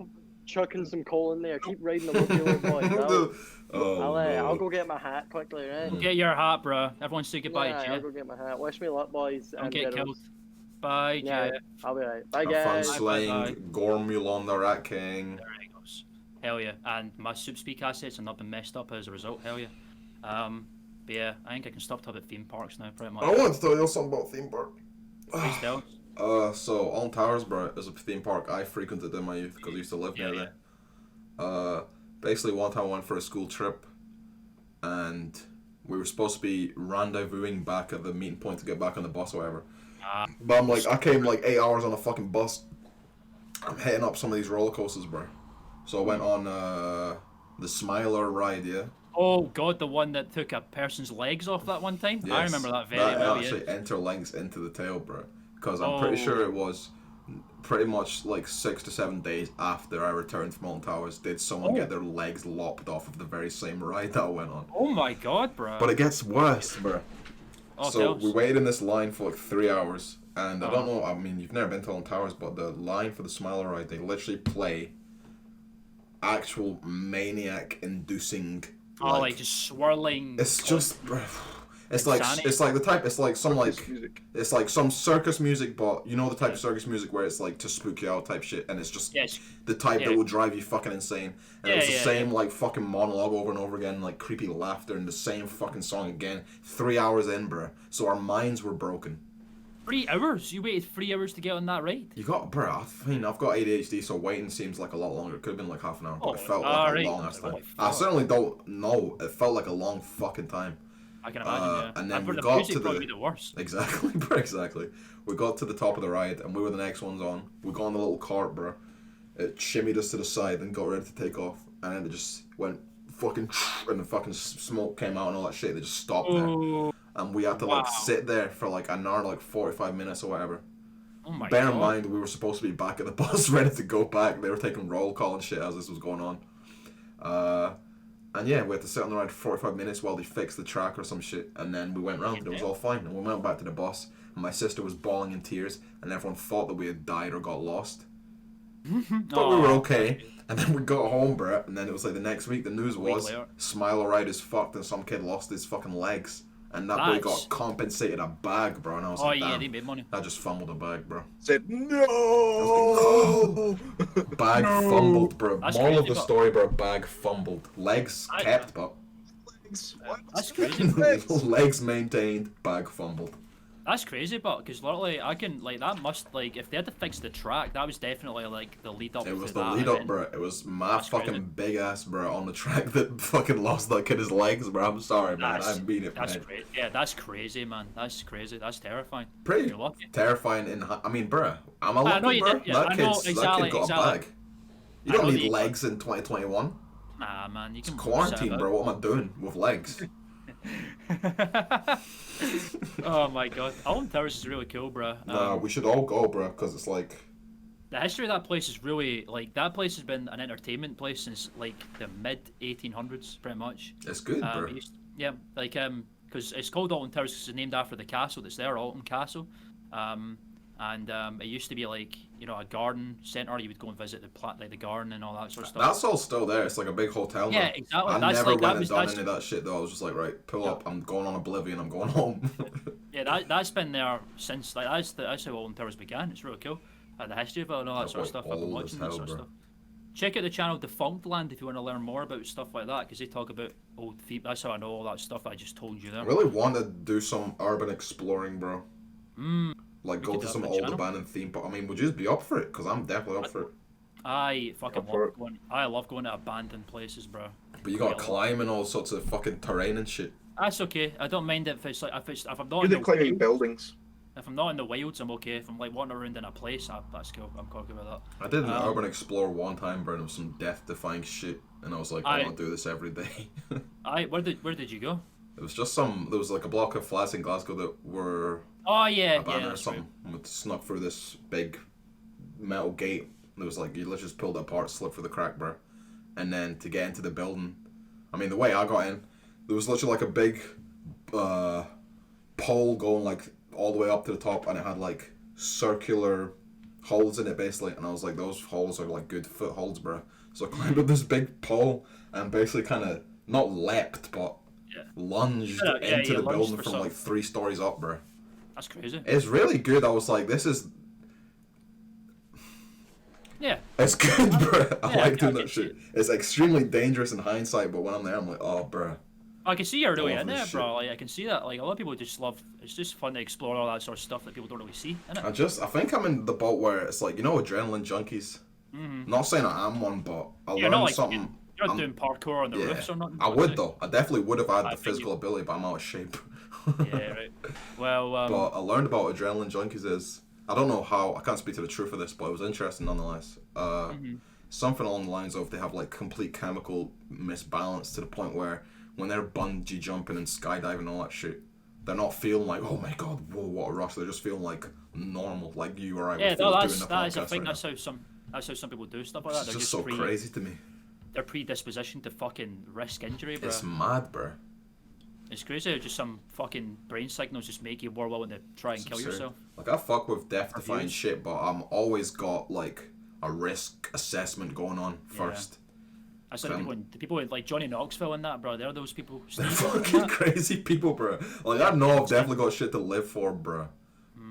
Speaker 4: chucking some coal in there. Keep riding the rodeo, boys.
Speaker 6: Oh,
Speaker 4: I'll
Speaker 6: no.
Speaker 4: go get my hat quickly, right?
Speaker 5: Get your hat, bro. Everyone say goodbye,
Speaker 4: Yeah, I'll
Speaker 5: Jeff.
Speaker 4: go get my hat. Wish me luck, boys.
Speaker 5: Don't
Speaker 4: and
Speaker 5: get
Speaker 4: girls.
Speaker 5: killed. Bye,
Speaker 4: Yeah,
Speaker 5: Jeff.
Speaker 4: I'll be right. Bye,
Speaker 6: Have fun
Speaker 4: guys.
Speaker 5: Bye.
Speaker 6: slaying Gormulon the Rat King.
Speaker 5: There he goes. Hell yeah. And my SoopSpeek assets have not been messed up as a result. Hell yeah. But yeah, I think I can stop talking about theme parks now, pretty much.
Speaker 6: I want to tell you something about theme park.
Speaker 5: Please tell us.
Speaker 6: So Alton Towers, bro, is a theme park I frequented in my youth because I used to live near
Speaker 5: Yeah,
Speaker 6: there. Basically, one time I went for a school trip, and we were supposed to be rendezvousing back at the meeting point to get back on the bus or whatever. But I'm like, I came like 8 hours on a fucking bus. I'm hitting up some of these roller coasters, bro. So I went on the Smiler ride, yeah.
Speaker 5: Oh god, the one that took a person's legs off that one time? I
Speaker 6: Yes,
Speaker 5: remember that very
Speaker 6: that
Speaker 5: well,
Speaker 6: actually
Speaker 5: yeah.
Speaker 6: interlinks into the tail, bro. Because I'm pretty sure it was pretty much like 6 to 7 days after I returned from Alton Towers did someone get their legs lopped off of the very same ride that I went on.
Speaker 5: Oh my god, bro.
Speaker 6: But it gets worse, bro.
Speaker 5: Oh,
Speaker 6: So
Speaker 5: tell us.
Speaker 6: we waited in this line for like 3 hours, and I don't know, I mean, you've never been to Alton Towers, but the line for the Smiler ride, they literally play actual maniac-inducing.
Speaker 5: Oh, like just swirling.
Speaker 6: It's just, bro. It's
Speaker 5: Like
Speaker 6: like
Speaker 5: Sonic?
Speaker 6: it's like the type. It's like some like
Speaker 1: Music.
Speaker 6: it's like some circus music, but you know the type of circus music where it's like to spook you out type shit, and it's just
Speaker 5: Yes.
Speaker 6: the type
Speaker 5: Yeah.
Speaker 6: that will drive you fucking insane. And
Speaker 5: Yeah,
Speaker 6: it was the
Speaker 5: yeah,
Speaker 6: same like fucking monologue over and over again, like creepy laughter, and the same fucking song again. 3 hours in, bruh. So our minds were broken.
Speaker 5: 3 hours? You waited 3 hours to get on that ride?
Speaker 6: You got, bruh. I mean, I've got ADHD, so waiting seems like a lot longer. It could have been like half an hour, but it felt like
Speaker 5: alright.
Speaker 6: a long ass time.
Speaker 5: Holy
Speaker 6: I
Speaker 5: fuck.
Speaker 6: certainly don't know. It felt like a long fucking time.
Speaker 5: I can imagine, yeah.
Speaker 6: and then
Speaker 5: for
Speaker 6: we
Speaker 5: the
Speaker 6: got
Speaker 5: music
Speaker 6: to
Speaker 5: probably
Speaker 6: the-
Speaker 5: be the worst.
Speaker 6: Exactly, bro, exactly. We got to the top of the ride, and we were the next ones on. We got on the little cart, bro. It shimmied us to the side and got ready to take off. And then it just went fucking, and the fucking smoke came out and all that shit. They just stopped there.
Speaker 5: Oh,
Speaker 6: And we had to like
Speaker 5: wow.
Speaker 6: sit there for like an hour, like 45 minutes or whatever.
Speaker 5: oh my
Speaker 6: Bear
Speaker 5: god.
Speaker 6: in mind, we were supposed to be back at the bus, ready to go back. They were taking roll call and shit as this was going on. And yeah, we had to sit on the ride for 45 minutes while they fixed the track or some shit. And then we went round and it was all fine. And we went back to the bus. And my sister was bawling in tears. And everyone thought that we had died or got lost. But we were
Speaker 5: Aw.
Speaker 6: okay. And then we got home, bro. And then it was like the next week, the news
Speaker 5: week
Speaker 6: was
Speaker 5: later.
Speaker 6: Smiler ride is fucked and some kid lost his fucking legs. And that boy
Speaker 5: That's-
Speaker 6: got compensated a bag, bro. And I was
Speaker 5: Oh
Speaker 6: like,
Speaker 5: yeah,
Speaker 6: damn.
Speaker 5: they made money.
Speaker 6: I just fumbled a bag, bro.
Speaker 1: Said no.
Speaker 6: Bag fumbled, bro.
Speaker 5: That's
Speaker 6: Moral of
Speaker 5: crazy,
Speaker 6: the
Speaker 5: but-
Speaker 6: story, bro. Bag fumbled. Legs
Speaker 5: I-
Speaker 6: kept, but
Speaker 5: That's crazy.
Speaker 6: legs maintained. Bag fumbled.
Speaker 5: That's crazy, but because literally I can like that must like if they had to fix the track, that was definitely like the lead up.
Speaker 6: It was
Speaker 5: to
Speaker 6: the
Speaker 5: that
Speaker 6: lead up,
Speaker 5: event.
Speaker 6: bro. It was my
Speaker 5: That's
Speaker 6: fucking
Speaker 5: crazy.
Speaker 6: big ass, bro, on the track that fucking lost that kid his legs, bro. I'm sorry, man.
Speaker 5: That's-
Speaker 6: I mean it,
Speaker 5: That's
Speaker 6: man.
Speaker 5: crazy. Yeah, that's crazy, man. That's crazy. That's terrifying.
Speaker 6: Pretty
Speaker 5: You're lucky.
Speaker 6: terrifying. I mean, bro. I'm a
Speaker 5: I know
Speaker 6: lucky,
Speaker 5: you
Speaker 6: bro.
Speaker 5: did, yeah,
Speaker 6: That
Speaker 5: I know,
Speaker 6: kid
Speaker 5: exactly,
Speaker 6: got
Speaker 5: exactly.
Speaker 6: a bag. You
Speaker 5: I
Speaker 6: don't
Speaker 5: know
Speaker 6: need
Speaker 5: that you-
Speaker 6: legs in 2021.
Speaker 5: Nah, man, you can
Speaker 6: Quarantine, bro. What am I doing with legs?
Speaker 5: Oh my god, Alton Towers is really cool, bro.
Speaker 6: Nah, we should all go, bro, because it's like.
Speaker 5: The history of that place is really like that place has been an entertainment place since like the mid 1800s, pretty much.
Speaker 6: It's good, bro.
Speaker 5: Yeah, like because it's called Alton Towers because it's named after the castle that's there, Alton Castle. And it used to be like a garden centre. You would go and visit the garden and all that sort of stuff.
Speaker 6: That's all still there. It's like a big hotel now.
Speaker 5: Yeah, exactly.
Speaker 6: I
Speaker 5: That's
Speaker 6: never
Speaker 5: like- that
Speaker 6: went and
Speaker 5: was-
Speaker 6: done
Speaker 5: that's-
Speaker 6: any of that shit though. I was just like, right, pull up. I'm going on Oblivion. I'm going home.
Speaker 5: Yeah, that's been there since that's how Alton Towers began. It's really cool. The history of it and all that
Speaker 6: That's
Speaker 5: sort of
Speaker 6: like
Speaker 5: stuff. I've been
Speaker 6: old
Speaker 5: watching
Speaker 6: as
Speaker 5: that
Speaker 6: hell,
Speaker 5: sort of
Speaker 6: bro.
Speaker 5: stuff. check out the channel Defunct Land if you want to learn more about stuff like that, because they talk about old theme. That's how I know all that stuff that I just told you there.
Speaker 6: I really want to do some urban exploring, bro. Like
Speaker 5: We
Speaker 6: go
Speaker 5: could
Speaker 6: to
Speaker 5: do
Speaker 6: some
Speaker 5: that on the
Speaker 6: old
Speaker 5: channel.
Speaker 6: abandoned theme park. I mean, would you just be up for it? Because I'm definitely up for it.
Speaker 5: I fucking
Speaker 1: Up for
Speaker 5: love going. I love going to abandoned places, bro.
Speaker 6: But you gotta
Speaker 5: Yeah,
Speaker 6: climb and all sorts of fucking terrain and shit.
Speaker 5: That's okay. I don't mind it if it's like if I'm not
Speaker 1: Good
Speaker 5: in
Speaker 1: at
Speaker 5: the
Speaker 1: climbing
Speaker 5: wilds,
Speaker 1: buildings.
Speaker 5: if I'm not in the wilds, I'm okay. If I'm like wandering around in a place, that's cool. I'm cocky with that.
Speaker 6: I did an urban explore one time, bro, and it was some death-defying shit. And I was like, I want to do this every day.
Speaker 5: Where did you go?
Speaker 6: It was just there was like a block of flats in Glasgow that were
Speaker 5: Oh yeah,
Speaker 6: abandoned or
Speaker 5: that's
Speaker 6: something. And we snuck through this big metal gate. It was like, you literally just pulled it apart, slip through the crack, bro. And then to get into the building, I mean, the way I got in, there was literally like a big pole going like all the way up to the top, and it had like circular holes in it basically. And I was like, those holes are like good footholds, bro. So I climbed up this big pole and basically kind of not leapt, but lunged into
Speaker 5: you
Speaker 6: the
Speaker 5: lunged
Speaker 6: building
Speaker 5: for
Speaker 6: from
Speaker 5: some-
Speaker 6: like 3 stories up, bro.
Speaker 5: That's crazy.
Speaker 6: It's really good. I was like, this is.
Speaker 5: Yeah.
Speaker 6: It's good, bro. I
Speaker 5: Yeah,
Speaker 6: like
Speaker 5: I
Speaker 6: doing
Speaker 5: can
Speaker 6: that
Speaker 5: see
Speaker 6: shit. It's extremely dangerous in hindsight, but when I'm there, I'm like, oh, bro.
Speaker 5: I can see you're really
Speaker 6: Love
Speaker 5: in
Speaker 6: this
Speaker 5: it,
Speaker 6: shit.
Speaker 5: bro. Like I can see that. Like a lot of people just love. It's just fun to explore all that sort of stuff that people don't really see, innit?
Speaker 6: I think I'm in the boat where it's like, you know, adrenaline junkies. Not saying I am one, but I
Speaker 5: You're not
Speaker 6: learned
Speaker 5: like
Speaker 6: something.
Speaker 5: you're not
Speaker 6: I'm-
Speaker 5: doing parkour on the
Speaker 6: Yeah,
Speaker 5: roofs or nothing.
Speaker 6: I would though. I definitely would have had
Speaker 5: I
Speaker 6: the
Speaker 5: think
Speaker 6: physical ability, but I'm out of shape.
Speaker 5: Yeah, right. Well,
Speaker 6: But I learned about adrenaline junkies is, I don't know how, I can't speak to the truth of this, but it was interesting nonetheless. Something along the lines of they have like complete chemical misbalance to the point where when they're bungee jumping and skydiving and all that shit, they're not feeling like, oh my god, whoa, what a rush. They're just feeling like normal, like you or I
Speaker 5: yeah,
Speaker 6: would feel
Speaker 5: no,
Speaker 6: doing
Speaker 5: that's
Speaker 6: the
Speaker 5: that is, I
Speaker 6: podcast
Speaker 5: think
Speaker 6: right
Speaker 5: that's
Speaker 6: now.
Speaker 5: how some people do stuff like that.
Speaker 6: It's
Speaker 5: They're
Speaker 6: just
Speaker 5: just
Speaker 6: so crazy to me.
Speaker 5: They're predispositioned to fucking risk injury, bro.
Speaker 6: It's mad, bro.
Speaker 5: It's crazy. Just some fucking brain signals just make you more willing to try and kill
Speaker 6: Absurd.
Speaker 5: yourself.
Speaker 6: Like I fuck with death-defying
Speaker 5: views.
Speaker 6: shit, but I'm always got like a risk assessment going on first.
Speaker 5: I said the people in like Johnny Knoxville and that, bro. They're those people.
Speaker 6: They're
Speaker 5: Steve and
Speaker 6: fucking
Speaker 5: that.
Speaker 6: crazy people, bro. Like I know I've definitely got shit to live for, bro.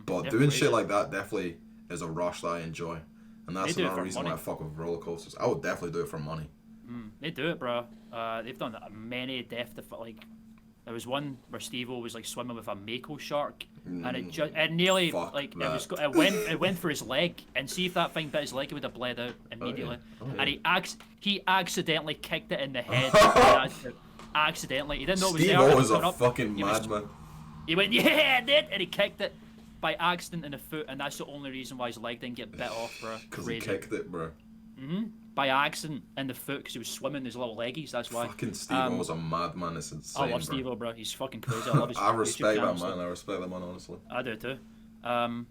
Speaker 6: But
Speaker 5: they're
Speaker 6: doing
Speaker 5: crazy.
Speaker 6: shit like that definitely is a rush that I enjoy, and that's
Speaker 5: They do it
Speaker 6: another
Speaker 5: for
Speaker 6: reason
Speaker 5: money.
Speaker 6: why I fuck with roller coasters. I would definitely do it for money.
Speaker 5: They do it, bro. They've done many like. There was one where Steve-O was like swimming with a mako shark, and it nearly
Speaker 6: fuck
Speaker 5: like
Speaker 6: that.
Speaker 5: it went for his leg, and see if that thing bit his leg, it would have bled out immediately.
Speaker 6: Oh, yeah.
Speaker 5: And he accidentally kicked it in the head. Accidentally, he didn't know it was there.
Speaker 6: Steve-O
Speaker 5: It
Speaker 6: is a
Speaker 5: went up,
Speaker 6: fucking
Speaker 5: he was-
Speaker 6: madman.
Speaker 5: He went, yeah, I did, and he kicked it by accident in the foot, and that's the only reason why his leg didn't get bit off, bro.
Speaker 6: Because he
Speaker 5: Crazy.
Speaker 6: kicked it, bro.
Speaker 5: By accident in the foot because he was swimming his little leggies. That's why.
Speaker 6: Fucking Steve-O was a madman. It's insane,
Speaker 5: I love
Speaker 6: bro.
Speaker 5: Steve-O, bro. He's fucking crazy. I love his
Speaker 6: I
Speaker 5: YouTube
Speaker 6: respect
Speaker 5: channel
Speaker 6: that
Speaker 5: and
Speaker 6: man. I respect that man, honestly.
Speaker 5: I do too. The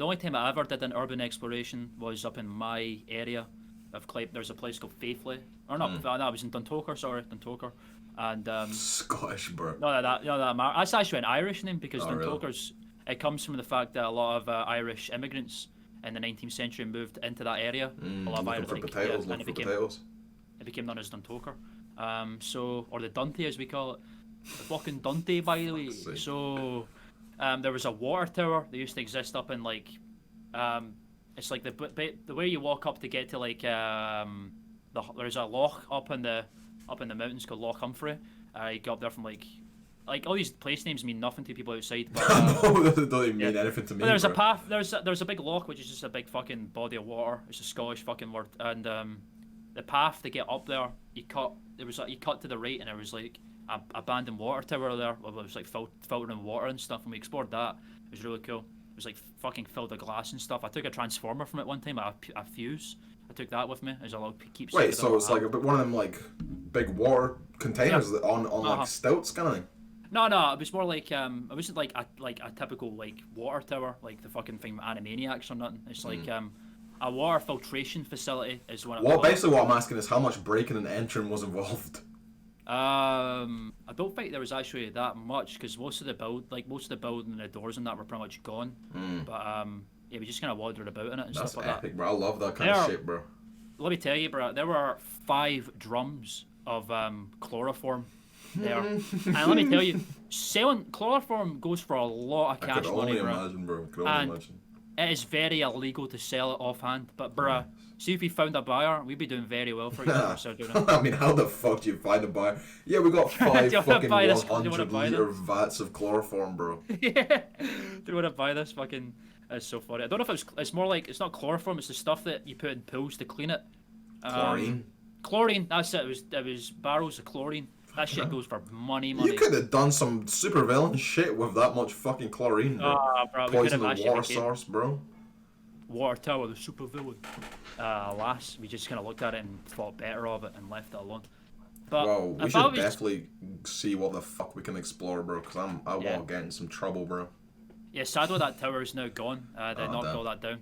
Speaker 5: only time I ever did an urban exploration was up in my area of Clay. There's a place called Faithfully, or not? No, I was in Duntoker. Sorry, Duntoker, and
Speaker 6: Scottish, bro.
Speaker 5: that's actually an Irish name because
Speaker 6: Oh, really?
Speaker 5: Duntoker's. It comes from the fact that a lot of Irish immigrants in the 19th century moved into that area. A lot of
Speaker 6: Looking
Speaker 5: Irish,
Speaker 6: for
Speaker 5: like,
Speaker 6: potatoes,
Speaker 5: and
Speaker 6: looking
Speaker 5: it
Speaker 6: for
Speaker 5: became
Speaker 6: potatoes.
Speaker 5: it became known as Duntoker. Or the Dante as we call it. The fucking Dante, by the way.
Speaker 6: Fuck's sake.
Speaker 5: So, there was a water tower that used to exist up in like, it's like the way you walk up to get to like there's a loch up in the mountains called Loch Humphrey. You go up there from like all these place names mean nothing to people outside. But,
Speaker 6: No, that don't even mean
Speaker 5: yeah.
Speaker 6: anything to me,
Speaker 5: But there's a
Speaker 6: bro.
Speaker 5: path. There's a big loch which is just a big fucking body of water. It's a Scottish fucking word, and the path to get up there, you cut to the right, and there was like a abandoned water tower there. Where it was like filtering water and stuff, and we explored that. It was really cool. It was like fucking filled with glass and stuff. I took a transformer from it one time, a fuse. I took that with me as a little keepsake.
Speaker 6: Wait,
Speaker 5: of
Speaker 6: so
Speaker 5: the-
Speaker 6: it's like one of them like big water containers that on
Speaker 5: Uh-huh.
Speaker 6: like stilts kind of thing.
Speaker 5: No, it was more like it wasn't like a typical like water tower, like the fucking thing with Animaniacs or nothing. It's like a water filtration facility is what.
Speaker 6: Well, basically what I'm asking is how much breaking and entering was involved.
Speaker 5: I don't think there was actually that much because most of the building and the doors and that were pretty much gone. But yeah, we just kind of wandered about in it and
Speaker 6: That's
Speaker 5: stuff like
Speaker 6: epic,
Speaker 5: that.
Speaker 6: bro. I love that kind of
Speaker 5: There-
Speaker 6: shit, bro.
Speaker 5: Let me tell you, bro, there were 5 drums of chloroform there, and let me tell you, selling chloroform goes for a lot of
Speaker 6: I
Speaker 5: cash
Speaker 6: could
Speaker 5: money,
Speaker 6: only
Speaker 5: bro.
Speaker 6: imagine, bro. Could only
Speaker 5: And
Speaker 6: imagine.
Speaker 5: it is very illegal to sell it offhand. But bruh, see if we found a buyer, we'd be doing very well for each other. So doing it.
Speaker 6: I mean, how the fuck do you find a buyer? Yeah, we got 5 fucking
Speaker 5: buy this? Do you wanna
Speaker 6: 100
Speaker 5: buy
Speaker 6: liter vats of chloroform, bro.
Speaker 5: Yeah. Do you want to buy this? Fucking, it's so funny. I don't know if it's more like it's not chloroform. It's the stuff that you put in pools to clean it.
Speaker 6: Chlorine.
Speaker 5: Chlorine. That's it. It was barrels of chlorine. That shit goes for money.
Speaker 6: You could have done some super villain shit with that much fucking chlorine, bro.
Speaker 5: Bro, we could have
Speaker 6: Poison the
Speaker 5: actually
Speaker 6: water
Speaker 5: became
Speaker 6: source, bro.
Speaker 5: Water tower, the super villain. Alas, we just kind of looked at it and thought better of it and left it alone. But
Speaker 6: Well, we
Speaker 5: if
Speaker 6: should
Speaker 5: I was,
Speaker 6: definitely see what the fuck we can explore, bro. Cause I
Speaker 5: Yeah.
Speaker 6: won't get in some trouble, bro.
Speaker 5: yeah, sadly that tower is now gone. They
Speaker 6: Oh,
Speaker 5: knocked
Speaker 6: damn.
Speaker 5: all that down,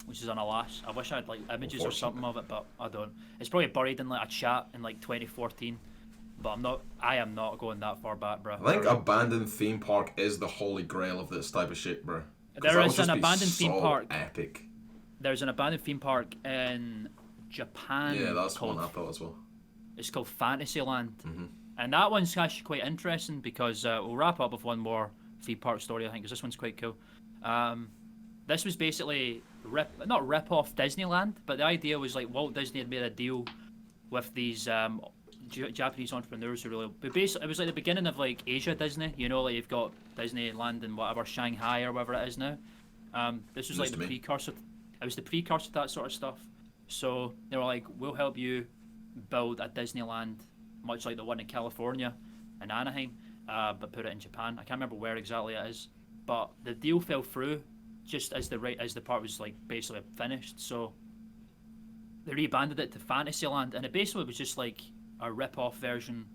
Speaker 5: which is an alas. I wish I had like images or something of it, but I don't. It's probably buried in like a chat in like 2014. But I am not going that far back, bro.
Speaker 6: I think abandoned theme park is the holy grail of this type of shit, bro. 'Cause
Speaker 5: There
Speaker 6: that would
Speaker 5: is an
Speaker 6: just be
Speaker 5: abandoned theme
Speaker 6: so
Speaker 5: park.
Speaker 6: Epic.
Speaker 5: There's an abandoned theme park in Japan.
Speaker 6: Yeah, that's
Speaker 5: called,
Speaker 6: one I thought as well.
Speaker 5: It's called Fantasyland.
Speaker 6: Mhm.
Speaker 5: And that one's actually quite interesting because we'll wrap up with one more theme park story, I think, because this one's quite cool. This was basically not rip off Disneyland, but the idea was like Walt Disney had made a deal with these Japanese entrepreneurs who really. But basically, it was like the beginning of like Asia Disney. You know, like you've got Disneyland and whatever Shanghai or whatever it is now. This was like
Speaker 6: Used
Speaker 5: the
Speaker 6: to be.
Speaker 5: precursor. It was the precursor to that sort of stuff. So they were like, "We'll help you build a Disneyland, much like the one in California, in Anaheim, but put it in Japan." I can't remember where exactly it is, but the deal fell through just as the part was like basically finished. So they rebranded it to Fantasyland, and it basically was just like a rip-off version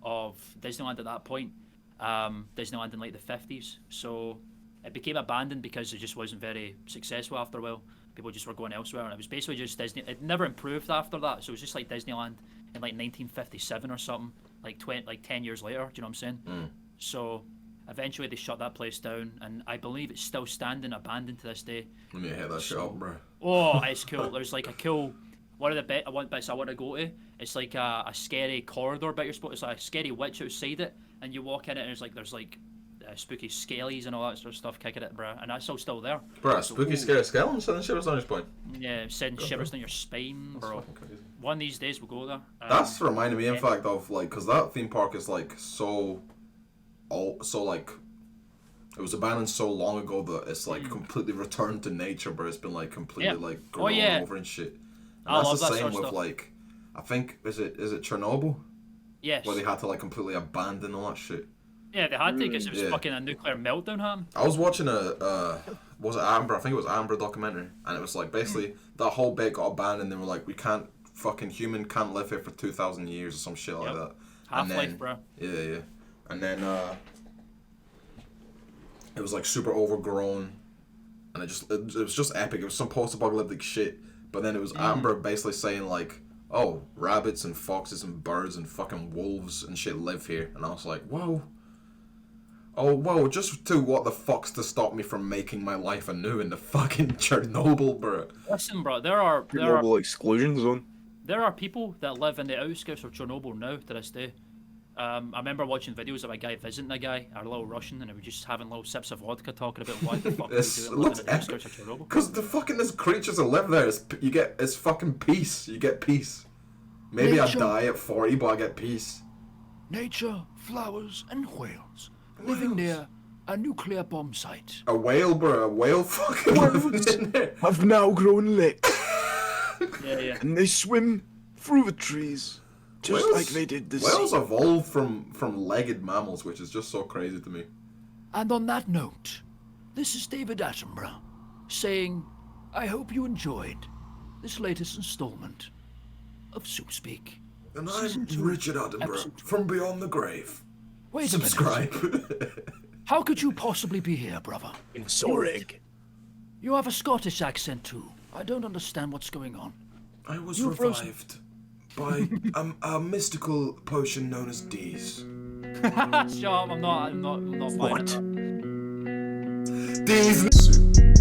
Speaker 5: of Disneyland at that point. Disneyland in like the 50s. So it became abandoned because it just wasn't very successful after a while. People just were going elsewhere, and it was basically just Disney. It never improved after that, so it was just like Disneyland in like 1957 or something, like 10 years later. Do you know what I'm saying?
Speaker 6: Mm.
Speaker 5: So eventually they shut that place down, and I believe it's still standing, abandoned to this day.
Speaker 6: Let me hit that shit up, bro.
Speaker 5: Oh, it's cool. There's like a cool one of the bits I want to go to. It's like a scary corridor bit. It's like a scary witch outside it, and you walk in it, and there's like spooky scalies and all that sort of stuff kicking it, bro. And that's all still there.
Speaker 6: Bro,
Speaker 5: So,
Speaker 6: spooky,
Speaker 5: ooh,
Speaker 6: scary skeletons and shit was on his point.
Speaker 5: Yeah, sending
Speaker 6: Go,
Speaker 5: shivers
Speaker 6: bro.
Speaker 5: down your spine,
Speaker 6: That's
Speaker 5: bro.
Speaker 6: fucking crazy.
Speaker 5: One of these days we'll go there.
Speaker 6: That's reminded me, in
Speaker 5: yeah.
Speaker 6: fact, of like, cause that theme park is like so like, it was abandoned so long ago that it's like completely returned to nature, but it's been like completely
Speaker 5: Yeah.
Speaker 6: like
Speaker 5: Oh,
Speaker 6: grown
Speaker 5: yeah.
Speaker 6: over and shit. And
Speaker 5: I
Speaker 6: that's
Speaker 5: love
Speaker 6: the
Speaker 5: that
Speaker 6: same
Speaker 5: sort of
Speaker 6: with
Speaker 5: stuff.
Speaker 6: like, I think is it Chernobyl
Speaker 5: Yes.
Speaker 6: where they had to like completely abandon all that shit.
Speaker 5: Yeah, they had to because it was
Speaker 6: Yeah.
Speaker 5: fucking a nuclear meltdown happened.
Speaker 6: I was watching was it Amber? I think it was Amber documentary, and it was like basically that whole bit got abandoned. They were like, human can't live here for 2,000 years or some shit like
Speaker 5: Yep.
Speaker 6: that.
Speaker 5: Half-Life, bro.
Speaker 6: Yeah. And then it was like super overgrown, and it was just epic. It was some post-apocalyptic shit. But then it was Amber basically saying like, "Oh, rabbits and foxes and birds and fucking wolves and shit live here," and I was like, "Whoa." Oh, whoa, just to what the fuck's to stop me from making my life anew in the fucking Chernobyl, bro?
Speaker 5: Listen, bro, there are
Speaker 1: Global exclusion zone.
Speaker 5: there are people that live in the outskirts of Chernobyl now to this day. I remember watching videos of a guy visiting a guy, a little Russian, and he was just having little sips of vodka talking about why the fuck
Speaker 6: This
Speaker 5: they do
Speaker 6: looks
Speaker 5: live in the outskirts of
Speaker 6: epic.
Speaker 5: Chernobyl.
Speaker 6: Because the fucking, there's creatures that live there, it's fucking peace. You get peace. Maybe I
Speaker 7: Nature.
Speaker 6: die at 40, but I get peace.
Speaker 7: Nature, flowers, and whales living near a nuclear bomb site.
Speaker 6: A whale, bro, a whale fucking living in there.
Speaker 1: Have now grown legs,
Speaker 5: Yeah.
Speaker 1: and they swim through the trees, just
Speaker 6: Whales-
Speaker 1: like they did the
Speaker 6: Whales
Speaker 1: sea.
Speaker 6: evolved from legged mammals, which is just so crazy to me.
Speaker 7: And on that note, this is David Attenborough saying, I hope you enjoyed this latest installment of SoopSpeek.
Speaker 6: And
Speaker 7: Season
Speaker 6: I'm
Speaker 7: 2,
Speaker 6: Richard Attenborough
Speaker 7: episode 2.
Speaker 6: from Beyond the Grave.
Speaker 7: Wait a minute.
Speaker 6: Subscribe.
Speaker 7: How could you possibly be here, brother?
Speaker 1: Soreg.
Speaker 7: You have a Scottish accent too. I don't understand what's going on.
Speaker 6: I was
Speaker 7: You're frozen.
Speaker 6: revived by a mystical potion known as D's.
Speaker 5: Shut up, I'm not buying
Speaker 1: What?
Speaker 5: it.
Speaker 6: D's.